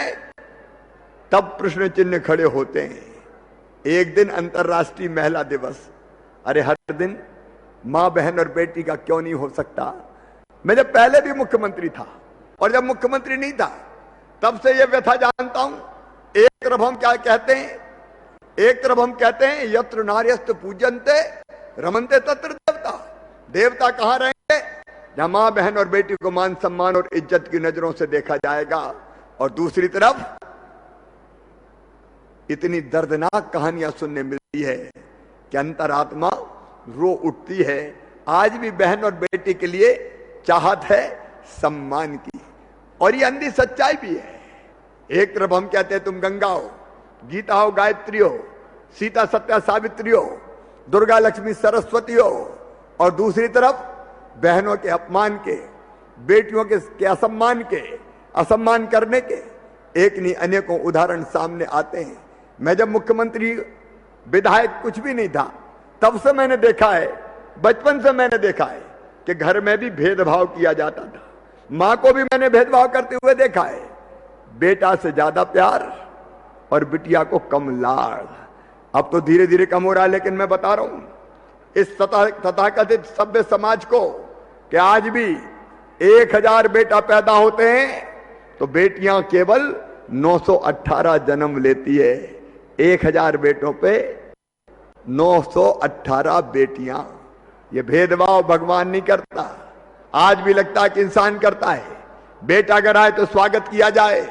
तब प्रश्न चिन्ह खड़े होते हैं। एक दिन अंतर्राष्ट्रीय महिला दिवस, अरे हर दिन मां बहन और बेटी का क्यों नहीं हो सकता? मैं जब पहले भी मुख्यमंत्री था और जब मुख्यमंत्री नहीं था तब से यह व्यथा जानता हूं। एक तरफ हम क्या कहते हैं, एक तरफ हम कहते हैं यत्र नार्यस्त पूजन्ते रमन्ते तत्र देवता। देवता कहां रहेंगे? जहां मां बहन और बेटी को मान सम्मान और इज्जत की नजरों से देखा जाएगा। और दूसरी तरफ इतनी दर्दनाक कहानियां सुनने मिलती है कि अंतरात्मा रो उठती है। आज भी बहन और बेटी के लिए चाहत है सम्मान की, और ये अंधी सच्चाई भी है। एक तरफ हम कहते हैं तुम गंगा हो, गीता हो, गायत्री हो, सीता सत्या सावित्री हो, दुर्गा लक्ष्मी सरस्वती हो, और दूसरी तरफ बहनों के अपमान के, बेटियों के असम्मान के, असम्मान करने के एक नहीं अनेकों उदाहरण सामने आते हैं। मैं जब मुख्यमंत्री विधायक कुछ भी नहीं था तब से मैंने देखा है, बचपन से मैंने देखा है कि घर में भी भेदभाव किया जाता था। मां को भी मैंने भेदभाव करते हुए देखा है, बेटा से ज्यादा प्यार और बिटिया को कम लाड़। अब तो धीरे धीरे कम हो रहा है, लेकिन मैं बता रहा हूं इस तथाकथित सभ्य समाज को कि आज भी 1000 बेटा पैदा होते हैं तो बेटियां केवल 918 जन्म लेती है। 1000 बेटों पे 918 बेटियां। ये भेदभाव भगवान नहीं करता, आज भी लगता है कि इंसान करता है। बेटा अगर आए तो स्वागत किया जाए,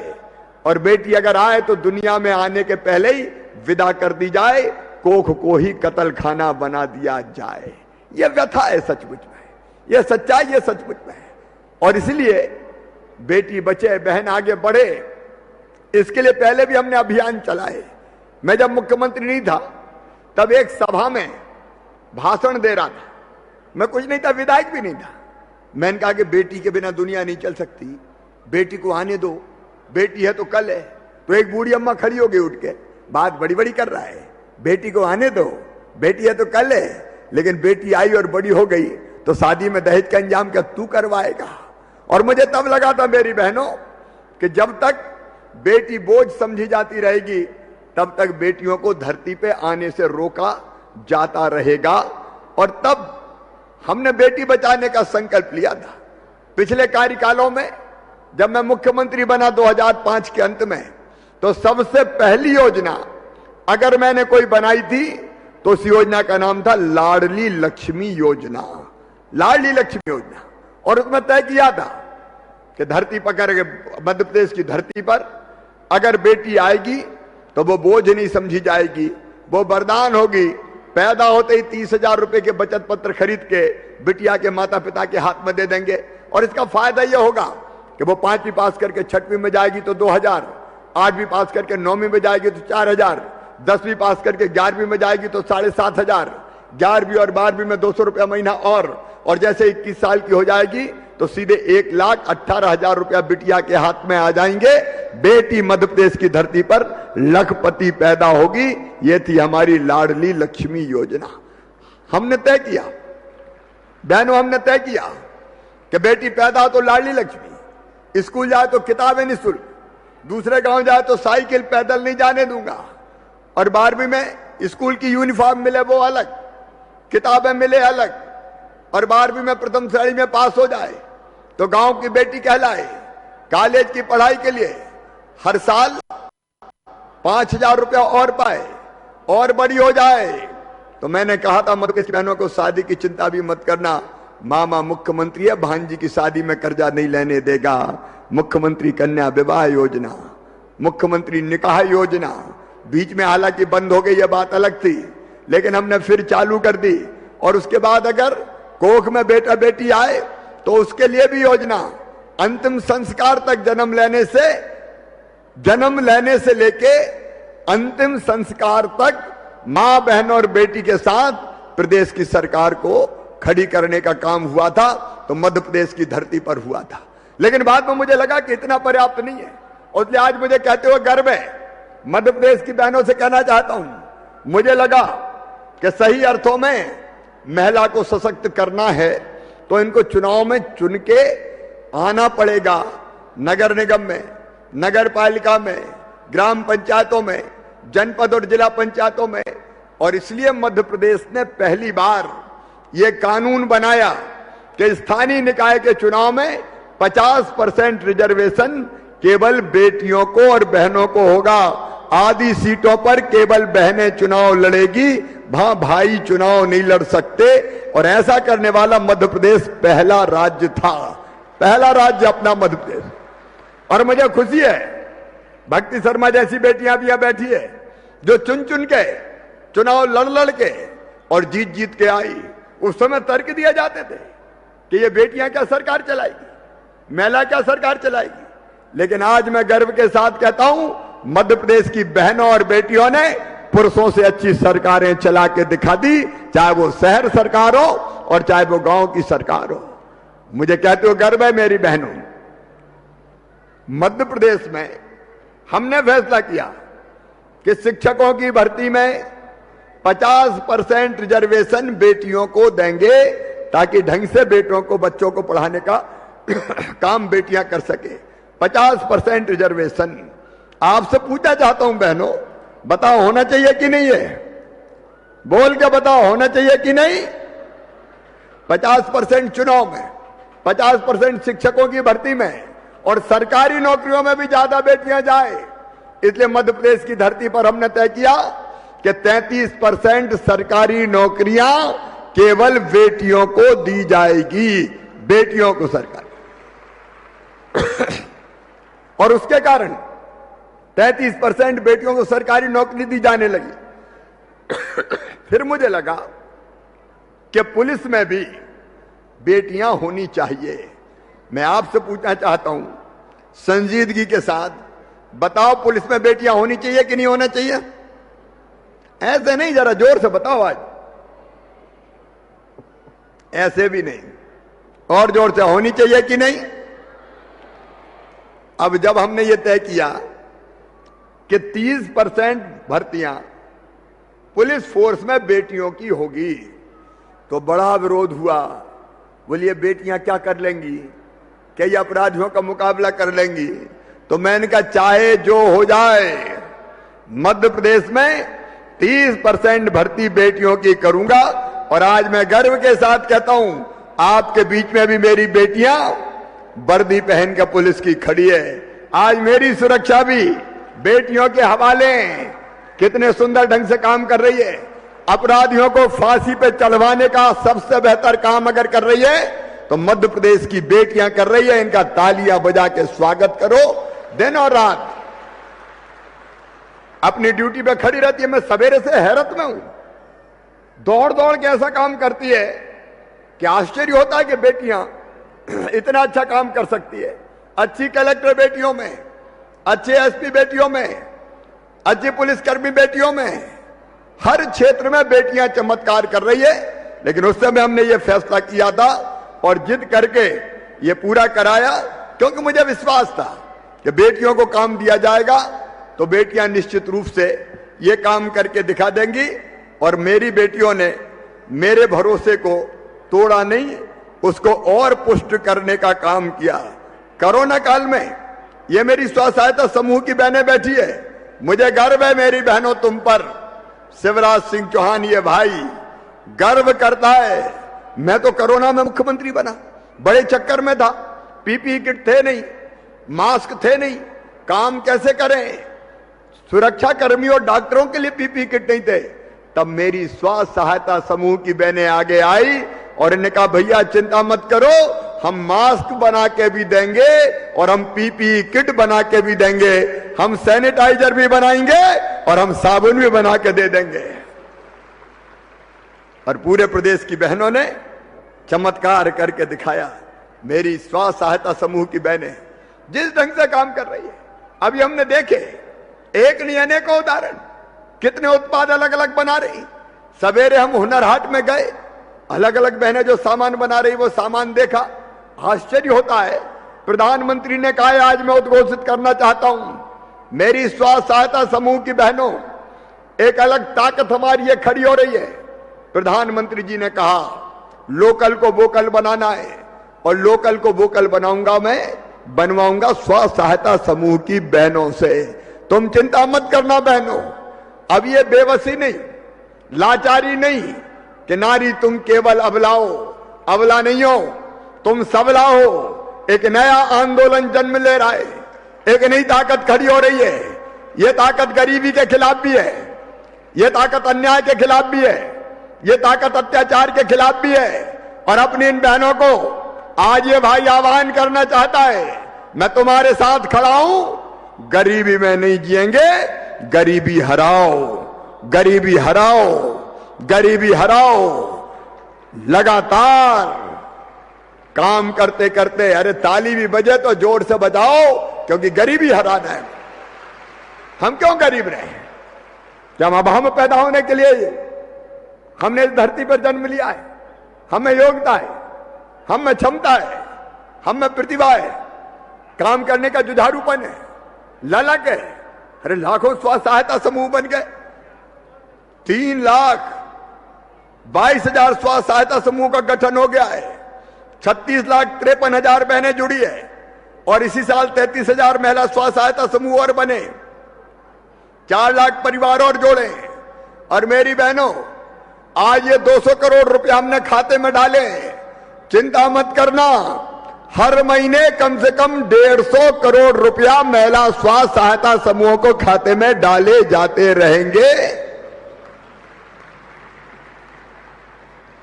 और बेटी अगर आए तो दुनिया में आने के पहले ही विदा कर दी जाए, कोख को ही कत्ल खाना बना दिया जाए। यह व्यथा है सचमुच में, यह सच्चाई है सचमुच में। और इसलिए बेटी बचे, बहन आगे बढ़े, इसके लिए पहले भी हमने अभियान चलाए। मैं जब मुख्यमंत्री नहीं था तब एक सभा में भाषण दे रहा था, मैं कुछ नहीं था, विधायक भी नहीं था। मैंने कहा कि बेटी के बिना दुनिया नहीं चल सकती, बेटी को आने दो, बेटी है तो कल है। तो एक बूढ़ी अम्मा खड़ी हो गई उठ के, बात बड़ी बड़ी कर रहा है, बेटी को आने दो, बेटी है तो कल है। लेकिन बेटी आई और बड़ी हो गई तो शादी में दहेज का इंतजाम क्या तू करवाएगा? और मुझे तब लगा था मेरी बहनों कि जब तक बेटी बोझ समझी जाती रहेगी तब तक बेटियों को धरती पे आने से रोका जाता रहेगा। और तब हमने बेटी बचाने का संकल्प लिया था। पिछले कार्यकालों में जब मैं मुख्यमंत्री बना 2005 के अंत में, तो सबसे पहली योजना अगर मैंने कोई बनाई थी तो उस योजना का नाम था लाडली लक्ष्मी योजना। लाडली लक्ष्मी योजना। और उसमें तय किया था कि धरती पकड़ के मध्य प्रदेश की धरती पर अगर बेटी आएगी तो वो बोझ नहीं समझी जाएगी, वो वरदान होगी। पैदा होते ही 30,000 रुपए के बचत पत्र खरीद के बिटिया के माता पिता के हाथ में दे देंगे। और इसका फायदा यह होगा कि वो 5वीं पास करके 6वीं में जाएगी तो 2000, 8वीं पास करके 9वीं में जाएगी तो 4000, 10वीं पास करके 11वीं में जाएगी तो 7,500, 11वीं और 12वीं में 200 रुपया महीना। और जैसे 21 साल की हो जाएगी तो सीधे 1,18,000 रुपया बिटिया के हाथ में आ जाएंगे। बेटी मध्य प्रदेश की धरती पर लखपति पैदा होगी। ये थी हमारी लाडली लक्ष्मी योजना। हमने तय किया बहनों, हमने तय किया कि बेटी पैदा तो लाडली लक्ष्मी, स्कूल जाए तो किताबें निःशुल्क, दूसरे गांव जाए तो साइकिल, पैदल नहीं जाने दूंगा, और 12वीं में स्कूल की यूनिफॉर्म मिले वो अलग, किताबें मिले अलग, और 12वीं में प्रथम श्रेणी में पास हो जाए तो गांव की बेटी कहलाए। कॉलेज की पढ़ाई के लिए हर साल 5,000 रुपया और पाए और बड़ी हो जाए। तो मैंने कहा था मध्य प्रदेश की बहनों को शादी की चिंता भी मत करना, मामा मुख्यमंत्री है, भांजी की शादी में कर्जा नहीं लेने देगा। मुख्यमंत्री कन्या विवाह योजना, मुख्यमंत्री निकाह योजना, बीच में हालांकि बंद हो गई, यह बात अलग थी, लेकिन हमने फिर चालू कर दी। और उसके बाद अगर कोख में बेटा बेटी आए तो उसके लिए भी योजना, अंतिम संस्कार तक जन्म लेने से लेके अंतिम संस्कार तक मां, बहन और बेटी के साथ प्रदेश की सरकार को खड़ी करने का काम हुआ था, तो मध्य प्रदेश की धरती पर हुआ था। लेकिन बाद में मुझे लगा कि इतना पर्याप्त नहीं है, और इसलिए आज मुझे कहते हुए गर्व है, मध्य प्रदेश की बहनों से कहना चाहता हूं, मुझे लगा कि सही अर्थों में महिला को सशक्त करना है तो इनको चुनाव में चुन के आना पड़ेगा, नगर निगम में, नगर पालिका में, ग्राम पंचायतों में, जनपद और जिला पंचायतों में। और इसलिए मध्य प्रदेश ने पहली बार यह कानून बनाया कि स्थानीय निकाय के चुनाव में 50% रिजर्वेशन केवल बेटियों को और बहनों को होगा। आधी सीटों पर केवल बहनें चुनाव लड़ेगी, वहां भाई चुनाव नहीं लड़ सकते। और ऐसा करने वाला मध्य प्रदेश पहला राज्य था, पहला राज्य अपना मध्य प्रदेश। और मुझे खुशी है, भक्ति शर्मा जैसी बेटियां भी यहां बैठी है जो चुन चुन के चुनाव लड़ के और जीत के आई। उस समय तर्क दिए जाते थे कि ये बेटियां क्या सरकार चलाएगी, महिला क्या सरकार चलाएगी। लेकिन आज मैं गर्व के साथ कहता हूं, मध्य प्रदेश की बहनों और बेटियों ने पुरुषों से अच्छी सरकारें चला के दिखा दी, चाहे वो शहर सरकार हो और चाहे वो गांव की सरकार हो। मुझे कहते हो गर्व है मेरी बहनों, मध्य प्रदेश में हमने फैसला किया कि शिक्षकों की भर्ती में 50% रिजर्वेशन बेटियों को देंगे, ताकि ढंग से बेटों को, बच्चों को पढ़ाने का काम बेटियां कर सके। 50% रिजर्वेशन। आपसे पूछना चाहता हूं बहनों, बताओ होना चाहिए कि नहीं है? बोल के बताओ होना चाहिए कि नहीं? 50% चुनाव में, 50% शिक्षकों की भर्ती में, और सरकारी नौकरियों में भी ज्यादा बेटियां जाए। इसलिए मध्य प्रदेश की धरती पर हमने तय किया कि 33% सरकारी नौकरियां केवल बेटियों को दी जाएगी, बेटियों को सरकार। और उसके कारण 33% बेटियों को सरकारी नौकरी दी जाने लगी। फिर मुझे लगा कि पुलिस में भी बेटियां होनी चाहिए। मैं आपसे पूछना चाहता हूं संजीदगी के साथ, बताओ पुलिस में बेटियां होनी चाहिए कि नहीं होना चाहिए? ऐसे नहीं, जरा जोर से बताओ आज। ऐसे भी नहीं, और जोर से होनी चाहिए कि नहीं? अब जब हमने ये तय किया कि 30% भर्तियां पुलिस फोर्स में बेटियों की होगी, तो बड़ा विरोध हुआ। बोलिए बेटियां क्या कर लेंगी, क्या ये अपराधियों का मुकाबला कर लेंगी? तो मैंने कहा चाहे जो हो जाए, मध्य प्रदेश में 30% भर्ती बेटियों की करूंगा। और आज मैं गर्व के साथ कहता हूं, आपके बीच में भी मेरी बेटियां वर्दी पहन के पुलिस की खड़ी है। आज मेरी सुरक्षा भी बेटियों के हवाले कितने सुंदर ढंग से काम कर रही है। अपराधियों को फांसी पे चढ़वाने का सबसे बेहतर काम अगर कर रही है तो मध्य प्रदेश की बेटियां कर रही है। इनका तालियां बजा के स्वागत करो। दिन और रात अपनी ड्यूटी पे खड़ी रहती है। मैं सवेरे से हैरत में हूं, दौड़ दौड़ के ऐसा काम करती है कि आश्चर्य होता है कि बेटियां इतना अच्छा काम कर सकती है। अच्छी कलेक्टर बेटियों में, अच्छे एसपी बेटियों में, अच्छी पुलिसकर्मी बेटियों में, हर क्षेत्र में बेटियां चमत्कार कर रही है। लेकिन उस समय हमने ये फैसला किया था और जिद करके ये पूरा कराया, क्योंकि मुझे विश्वास था कि बेटियों को काम दिया जाएगा तो बेटियां निश्चित रूप से ये काम करके दिखा देंगी। और मेरी बेटियों ने मेरे भरोसे को तोड़ा नहीं, उसको और पुष्ट करने का काम किया। कोरोना काल में ये मेरी स्व सहायता समूह की बहनें बैठी है, मुझे गर्व है मेरी बहनों तुम पर। शिवराज सिंह चौहान ये भाई गर्व करता है। मैं तो कोरोना में मुख्यमंत्री बना, बड़े चक्कर में था, पीपीई किट थे नहीं, मास्क थे नहीं, काम कैसे करें, सुरक्षा कर्मियों और डॉक्टरों के लिए पीपीई किट नहीं थे। तब मेरी स्व सहायता समूह की बहनें आगे आई और इन्होंने कहा भैया चिंता मत करो, हम मास्क बना के भी देंगे और हम पीपीई किट बना के भी देंगे, हम सैनिटाइजर भी बनाएंगे और हम साबुन भी बना के दे देंगे। और पूरे प्रदेश की बहनों ने चमत्कार करके दिखाया। मेरी स्व सहायता समूह की बहनें जिस ढंग से काम कर रही है, अभी हमने देखे एक नहीं अनेकों उदाहरण, कितने उत्पाद अलग अलग बना रही। सवेरे हम हुनर हाट में गए, अलग अलग बहनें जो सामान बना रही वो सामान देखा, आश्चर्य होता है। प्रधानमंत्री ने कहा आज मैं उद्घोषित करना चाहता हूं, मेरी स्व सहायता समूह की बहनों एक अलग ताकत हमारी ये खड़ी हो रही है। प्रधानमंत्री जी ने कहा लोकल को वोकल बनाना है और लोकल को वोकल बनाऊंगा मैं, बनवाऊंगा स्व सहायता समूह की बहनों से। तुम चिंता मत करना बहनों, अब ये बेबसी नहीं, लाचारी नहीं कि नारी तुम केवल अबलाओ, अबला नहीं हो, तुम सबला हो। एक नया आंदोलन जन्म ले रहा है, एक नई ताकत खड़ी हो रही है। ये ताकत गरीबी के खिलाफ भी है, ये ताकत अन्याय के खिलाफ भी है, ये ताकत अत्याचार के खिलाफ भी है। और अपनी इन बहनों को आज ये भाई आह्वान करना चाहता है, मैं तुम्हारे साथ खड़ा हूं, गरीबी में नहीं जिएंगे, गरीबी हराओ, गरीबी हराओ, गरीबी हराओ। लगातार काम करते करते, अरे ताली भी बजे तो जोर से बजाओ, क्योंकि गरीबी हराना है। हम क्यों गरीब रहे? जब अब हम पैदा होने के लिए हमने इस धरती पर जन्म लिया है, हमें योग्यता है, हम में क्षमता है, हम में प्रतिभा है, काम करने का जुझारूपन है, ललक है। अरे लाखों स्व सहायता समूह बन गए, 3,22,000 स्व सहायता समूह का गठन हो गया है, 36,53,000 बहनें जुड़ी है और इसी साल 33,000 महिला स्व सहायता समूह और बने, 4 लाख परिवार और जोड़े। और मेरी बहनों आज ये 200 करोड़ रुपया हमने खाते में डाले, चिंता मत करना, हर महीने कम से कम 150 करोड़ रुपया महिला स्व सहायता समूहों को खाते में डाले जाते रहेंगे,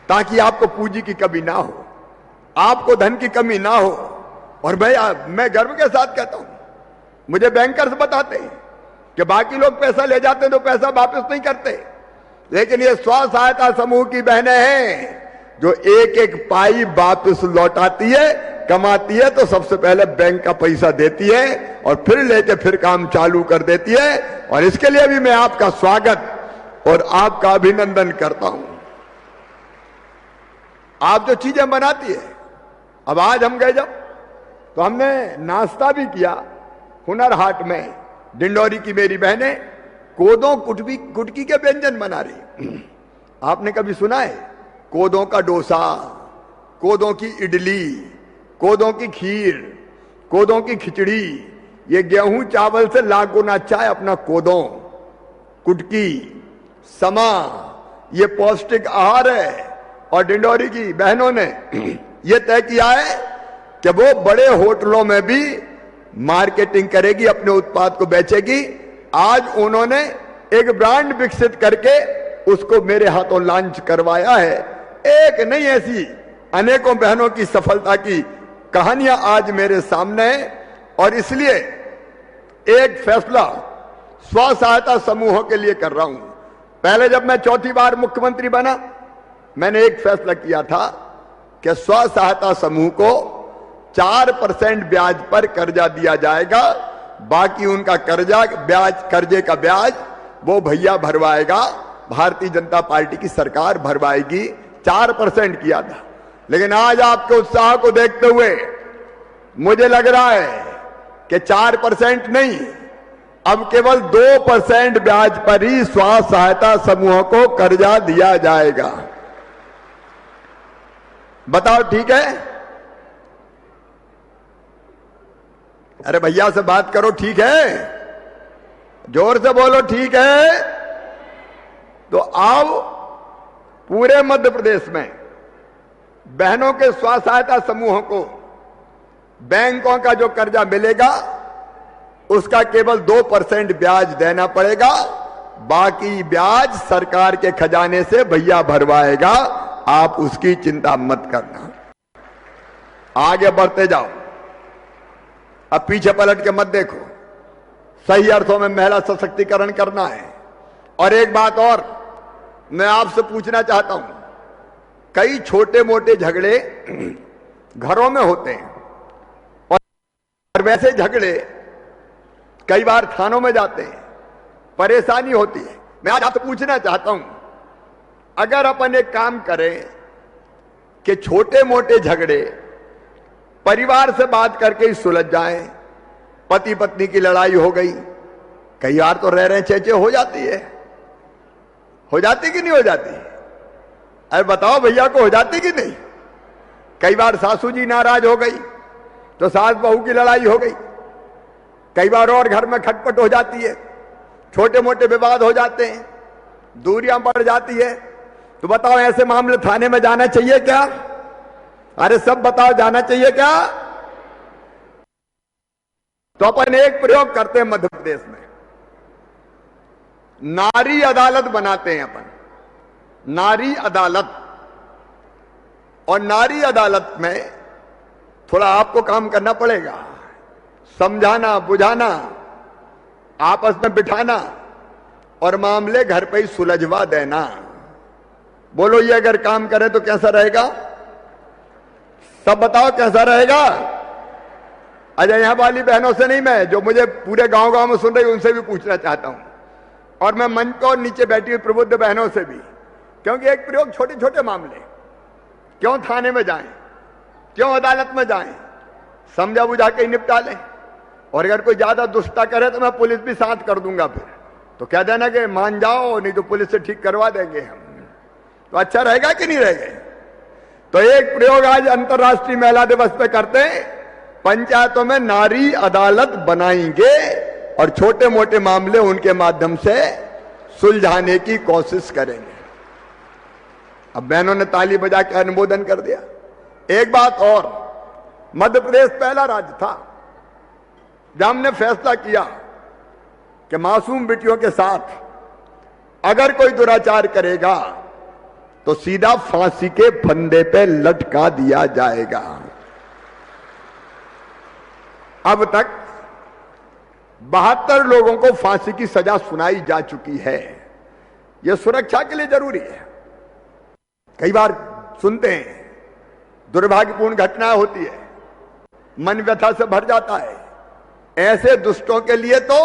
ताकि आपको पूंजी की कमी ना हो, आपको धन की कमी ना हो। और मैं गर्व के साथ कहता हूं, मुझे बैंकर्स बताते हैं कि बाकी लोग पैसा ले जाते हैं तो पैसा वापस नहीं करते, लेकिन ये स्व सहायता समूह की बहनें हैं जो एक एक पाई वापस लौटाती है, कमाती है तो सबसे पहले बैंक का पैसा देती है और फिर लेके फिर काम चालू कर देती है। और इसके लिए भी मैं आपका स्वागत और आपका अभिनंदन करता हूं। आप जो चीजें बनाती है, अब आज हम गए जब तो हमने नाश्ता भी किया हुनर हाट में। डिंडोरी की मेरी बहनें कोदों कुटकी के व्यंजन बना रही। आपने कभी सुना है कोदों का डोसा, कोदों की इडली, कोदों की खीर, कोदों की खिचड़ी? ये गेहूं चावल से लाख गुना अच्छा है अपना कोदों, कुटकी, समा, ये पौष्टिक आहार है। और डिंडोरी की बहनों ने ये तय किया है कि वो बड़े होटलों में भी मार्केटिंग करेगी, अपने उत्पाद को बेचेगी। आज उन्होंने एक ब्रांड विकसित करके उसको मेरे हाथों लॉन्च करवाया है। एक नहीं, ऐसी अनेकों बहनों की सफलता की कहानियां आज मेरे सामने है। और इसलिए एक फैसला स्व सहायता समूहों के लिए कर रहा हूं। पहले जब मैं चौथी बार मुख्यमंत्री बना, मैंने एक फैसला किया था कि स्व सहायता समूह को 4% ब्याज पर कर्जा दिया जाएगा, बाकी उनका कर्जे का ब्याज वो भैया भरवाएगा, भारतीय जनता पार्टी की सरकार भरवाएगी। 4% किया था, लेकिन आज आपके उत्साह को देखते हुए मुझे लग रहा है कि 4% नहीं, अब केवल 2% ब्याज पर ही स्व सहायता समूहों को कर्जा दिया जाएगा। बताओ ठीक है? अरे भैया से बात करो, ठीक है? जोर से बोलो ठीक है। तो आओ, पूरे मध्य प्रदेश में बहनों के स्व सहायता समूहों को बैंकों का जो कर्जा मिलेगा उसका केवल 2% ब्याज देना पड़ेगा, बाकी ब्याज सरकार के खजाने से भैया भरवाएगा। आप उसकी चिंता मत करना, आगे बढ़ते जाओ, अब पीछे पलट के मत देखो। सही अर्थों में महिला सशक्तिकरण करना है। और एक बात और मैं आपसे पूछना चाहता हूं, कई छोटे मोटे झगड़े घरों में होते हैं और वैसे झगड़े कई बार थानों में जाते हैं, परेशानी होती है। मैं आज आपसे पूछना चाहता हूं, अगर अपन एक काम करें कि छोटे मोटे झगड़े परिवार से बात करके ही सुलझ जाएं, पति पत्नी की लड़ाई हो गई, कई बार तो रह रहे चेचे हो जाती है, हो जाती कि नहीं हो जाती? अरे बताओ भैया को, हो जाती कि नहीं? कई बार सासू जी नाराज हो गई तो सास बहू की लड़ाई हो गई, कई बार और घर में खटपट हो जाती है, छोटे मोटे विवाद हो जाते हैं, दूरियां बढ़ जाती है। तो बताओ ऐसे मामले थाने में जाना चाहिए क्या? अरे सब बताओ, जाना चाहिए क्या? तो अपन एक प्रयोग करते हैं मध्य प्रदेश में, नारी अदालत बनाते हैं अपन, नारी अदालत। और नारी अदालत में थोड़ा आपको काम करना पड़ेगा, समझाना बुझाना, आपस में बिठाना और मामले घर पे ही सुलझवा देना। बोलो ये अगर काम करे तो कैसा रहेगा? सब बताओ कैसा रहेगा? अजय यहां वाली बहनों से नहीं, मैं जो मुझे पूरे गांव गांव में सुन रही उनसे भी पूछना चाहता हूं, और मैं मंच पर और नीचे बैठी हुई प्रबुद्ध बहनों से भी, क्योंकि एक प्रयोग छोटे छोटे मामले क्यों थाने में जाएं, क्यों अदालत में जाएं, समझा बुझा के ही निपटा लें। और अगर कोई ज्यादा दुष्टता करे तो मैं पुलिस भी साथ कर दूंगा, फिर तो कह देना कि मान जाओ, नहीं तो पुलिस से ठीक करवा देंगे हम। तो अच्छा रहेगा कि नहीं रहेगा? तो एक प्रयोग आज अंतर्राष्ट्रीय महिला दिवस पे करते हैं, पंचायतों में नारी अदालत बनाएंगे और छोटे मोटे मामले उनके माध्यम से सुलझाने की कोशिश करेंगे। अब बहनों ने ताली बजा के अनुमोदन कर दिया। एक बात और, मध्य प्रदेश पहला राज्य था जब हमने फैसला किया कि मासूम बेटियों के साथ अगर कोई दुराचार करेगा तो सीधा फांसी के फंदे पे लटका दिया जाएगा। अब तक 72 लोगों को फांसी की सजा सुनाई जा चुकी है। यह सुरक्षा के लिए जरूरी है। कई बार सुनते हैं दुर्भाग्यपूर्ण घटनाएं होती है, मन व्यथा से भर जाता है। ऐसे दुष्टों के लिए तो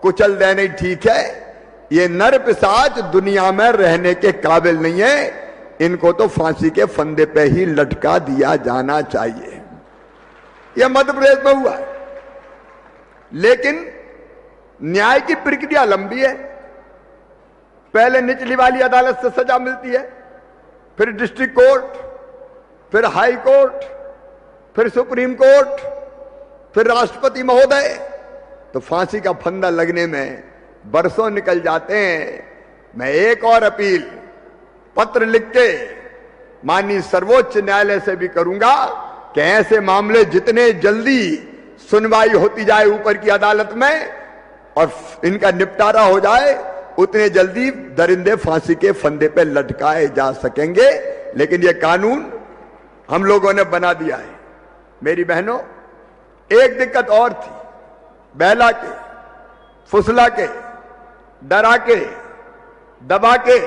कुचल देना ही ठीक है। ये नर पिशाच दुनिया में रहने के काबिल नहीं है, इनको तो फांसी के फंदे पे ही लटका दिया जाना चाहिए। यह मध्य प्रदेश में हुआ है, लेकिन न्याय की प्रक्रिया लंबी है। पहले निचली वाली अदालत से सजा मिलती है, फिर डिस्ट्रिक्ट कोर्ट, फिर हाई कोर्ट, फिर सुप्रीम कोर्ट, फिर राष्ट्रपति महोदय। तो फांसी का फंदा लगने में बरसों निकल जाते हैं। मैं एक और अपील पत्र लिख के माननीय सर्वोच्च न्यायालय से भी करूंगा कि ऐसे मामले जितने जल्दी सुनवाई होती जाए ऊपर की अदालत में और इनका निपटारा हो जाए, उतने जल्दी दरिंदे फांसी के फंदे पे लटकाए जा सकेंगे। लेकिन यह कानून हम लोगों ने बना दिया है। मेरी बहनों, एक दिक्कत और थी, बहला के, फुसला के, डरा के, दबा के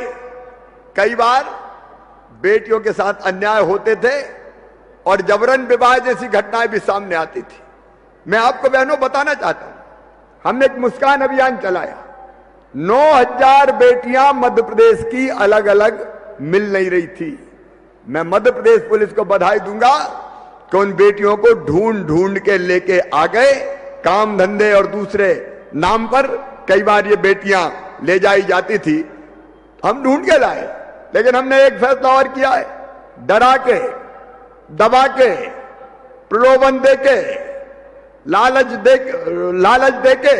कई बार बेटियों के साथ अन्याय होते थे और जबरन विवाह जैसी घटनाएं भी सामने आती थी। मैं आपको बहनों बताना चाहता हूं, हमने एक मुस्कान अभियान चलाया। 9000 बेटियां मध्य प्रदेश की अलग अलग मिल नहीं रही थी। मैं मध्य प्रदेश पुलिस को बधाई दूंगा कि उन बेटियों को ढूंढ ढूंढ के लेके आ गए। काम धंधे और दूसरे नाम पर कई बार ये बेटियां ले जाई जाती थी, हम ढूंढ के लाए। लेकिन हमने एक फैसला और किया है, डरा के दबा के, प्रलोभन देके, लालच देके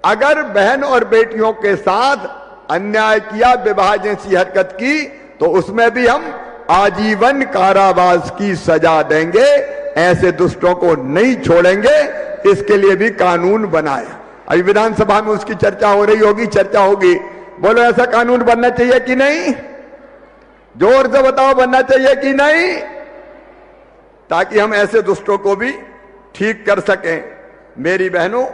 अगर बहन और बेटियों के साथ अन्याय किया, विवाह जैसी हरकत की, तो उसमें भी हम आजीवन कारावास की सजा देंगे। ऐसे दुष्टों को नहीं छोड़ेंगे, इसके लिए भी कानून बनाया। अभी विधानसभा में उसकी चर्चा हो रही होगी, चर्चा होगी। बोलो ऐसा कानून बनना चाहिए कि नहीं? जोर से बताओ, बनना चाहिए कि नहीं? ताकि हम ऐसे दुष्टों को भी ठीक कर सकें। मेरी बहनों,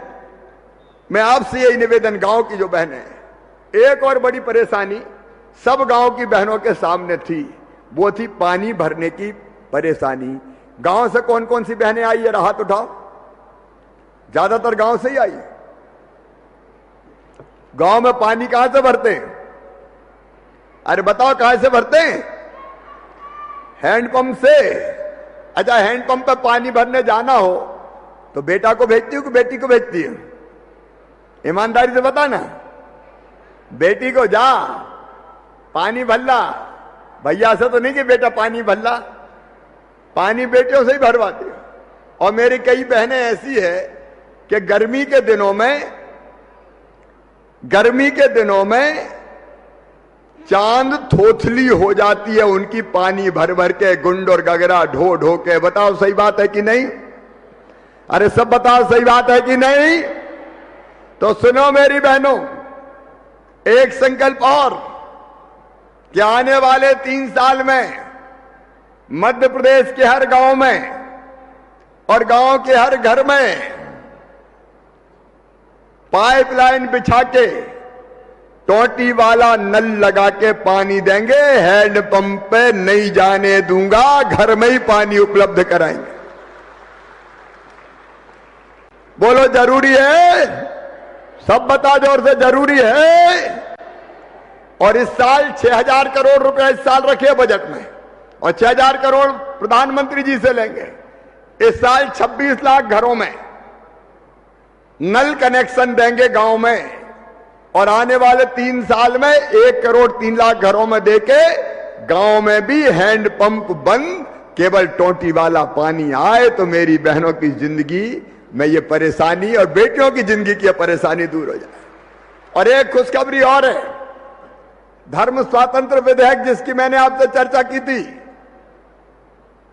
मैं आपसे यही निवेदन, गांव की जो बहनें हैं, एक और बड़ी परेशानी सब गांव की बहनों के सामने थी, वो थी पानी भरने की परेशानी। गांव से कौन कौन सी बहनें आई है, हाथ उठाओ। ज्यादातर गांव से ही आई। गांव में पानी कहां से भरते हैं? अरे बताओ कहां से भरते हैं? हैंडपंप से। अच्छा, हैंडपंप पे पानी भरने जाना हो तो बेटा को भेजती हो कि बेटी को भेजती हो? ईमानदारी से बता ना। बेटी को, जा पानी भरला। भैया से तो नहीं कि बेटा पानी भरला, पानी बेटियों से ही भरवाती हो। और मेरी कई बहनें ऐसी है कि गर्मी के दिनों में चांद थोथली हो जाती है उनकी, पानी भर भर के, गुंड और गगरा ढो ढो के। बताओ सही बात है कि नहीं? अरे सब बताओ सही बात है कि नहीं? तो सुनो मेरी बहनों, एक संकल्प और, कि आने वाले 3 साल में मध्य प्रदेश के हर गांव में और गांव के हर घर में पाइपलाइन बिछा के, टोटी वाला नल लगा के पानी देंगे। हैंडपंप पे नहीं जाने दूंगा, घर में ही पानी उपलब्ध कराएंगे। बोलो जरूरी है? सब बता जोर से, जरूरी है। और इस साल 6000 करोड़ रुपए इस साल रखे बजट में, और 6000 करोड़ प्रधानमंत्री जी से लेंगे। इस साल 26 लाख घरों में नल कनेक्शन देंगे गांव में, और आने वाले 3 साल में 1 करोड़ 3 लाख घरों में देके गांव में भी हैंडपंप बंद, केवल टोटी वाला पानी आए, तो मेरी बहनों की जिंदगी में ये परेशानी और बेटियों की जिंदगी की परेशानी दूर हो जाए। और एक खुशखबरी और है, धर्म स्वातंत्र विधेयक जिसकी मैंने आपसे चर्चा की थी,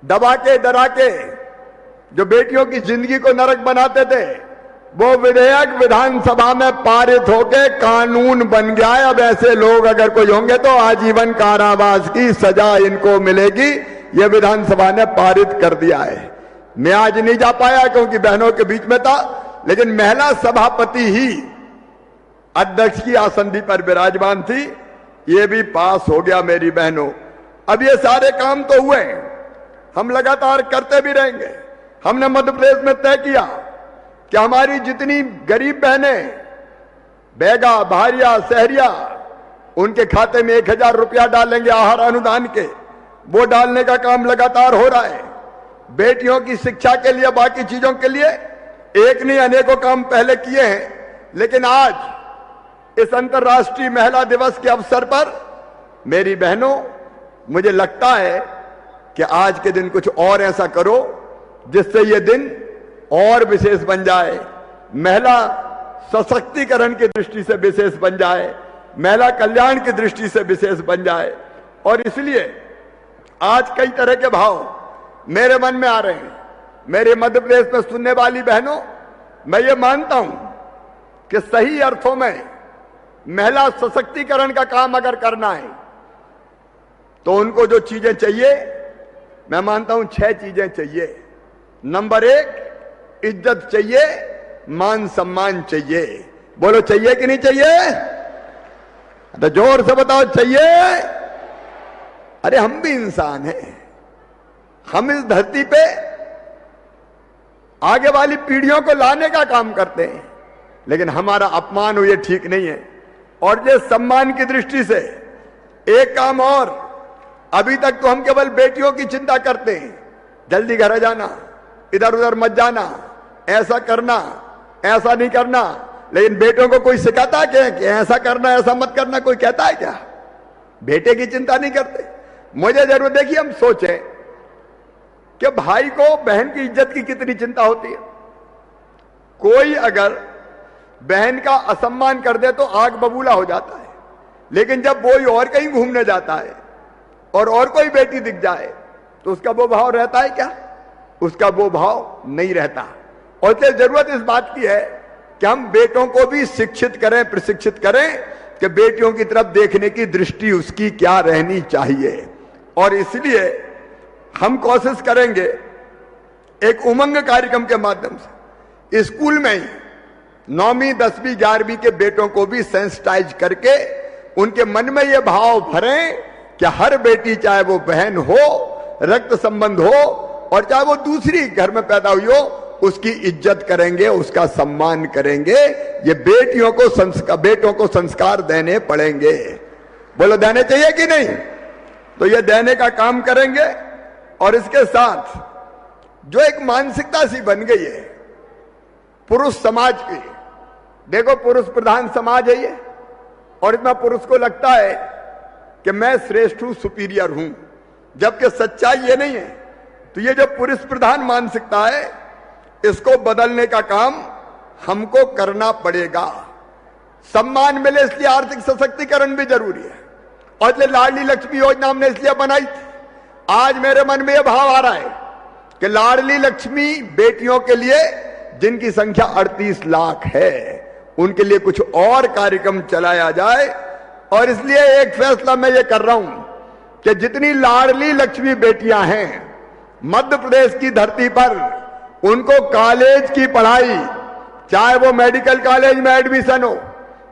दबा के डरा के जो बेटियों की जिंदगी को नरक बनाते थे, वो विधेयक विधानसभा में पारित होके कानून बन गया है। अब ऐसे लोग अगर कोई होंगे तो आजीवन कारावास की सजा इनको मिलेगी। ये विधानसभा ने पारित कर दिया है। मैं आज नहीं जा पाया क्योंकि बहनों के बीच में था, लेकिन महिला सभापति ही अध्यक्ष की आसंदी पर विराजमान थी। ये भी पास हो गया मेरी बहनों। अब ये सारे काम तो हुए, हम लगातार करते भी रहेंगे। हमने मध्य प्रदेश में तय किया कि हमारी जितनी गरीब बहनें, बैगा, भारिया, सहरिया, उनके खाते में 1000 रुपया डालेंगे आहार अनुदान के। वो डालने का काम लगातार हो रहा है। बेटियों की शिक्षा के लिए, बाकी चीजों के लिए एक नहीं अनेकों काम पहले किए हैं। लेकिन आज इस अंतर्राष्ट्रीय महिला दिवस के अवसर पर मेरी बहनों, मुझे लगता है कि आज के दिन कुछ और ऐसा करो जिससे ये दिन और विशेष बन जाए, महिला सशक्तिकरण की दृष्टि से विशेष बन जाए, महिला कल्याण की दृष्टि से विशेष बन जाए। और इसलिए आज कई तरह के भाव मेरे मन में आ रहे हैं। मेरे मध्य प्रदेश में सुनने वाली बहनों, मैं ये मानता हूं कि सही अर्थों में महिला सशक्तिकरण का काम अगर करना है तो उनको जो चीजें चाहिए, मैं मानता हूं 6 चीजें चाहिए। नंबर 1, इज्जत चाहिए, मान सम्मान चाहिए। बोलो चाहिए कि नहीं चाहिए? तो जोर से बताओ, चाहिए? अरे हम भी इंसान हैं, हम इस धरती पे आगे वाली पीढ़ियों को लाने का काम करते हैं, लेकिन हमारा अपमान हो ये ठीक नहीं है। और ये सम्मान की दृष्टि से एक काम और, अभी तक तो हम केवल बेटियों की चिंता करते हैं, जल्दी घर आ जाना, इधर उधर मत जाना, ऐसा करना, ऐसा नहीं करना। लेकिन बेटों को कोई सिखाता है कि ऐसा करना, ऐसा मत करना? कोई कहता है क्या? बेटे की चिंता नहीं करते। मुझे जरूर, देखिए हम सोचें कि भाई को बहन की इज्जत की कितनी चिंता होती है। कोई अगर बहन का असम्मान कर दे तो आग बबूला हो जाता है, लेकिन जब कोई और कहीं घूमने जाता है और कोई बेटी दिख जाए तो उसका वो भाव रहता है क्या? उसका वो भाव नहीं रहता। और इसलिए जरूरत इस बात की है कि हम बेटों को भी शिक्षित करें, प्रशिक्षित करें कि बेटियों की तरफ देखने की दृष्टि उसकी क्या रहनी चाहिए। और इसलिए हम कोशिश करेंगे एक उमंग कार्यक्रम के माध्यम से स्कूल में ही 9वीं 10वीं 11वीं के बेटों को भी सेंसिटाइज करके उनके मन में ये भाव भरें कि हर बेटी, चाहे वो बहन हो, रक्त संबंध हो, और चाहे वो दूसरी घर में पैदा हुई हो, उसकी इज्जत करेंगे, उसका सम्मान करेंगे। ये बेटों को संस्कार देने पड़ेंगे। बोलो देने चाहिए कि नहीं? तो ये देने का काम करेंगे। और इसके साथ जो एक मानसिकता सी बन गई है पुरुष समाज की, देखो पुरुष प्रधान समाज है ये, और इतना पुरुष को लगता है कि मैं श्रेष्ठ हूं, सुपीरियर हूं, जबकि सच्चाई ये नहीं है। तो ये जो पुरुष प्रधान मानसिकता है, इसको बदलने का काम हमको करना पड़ेगा। सम्मान मिले इसलिए आर्थिक सशक्तिकरण भी जरूरी है, और इसलिए लाडली लक्ष्मी योजना हमने इसलिए बनाई थी। आज मेरे मन में यह भाव आ रहा है कि लाडली लक्ष्मी बेटियों के लिए, जिनकी संख्या 38 लाख है, उनके लिए कुछ और कार्यक्रम चलाया जाए। और इसलिए एक फैसला मैं ये कर रहा हूं कि जितनी लाडली लक्ष्मी बेटियां हैं मध्य प्रदेश की धरती पर, उनको कॉलेज की पढ़ाई, चाहे वो मेडिकल कॉलेज में एडमिशन हो,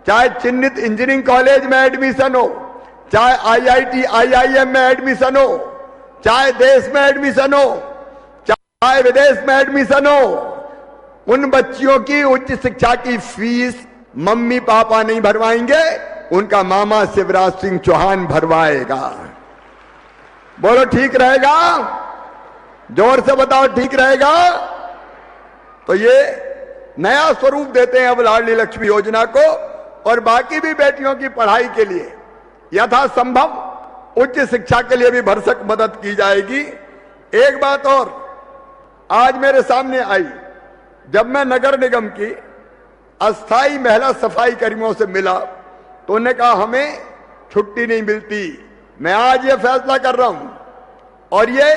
चाहे चिन्हित इंजीनियरिंग कॉलेज में एडमिशन हो, चाहे IIT IIM में एडमिशन हो, चाहे देश में एडमिशन हो, चाहे विदेश में एडमिशन हो, उन बच्चियों की उच्च शिक्षा की फीस मम्मी पापा नहीं भरवाएंगे, उनका मामा शिवराज सिंह चौहान भरवाएगा। बोलो ठीक रहेगा? जोर से बताओ ठीक रहेगा? तो ये नया स्वरूप देते हैं अब लाडली लक्ष्मी योजना को, और बाकी भी बेटियों की पढ़ाई के लिए यथासंभव उच्च शिक्षा के लिए भी भरसक मदद की जाएगी। एक बात और आज मेरे सामने आई, जब मैं नगर निगम की अस्थाई महिला सफाई कर्मियों से मिला तो उन्होंने कहा हमें छुट्टी नहीं मिलती। मैं आज ये फैसला कर रहा हूं और ये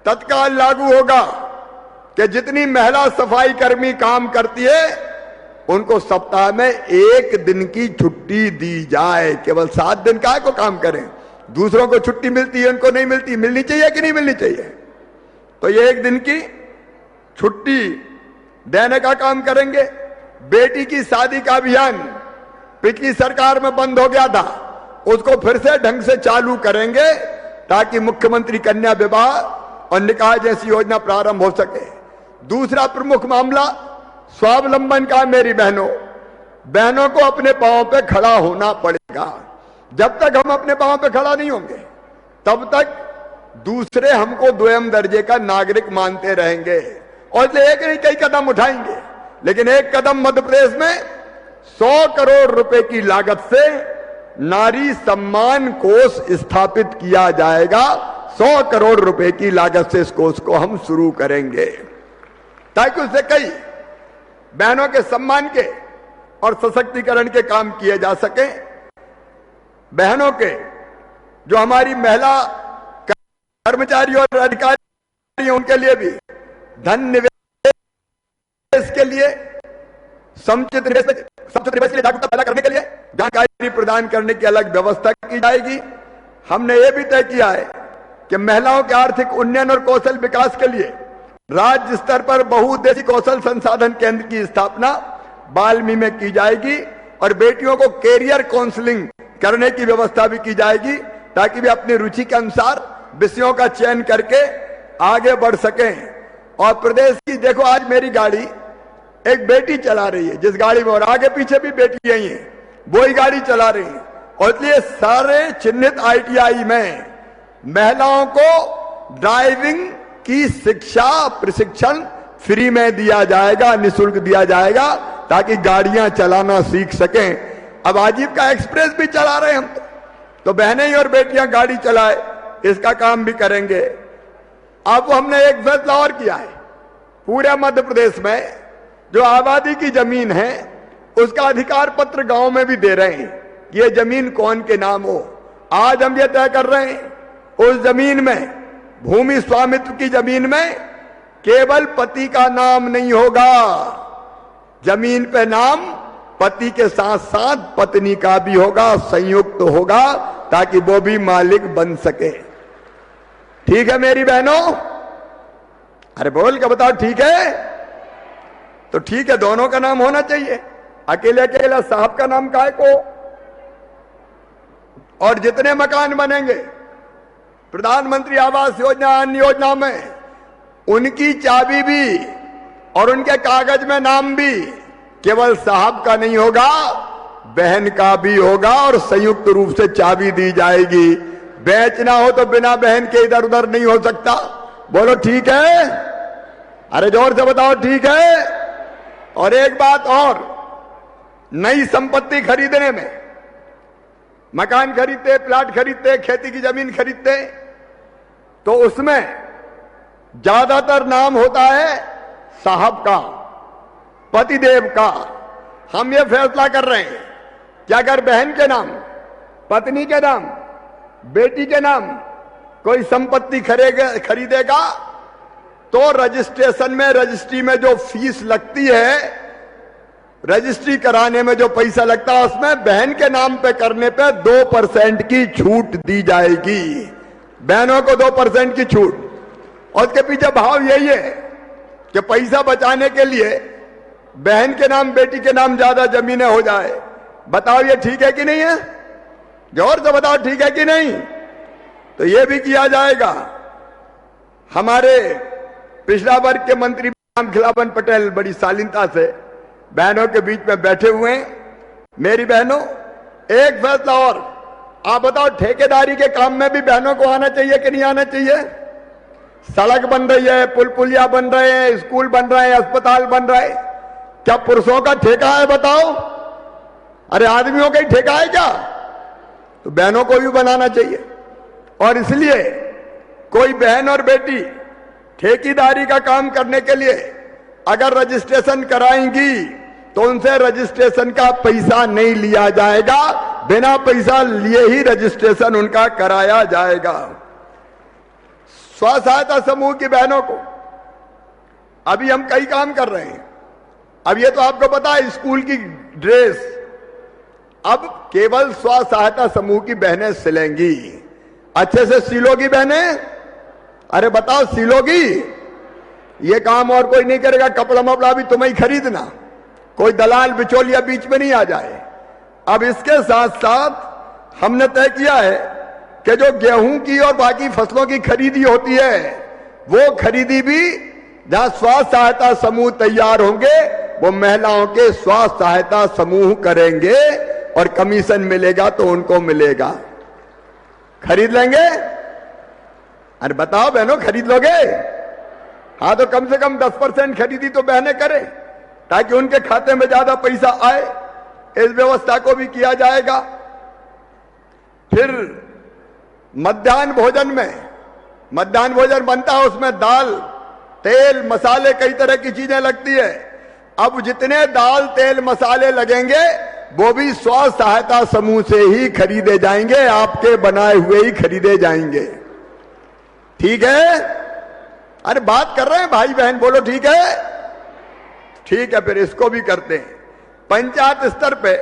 तत्काल लागू होगा कि जितनी महिला सफाई कर्मी काम करती है उनको सप्ताह में 1 दिन की छुट्टी दी जाए। केवल 7 दिन का को काम करें, दूसरों को छुट्टी मिलती है, उनको नहीं मिलती। मिलनी चाहिए कि नहीं मिलनी चाहिए? तो ये 1 दिन की छुट्टी देने का काम करेंगे। बेटी की शादी का अभियान पिछली सरकार में बंद हो गया था, उसको फिर से ढंग से चालू करेंगे ताकि मुख्यमंत्री कन्या विवाह और निकाह जैसी योजना प्रारंभ हो सके। दूसरा प्रमुख मामला स्वावलंबन का। मेरी बहनों को अपने पांव पे खड़ा होना पड़ेगा। जब तक हम अपने पांव पे खड़ा नहीं होंगे तब तक दूसरे हमको द्वितीय दर्जे का नागरिक मानते रहेंगे। और इसलिए एक नहीं कई कदम उठाएंगे, लेकिन एक कदम मध्य प्रदेश में 100 करोड़ रुपए की लागत से नारी सम्मान कोष स्थापित किया जाएगा। 100 करोड़ रुपए की लागत से इस कोष को हम शुरू करेंगे ताकि उससे कई बहनों के सम्मान के और सशक्तिकरण के काम किए जा सके। बहनों के जो हमारी महिला कर्मचारी और अधिकारी हैं उनके लिए भी धन निवेश के लिए, समुचित निवेश के लिए जागरूकता पैदा करने के लिए जानकारी प्रदान करने की अलग व्यवस्था की जाएगी। हमने ये भी तय किया है कि महिलाओं के आर्थिक उन्नयन और कौशल विकास के लिए राज्य स्तर पर बहुउद्देशीय कौशल संसाधन केंद्र की स्थापना बाल्मी में की जाएगी और बेटियों को कैरियर काउंसलिंग करने की व्यवस्था भी की जाएगी ताकि वे अपनी रुचि के अनुसार विषयों का चयन करके आगे बढ़ सकें। और प्रदेश की देखो, आज मेरी गाड़ी एक बेटी चला रही है, जिस गाड़ी में और आगे पीछे भी बेटियां ही हैं, वो ही गाड़ी चला रही है। और इसलिए सारे चिन्हित ITI में महिलाओं को ड्राइविंग की शिक्षा प्रशिक्षण फ्री में दिया जाएगा, निःशुल्क दिया जाएगा ताकि गाड़ियां चलाना सीख सकें। अब आजीविका एक्सप्रेस भी चला रहे हम, तो बहनें और बेटियां गाड़ी चलाए, इसका काम भी करेंगे। अब हमने एक फैसला और किया है, पूरे मध्य प्रदेश में जो आबादी की जमीन है उसका अधिकार पत्र गांव में भी दे रहे हैं कि ये जमीन कौन के नाम हो। आज हम ये तय कर रहे हैं उस जमीन में, भूमि स्वामित्व की जमीन में केवल पति का नाम नहीं होगा, जमीन पे नाम पति के साथ साथ पत्नी का भी होगा, संयुक्त होगा, ताकि वो भी मालिक बन सके। ठीक है मेरी बहनों? अरे बोल के बताओ ठीक है? तो ठीक है, दोनों का नाम होना चाहिए, अकेले अकेला साहब का नाम काहे को? और जितने मकान बनेंगे प्रधानमंत्री आवास योजना, अन्य योजना में, उनकी चाबी भी और उनके कागज में नाम भी केवल साहब का नहीं होगा, बहन का भी होगा और संयुक्त रूप से चाबी दी जाएगी। बेचना हो तो बिना बहन के इधर उधर नहीं हो सकता। बोलो ठीक है? अरे जोर से बताओ ठीक है? और एक बात और, नई संपत्ति खरीदने में, मकान खरीदते, प्लाट खरीदते, खेती की जमीन खरीदते, तो उसमें ज्यादातर नाम होता है साहब का, पतिदेव का। हम ये फैसला कर रहे हैं कि अगर बहन के नाम, पत्नी के नाम, बेटी के नाम कोई संपत्ति खरीदेगा तो रजिस्ट्रेशन में, रजिस्ट्री में जो फीस लगती है, रजिस्ट्री कराने में जो पैसा लगता है, उसमें बहन के नाम पे करने पे 2% की छूट दी जाएगी। बहनों को 2% की छूट। और उसके पीछे भाव यही है कि पैसा बचाने के लिए बहन के नाम, बेटी के नाम ज्यादा जमीनें हो जाए। बताओ ये ठीक है कि नहीं है? जोर से बताओ ठीक है कि नहीं? तो ये भी किया जाएगा। हमारे पिछड़ा वर्ग के मंत्री राम खिलावन पटेल बड़ी शालीनता से बहनों के बीच में बैठे हुए हैं। मेरी बहनों, एक फैसला और, आप बताओ ठेकेदारी के काम में भी बहनों को आना चाहिए कि नहीं आना चाहिए? सड़क बन रही है, पुल पुलिया बन रहे हैं, स्कूल बन रहे हैं, अस्पताल बन रहे हैं, क्या पुरुषों का ठेका है? बताओ। अरे आदमियों का ही ठेका है क्या? तो बहनों को भी बनाना चाहिए। और इसलिए कोई बहन और बेटी ठेकेदारी का काम करने के लिए अगर रजिस्ट्रेशन कराएंगी तो उनसे रजिस्ट्रेशन का पैसा नहीं लिया जाएगा, बिना पैसा लिए ही रजिस्ट्रेशन उनका कराया जाएगा। स्व सहायता समूह की बहनों को अभी हम कई काम कर रहे हैं। अब ये तो आपको पता है, स्कूल की ड्रेस अब केवल स्व सहायता समूह की बहनें सिलेंगी। अच्छे से सिलोगी बहनें? अरे बताओ सिलोगी? ये काम और कोई नहीं करेगा, कपड़ा मपड़ा भी तुम्हें ही खरीदना, कोई दलाल बिचौलिया बीच में नहीं आ जाए। अब इसके साथ साथ हमने तय किया है कि जो गेहूं की और बाकी फसलों की खरीदी होती है, वो खरीदी भी जहां स्व सहायता समूह तैयार होंगे वो महिलाओं के स्व सहायता समूह करेंगे और कमीशन मिलेगा तो उनको मिलेगा। खरीद लेंगे? अरे बताओ बहनों, खरीद लोगे? हाँ, तो कम से कम 10% खरीदी तो बहनें करें ताकि उनके खाते में ज्यादा पैसा आए। इस व्यवस्था को भी किया जाएगा। फिर मध्याह्न भोजन में, मध्याह्न भोजन बनता है, उसमें दाल, तेल, मसाले, कई तरह की चीजें लगती है। अब जितने दाल, तेल, मसाले लगेंगे वो भी स्व सहायता समूह से ही खरीदे जाएंगे, आपके बनाए हुए ही खरीदे जाएंगे। ठीक है? अरे बात कर रहे हैं भाई बहन, बोलो ठीक है? ठीक है, फिर इसको भी करते हैं। पंचायत स्तर पे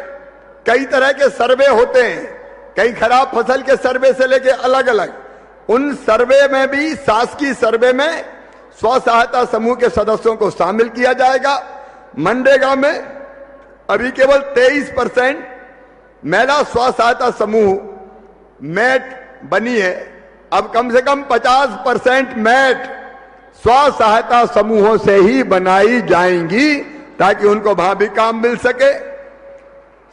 कई तरह के सर्वे होते हैं, कई खराब फसल के सर्वे से लेके अलग अलग। उन सर्वे में भी, शासकीय सर्वे में स्व सहायता समूह के सदस्यों को शामिल किया जाएगा। मनरेगा में अभी केवल 23% महिला स्व सहायता समूह मैट बनी है। अब कम से कम 50% मैट स्व सहायता समूहों से ही बनाई जाएंगी ताकि उनको वहां भी काम मिल सके।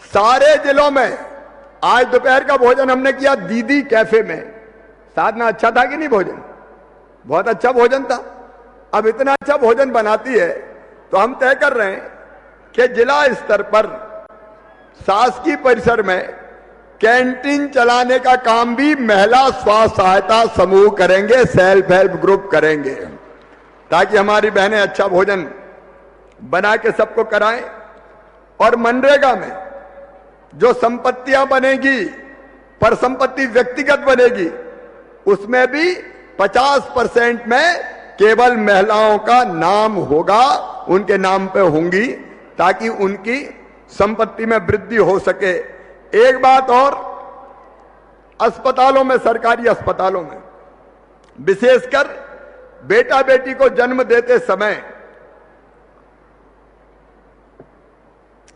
सारे जिलों में आज दोपहर का भोजन हमने किया दीदी कैफे में। साधना अच्छा था कि नहीं भोजन? बहुत अच्छा भोजन था। अब इतना अच्छा भोजन बनाती है तो हम तय कर रहे हैं कि जिला स्तर पर शासकीय परिसर में कैंटीन चलाने का काम भी महिला स्वयं सहायता समूह करेंगे, सेल्फ हेल्प ग्रुप करेंगे, ताकि हमारी बहनें अच्छा भोजन बना के सबको कराएं। और मनरेगा में जो संपत्तियां बनेगी, पर संपत्ति व्यक्तिगत बनेगी, उसमें भी 50% में केवल महिलाओं का नाम होगा, उनके नाम पे होंगी, ताकि उनकी संपत्ति में वृद्धि हो सके। एक बात और, अस्पतालों में, सरकारी अस्पतालों में विशेषकर बेटा बेटी को जन्म देते समय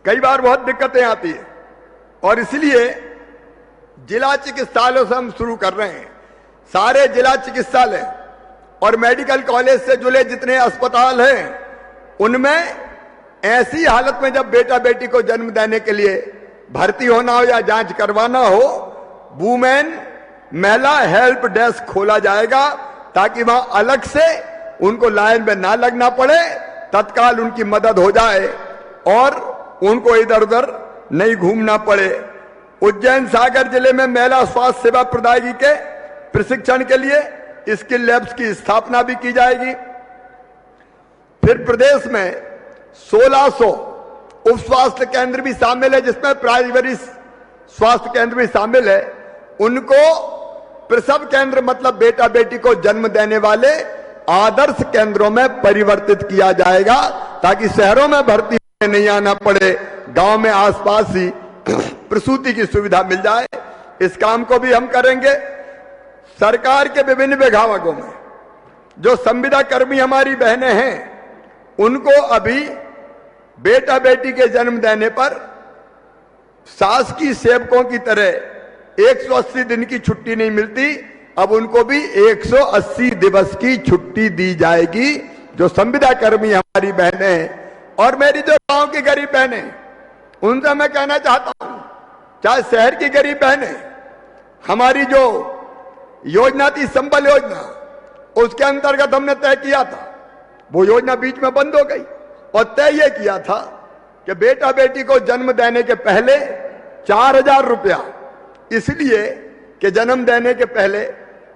कई बार बहुत दिक्कतें आती है, और इसलिए जिला चिकित्सालयों से हम शुरू कर रहे हैं। सारे जिला चिकित्सालय और मेडिकल कॉलेज से जुड़े जितने अस्पताल हैं, उनमें ऐसी हालत में जब बेटा बेटी को जन्म देने के लिए भर्ती होना हो या जांच करवाना हो, वुमेन महिला हेल्प डेस्क खोला जाएगा, ताकि वहां अलग से उनको लाइन में ना लगना पड़े, तत्काल उनकी मदद हो जाए और उनको इधर उधर नहीं घूमना पड़े। उज्जैन सागर जिले में महिला स्वास्थ्य सेवा प्रदायगी के प्रशिक्षण के लिए स्किल लैब्स की स्थापना भी की जाएगी। फिर प्रदेश में 1600 उप स्वास्थ्य केंद्र भी शामिल है, जिसमें प्राइमरी स्वास्थ्य केंद्र भी शामिल है। उनको प्रसव केंद्र, मतलब बेटा बेटी को जन्म देने वाले आदर्श केंद्रों में परिवर्तित किया जाएगा, ताकि शहरों में भर्ती नहीं आना पड़े, गांव में आसपास ही प्रसूति की सुविधा मिल जाए। इस काम को भी हम करेंगे। सरकार के विभिन्न विभागों में जो संविदा कर्मी हमारी बहनें हैं, उनको अभी बेटा बेटी के जन्म देने पर शासकीय सेवकों की तरह 180 दिन की छुट्टी नहीं मिलती, अब उनको भी 180 दिवस की छुट्टी दी जाएगी, जो संविदा कर्मी हमारी बहनें हैं। और मेरी जो गांव की गरीब बहनें, उनसे मैं कहना चाहता हूं, चाहे शहर की गरीब बहनें, हमारी जो योजना थी संबल योजना, उसके अंतर्गत हमने तय किया था, वो योजना बीच में बंद हो गई, और तय ये किया था कि बेटा बेटी को जन्म देने के पहले 4000 रुपया, इसलिए कि जन्म देने के पहले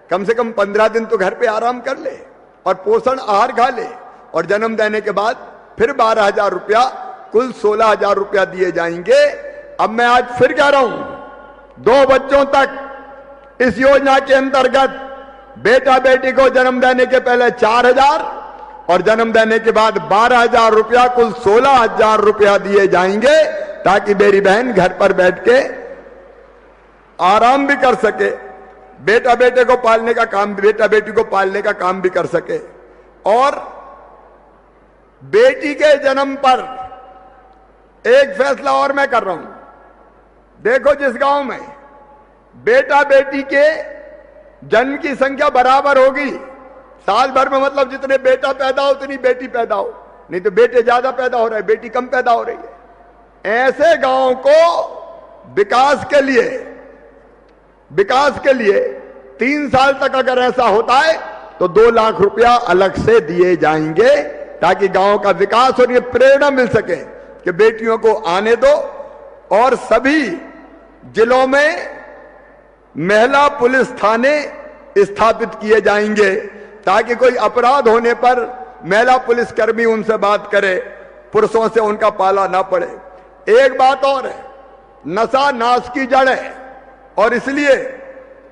कम से कम 15 दिन तो घर पे आराम कर ले और पोषण आहार खा ले, और जन्म देने के बाद फिर 12,000 रुपया, कुल 16,000 रुपया दिए जाएंगे। अब मैं आज फिर कह रहा हूं, 2 बच्चों तक इस योजना के अंतर्गत बेटा बेटी को जन्म देने के पहले 4000 और जन्म देने के बाद 12,000 रुपया, कुल 16,000 रुपया दिए जाएंगे, ताकि मेरी बहन घर पर बैठ के आराम भी कर सके, बेटा बेटे को पालने का काम, बेटा बेटी को पालने का काम भी कर सके। और बेटी के जन्म पर एक फैसला और मैं कर रहा हूं। देखो, जिस गांव में बेटा बेटी के जन्म की संख्या बराबर होगी, साल भर में, मतलब जितने बेटा पैदा हो उतनी बेटी पैदा हो, नहीं तो बेटे ज्यादा पैदा हो रहे हैं, बेटी कम पैदा हो रही है, ऐसे गांव को विकास के लिए 3 साल तक अगर ऐसा होता है तो 2 लाख रुपया अलग से दिए जाएंगे, ताकि गांव का विकास और ये प्रेरणा मिल सके कि बेटियों को आने दो। और सभी जिलों में महिला पुलिस थाने स्थापित किए जाएंगे, ताकि कोई अपराध होने पर महिला पुलिसकर्मी उनसे बात करे, पुरुषों से उनका पाला ना पड़े। एक बात और है, नशा नाश की जड़ है, और इसलिए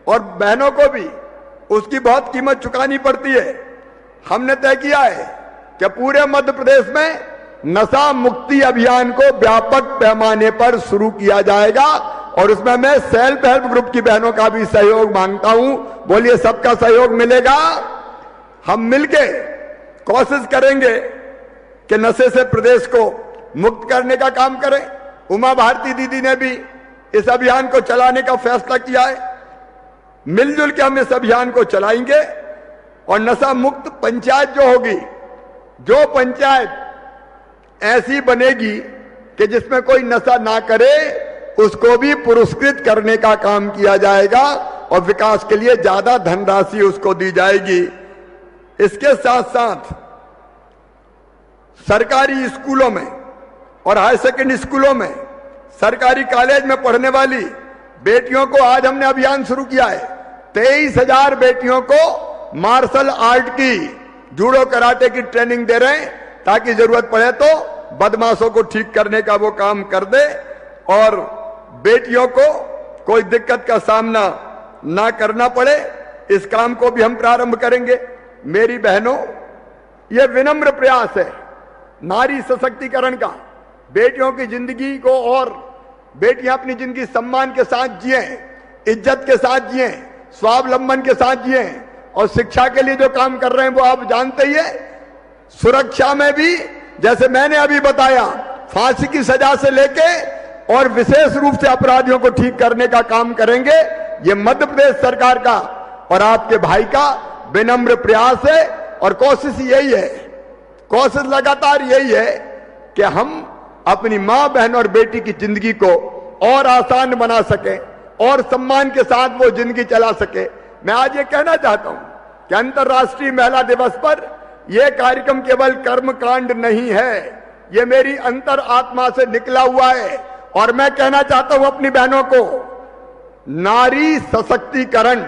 और बहनों को भी उसकी बहुत कीमत चुकानी पड़ती है। हमने तय किया है कि पूरे मध्य प्रदेश में नशा मुक्ति अभियान को व्यापक पैमाने पर शुरू किया जाएगा, और उसमें मैं सेल्फ हेल्प ग्रुप की बहनों का भी सहयोग मांगता हूं। बोलिए, सबका सहयोग मिलेगा? हम मिलके कोशिश करेंगे कि नशे से प्रदेश को मुक्त करने का काम करें। उमा भारती दीदी ने भी इस अभियान को चलाने का फैसला किया है। मिलजुल के हम इस अभियान को चलाएंगे, और नशा मुक्त पंचायत जो होगी, जो पंचायत ऐसी बनेगी कि जिसमें कोई नशा ना करे, उसको भी पुरस्कृत करने का काम किया जाएगा, और विकास के लिए ज्यादा धनराशि उसको दी जाएगी। इसके साथ साथ सरकारी स्कूलों में और हायर सेकेंडरी स्कूलों में, सरकारी कॉलेज में पढ़ने वाली बेटियों को आज हमने अभियान शुरू किया है। 23,000 बेटियों को मार्शल आर्ट की, जूडो कराटे की ट्रेनिंग दे रहे हैं, ताकि जरूरत पड़े तो बदमाशों को ठीक करने का वो काम कर दे और बेटियों को कोई दिक्कत का सामना ना करना पड़े। इस काम को भी हम प्रारंभ करेंगे। मेरी बहनों, यह विनम्र प्रयास है नारी सशक्तिकरण का। बेटियों की जिंदगी को, और बेटियां अपनी जिंदगी सम्मान के साथ जिए, इज्जत के साथ जिए, स्वावलंबन के साथ जिए, और शिक्षा के लिए जो काम कर रहे हैं वो आप जानते ही है। सुरक्षा में भी, जैसे मैंने अभी बताया, फांसी की सजा से लेके और विशेष रूप से अपराधियों को ठीक करने का काम करेंगे। ये मध्य प्रदेश सरकार का और आपके भाई का विनम्र प्रयास है, और कोशिश यही है, कोशिश लगातार यही है कि हम अपनी मां, बहन और बेटी की जिंदगी को और आसान बना सके और सम्मान के साथ वो जिंदगी चला सके। मैं आज ये कहना चाहता हूं कि अंतर्राष्ट्रीय महिला दिवस पर यह कार्यक्रम केवल कर्मकांड नहीं है, ये मेरी अंतर आत्मा से निकला हुआ है। और मैं कहना चाहता हूं अपनी बहनों को, नारी सशक्तिकरण,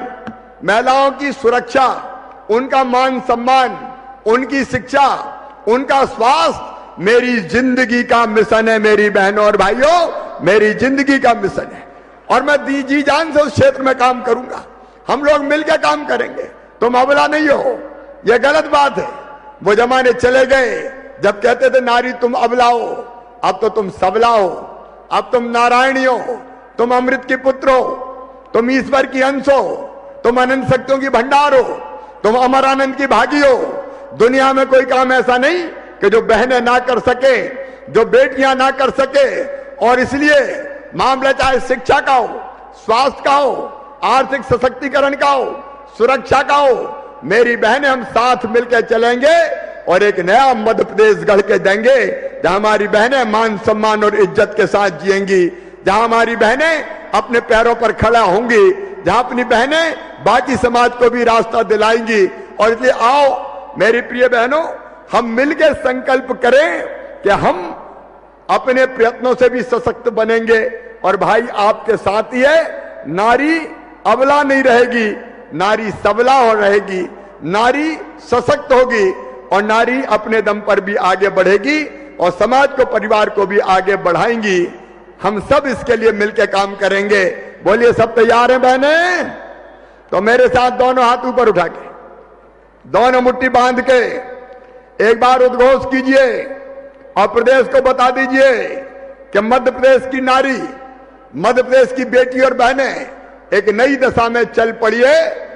महिलाओं की सुरक्षा, उनका मान सम्मान, उनकी शिक्षा, उनका स्वास्थ्य मेरी जिंदगी का मिशन है। मेरी बहनों और भाइयों, मेरी जिंदगी का मिशन है, और मैं जी जान से उस क्षेत्र में काम करूंगा। हम लोग मिलकर काम करेंगे। तुम अबला नहीं हो, यह गलत बात है। वो जमाने चले गए जब कहते थे नारी तुम अबला हो, अब तो तुम सबला हो, अब तुम नारायणी हो, तुम अमृत की पुत्र हो, तुम ईश्वर की अंश हो, तुम अनंत शक्तियों की भंडार हो, तुम अमर आनंद की भागी हो। दुनिया में कोई काम ऐसा नहीं कि जो बहनें ना कर सके, जो बेटियां ना कर सके। और इसलिए मामला चाहे शिक्षा का हो, स्वास्थ्य का हो, आर्थिक सशक्तिकरण का हो, सुरक्षा का हो, मेरी बहनें हम साथ मिलकर चलेंगे और एक नया मध्य प्रदेश गढ़ के देंगे, जहां हमारी बहनें मान सम्मान और इज्जत के साथ जिएंगी, जहां हमारी बहनें अपने पैरों पर खड़ा होंगी, जहां अपनी बहनें बाकी समाज को भी रास्ता दिलाएंगी। और इसलिए आओ मेरी प्रिय बहनों, हम मिलकर संकल्प करें कि हम अपने प्रयत्नों से भी सशक्त बनेंगे। और भाई आपके साथ ही है, नारी अबला नहीं रहेगी, नारी सबला हो रहेगी, नारी सशक्त होगी, और नारी अपने दम पर भी आगे बढ़ेगी और समाज को, परिवार को भी आगे बढ़ाएंगी। हम सब इसके लिए मिलकर काम करेंगे। बोलिए सब तैयार हैं बहनें? तो मेरे साथ दोनों हाथ ऊपर उठा के, दोनों मुट्ठी बांध के एक बार उद्घोष कीजिए और प्रदेश को बता दीजिए कि मध्य प्रदेश की नारी, मध्य प्रदेश की बेटी और बहनें एक नई दशा में चल पड़ी है।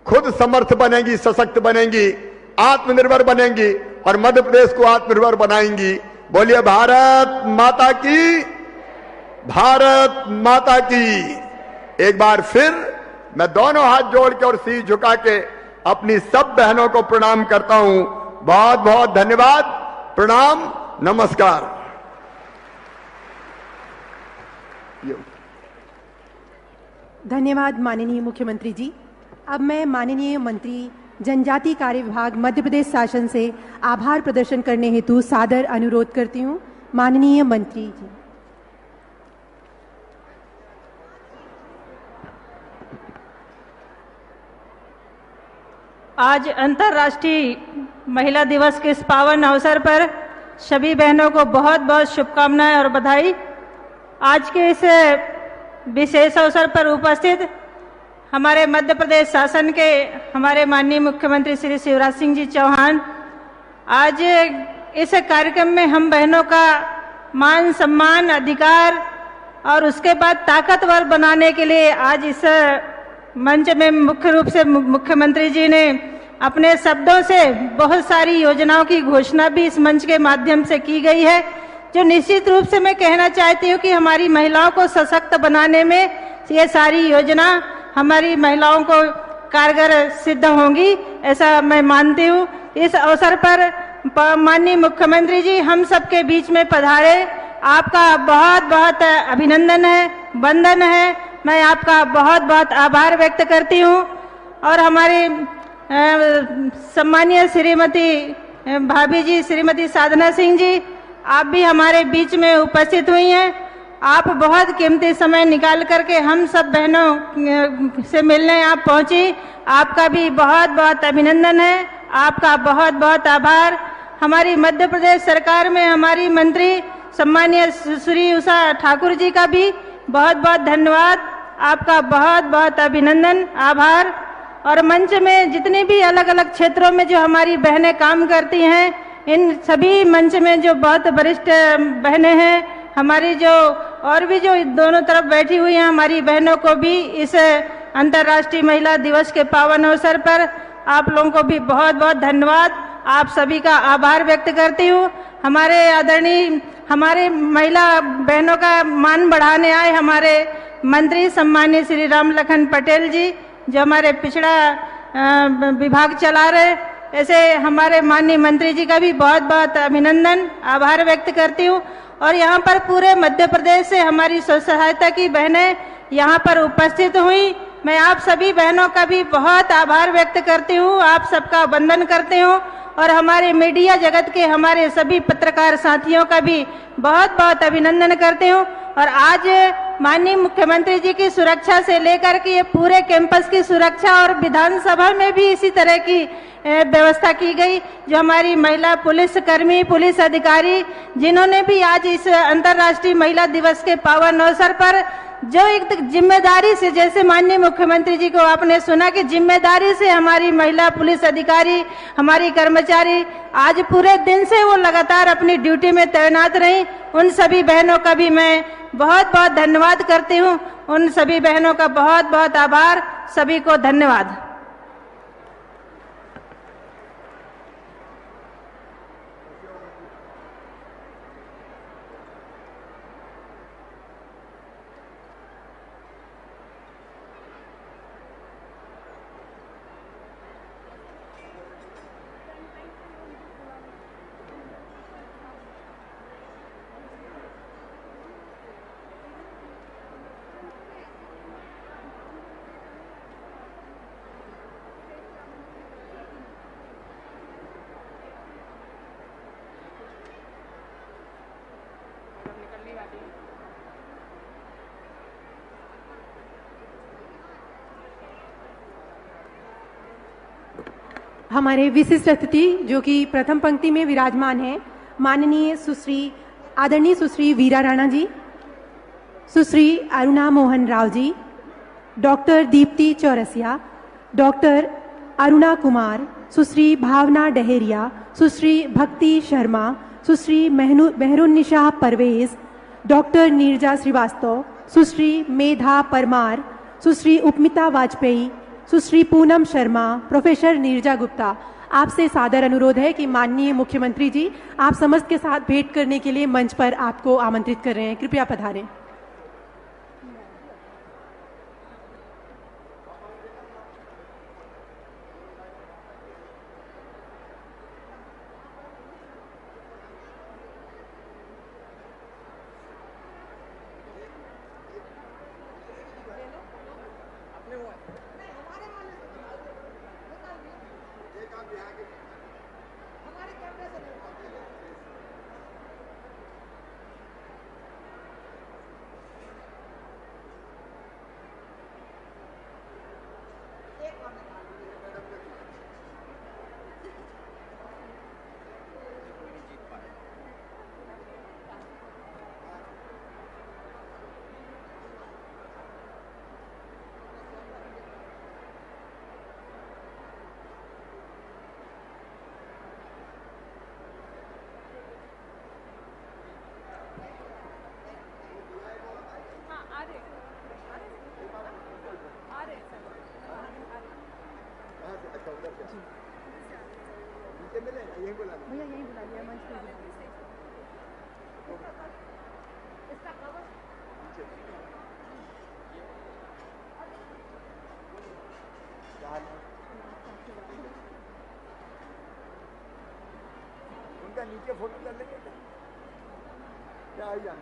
खुद समर्थ बनेंगी, सशक्त बनेंगी, आत्मनिर्भर बनेंगी और मध्य प्रदेश को आत्मनिर्भर बनाएंगी। बोलिए भारत माता की, भारत माता की। एक बार फिर मैं दोनों हाथ जोड़ के और सिर झुका के अपनी सब बहनों को प्रणाम करता हूं। बहुत बहुत धन्यवाद, प्रणाम, नमस्कार। धन्यवाद माननीय मुख्यमंत्री जी। अब मैं माननीय मंत्री जनजाति कार्य विभाग मध्य प्रदेश शासन से आभार प्रदर्शन करने हेतु सादर अनुरोध करती हूं। माननीय मंत्री जी। आज अंतर्राष्ट्रीय महिला दिवस के इस पावन अवसर पर सभी बहनों को बहुत बहुत शुभकामनाएं और बधाई। आज के इस विशेष अवसर पर उपस्थित हमारे मध्य प्रदेश शासन के हमारे माननीय मुख्यमंत्री श्री शिवराज सिंह जी चौहान, आज इस कार्यक्रम में हम बहनों का मान सम्मान, अधिकार और उसके बाद ताकतवर बनाने के लिए आज इस मंच में मुख्य रूप से मुख्यमंत्री जी ने अपने शब्दों से बहुत सारी योजनाओं की घोषणा भी इस मंच के माध्यम से की गई है, जो निश्चित रूप से मैं कहना चाहती हूँ कि हमारी महिलाओं को सशक्त बनाने में ये सारी योजना हमारी महिलाओं को कारगर सिद्ध होंगी, ऐसा मैं मानती हूँ। इस अवसर पर माननीय मुख्यमंत्री जी हम सबके बीच में पधारे, आपका बहुत बहुत अभिनंदन है, वंदन है। मैं आपका बहुत बहुत आभार व्यक्त करती हूँ। और हमारी सम्मानीय श्रीमती भाभी जी, श्रीमती साधना सिंह जी, आप भी हमारे बीच में उपस्थित हुई हैं आप बहुत कीमती समय निकाल करके हम सब बहनों से मिलने आप पहुंची, आपका भी बहुत बहुत अभिनंदन है, आपका बहुत बहुत आभार। हमारी मध्य प्रदेश सरकार में हमारी मंत्री सम्मानीय श्री उषा ठाकुर जी का भी बहुत बहुत धन्यवाद, आपका बहुत बहुत अभिनंदन, आभार। और मंच में जितने भी अलग अलग क्षेत्रों में जो हमारी बहनें काम करती हैं, इन सभी मंच में जो बहुत वरिष्ठ बहनें हैं, हमारी जो और भी जो दोनों तरफ बैठी हुई हैं, हमारी बहनों को भी इस अंतर्राष्ट्रीय महिला दिवस के पावन अवसर पर आप लोगों को भी बहुत बहुत धन्यवाद, आप सभी का आभार व्यक्त करती हूँ। हमारे आदरणीय हमारे महिला बहनों का मान बढ़ाने आए हमारे मंत्री सम्मानीय श्री राम लखन पटेल जी, जो हमारे पिछड़ा विभाग चला रहे, ऐसे हमारे माननीय मंत्री जी का भी बहुत बहुत अभिनंदन, आभार व्यक्त करती हूँ। और यहाँ पर पूरे मध्य प्रदेश से हमारी स्व सहायता की बहनें यहाँ पर उपस्थित हुई, मैं आप सभी बहनों का भी बहुत आभार व्यक्त करती हूँ, आप सबका वंदन करती हूँ। और हमारे मीडिया जगत के हमारे सभी पत्रकार साथियों का भी बहुत बहुत अभिनंदन करती हूँ। और आज माननीय मुख्यमंत्री जी की सुरक्षा से लेकर के ये पूरे कैंपस की सुरक्षा और विधानसभा में भी इसी तरह की व्यवस्था की गई, जो हमारी महिला पुलिस कर्मी, पुलिस अधिकारी, जिन्होंने भी आज इस अंतर्राष्ट्रीय महिला दिवस के पावन अवसर पर जो एक जिम्मेदारी से, जैसे माननीय मुख्यमंत्री जी को आपने सुना कि जिम्मेदारी से हमारी महिला पुलिस अधिकारी, हमारी कर्मचारी आज पूरे दिन से वो लगातार अपनी ड्यूटी में तैनात रही, उन सभी बहनों का भी मैं बहुत बहुत धन्यवाद करती हूँ। उन सभी बहनों का बहुत बहुत आभार, सभी को धन्यवाद। हमारे विशिष्ट अतिथि जो कि प्रथम पंक्ति में विराजमान है, माननीय आदरणीय सुश्री वीरा राणा जी, सुश्री अरुणा मोहन राव जी, डॉक्टर दीप्ति चौरसिया, डॉक्टर अरुणा कुमार, सुश्री भावना डहेरिया, सुश्री भक्ति शर्मा, सुश्री मेहरुन्निशा परवेज, डॉक्टर नीरजा श्रीवास्तव, सुश्री मेधा परमार, सुश्री उपमिता वाजपेयी, सुश्री पूनम शर्मा, प्रोफेसर नीरजा गुप्ता। आपसे सादर अनुरोध है कि माननीय मुख्यमंत्री जी आप समस्त के साथ भेंट करने के लिए मंच पर आपको आमंत्रित कर रहे हैं, कृपया पधारें। उनका नीचे फोटो कर लेंगे क्या? आई जान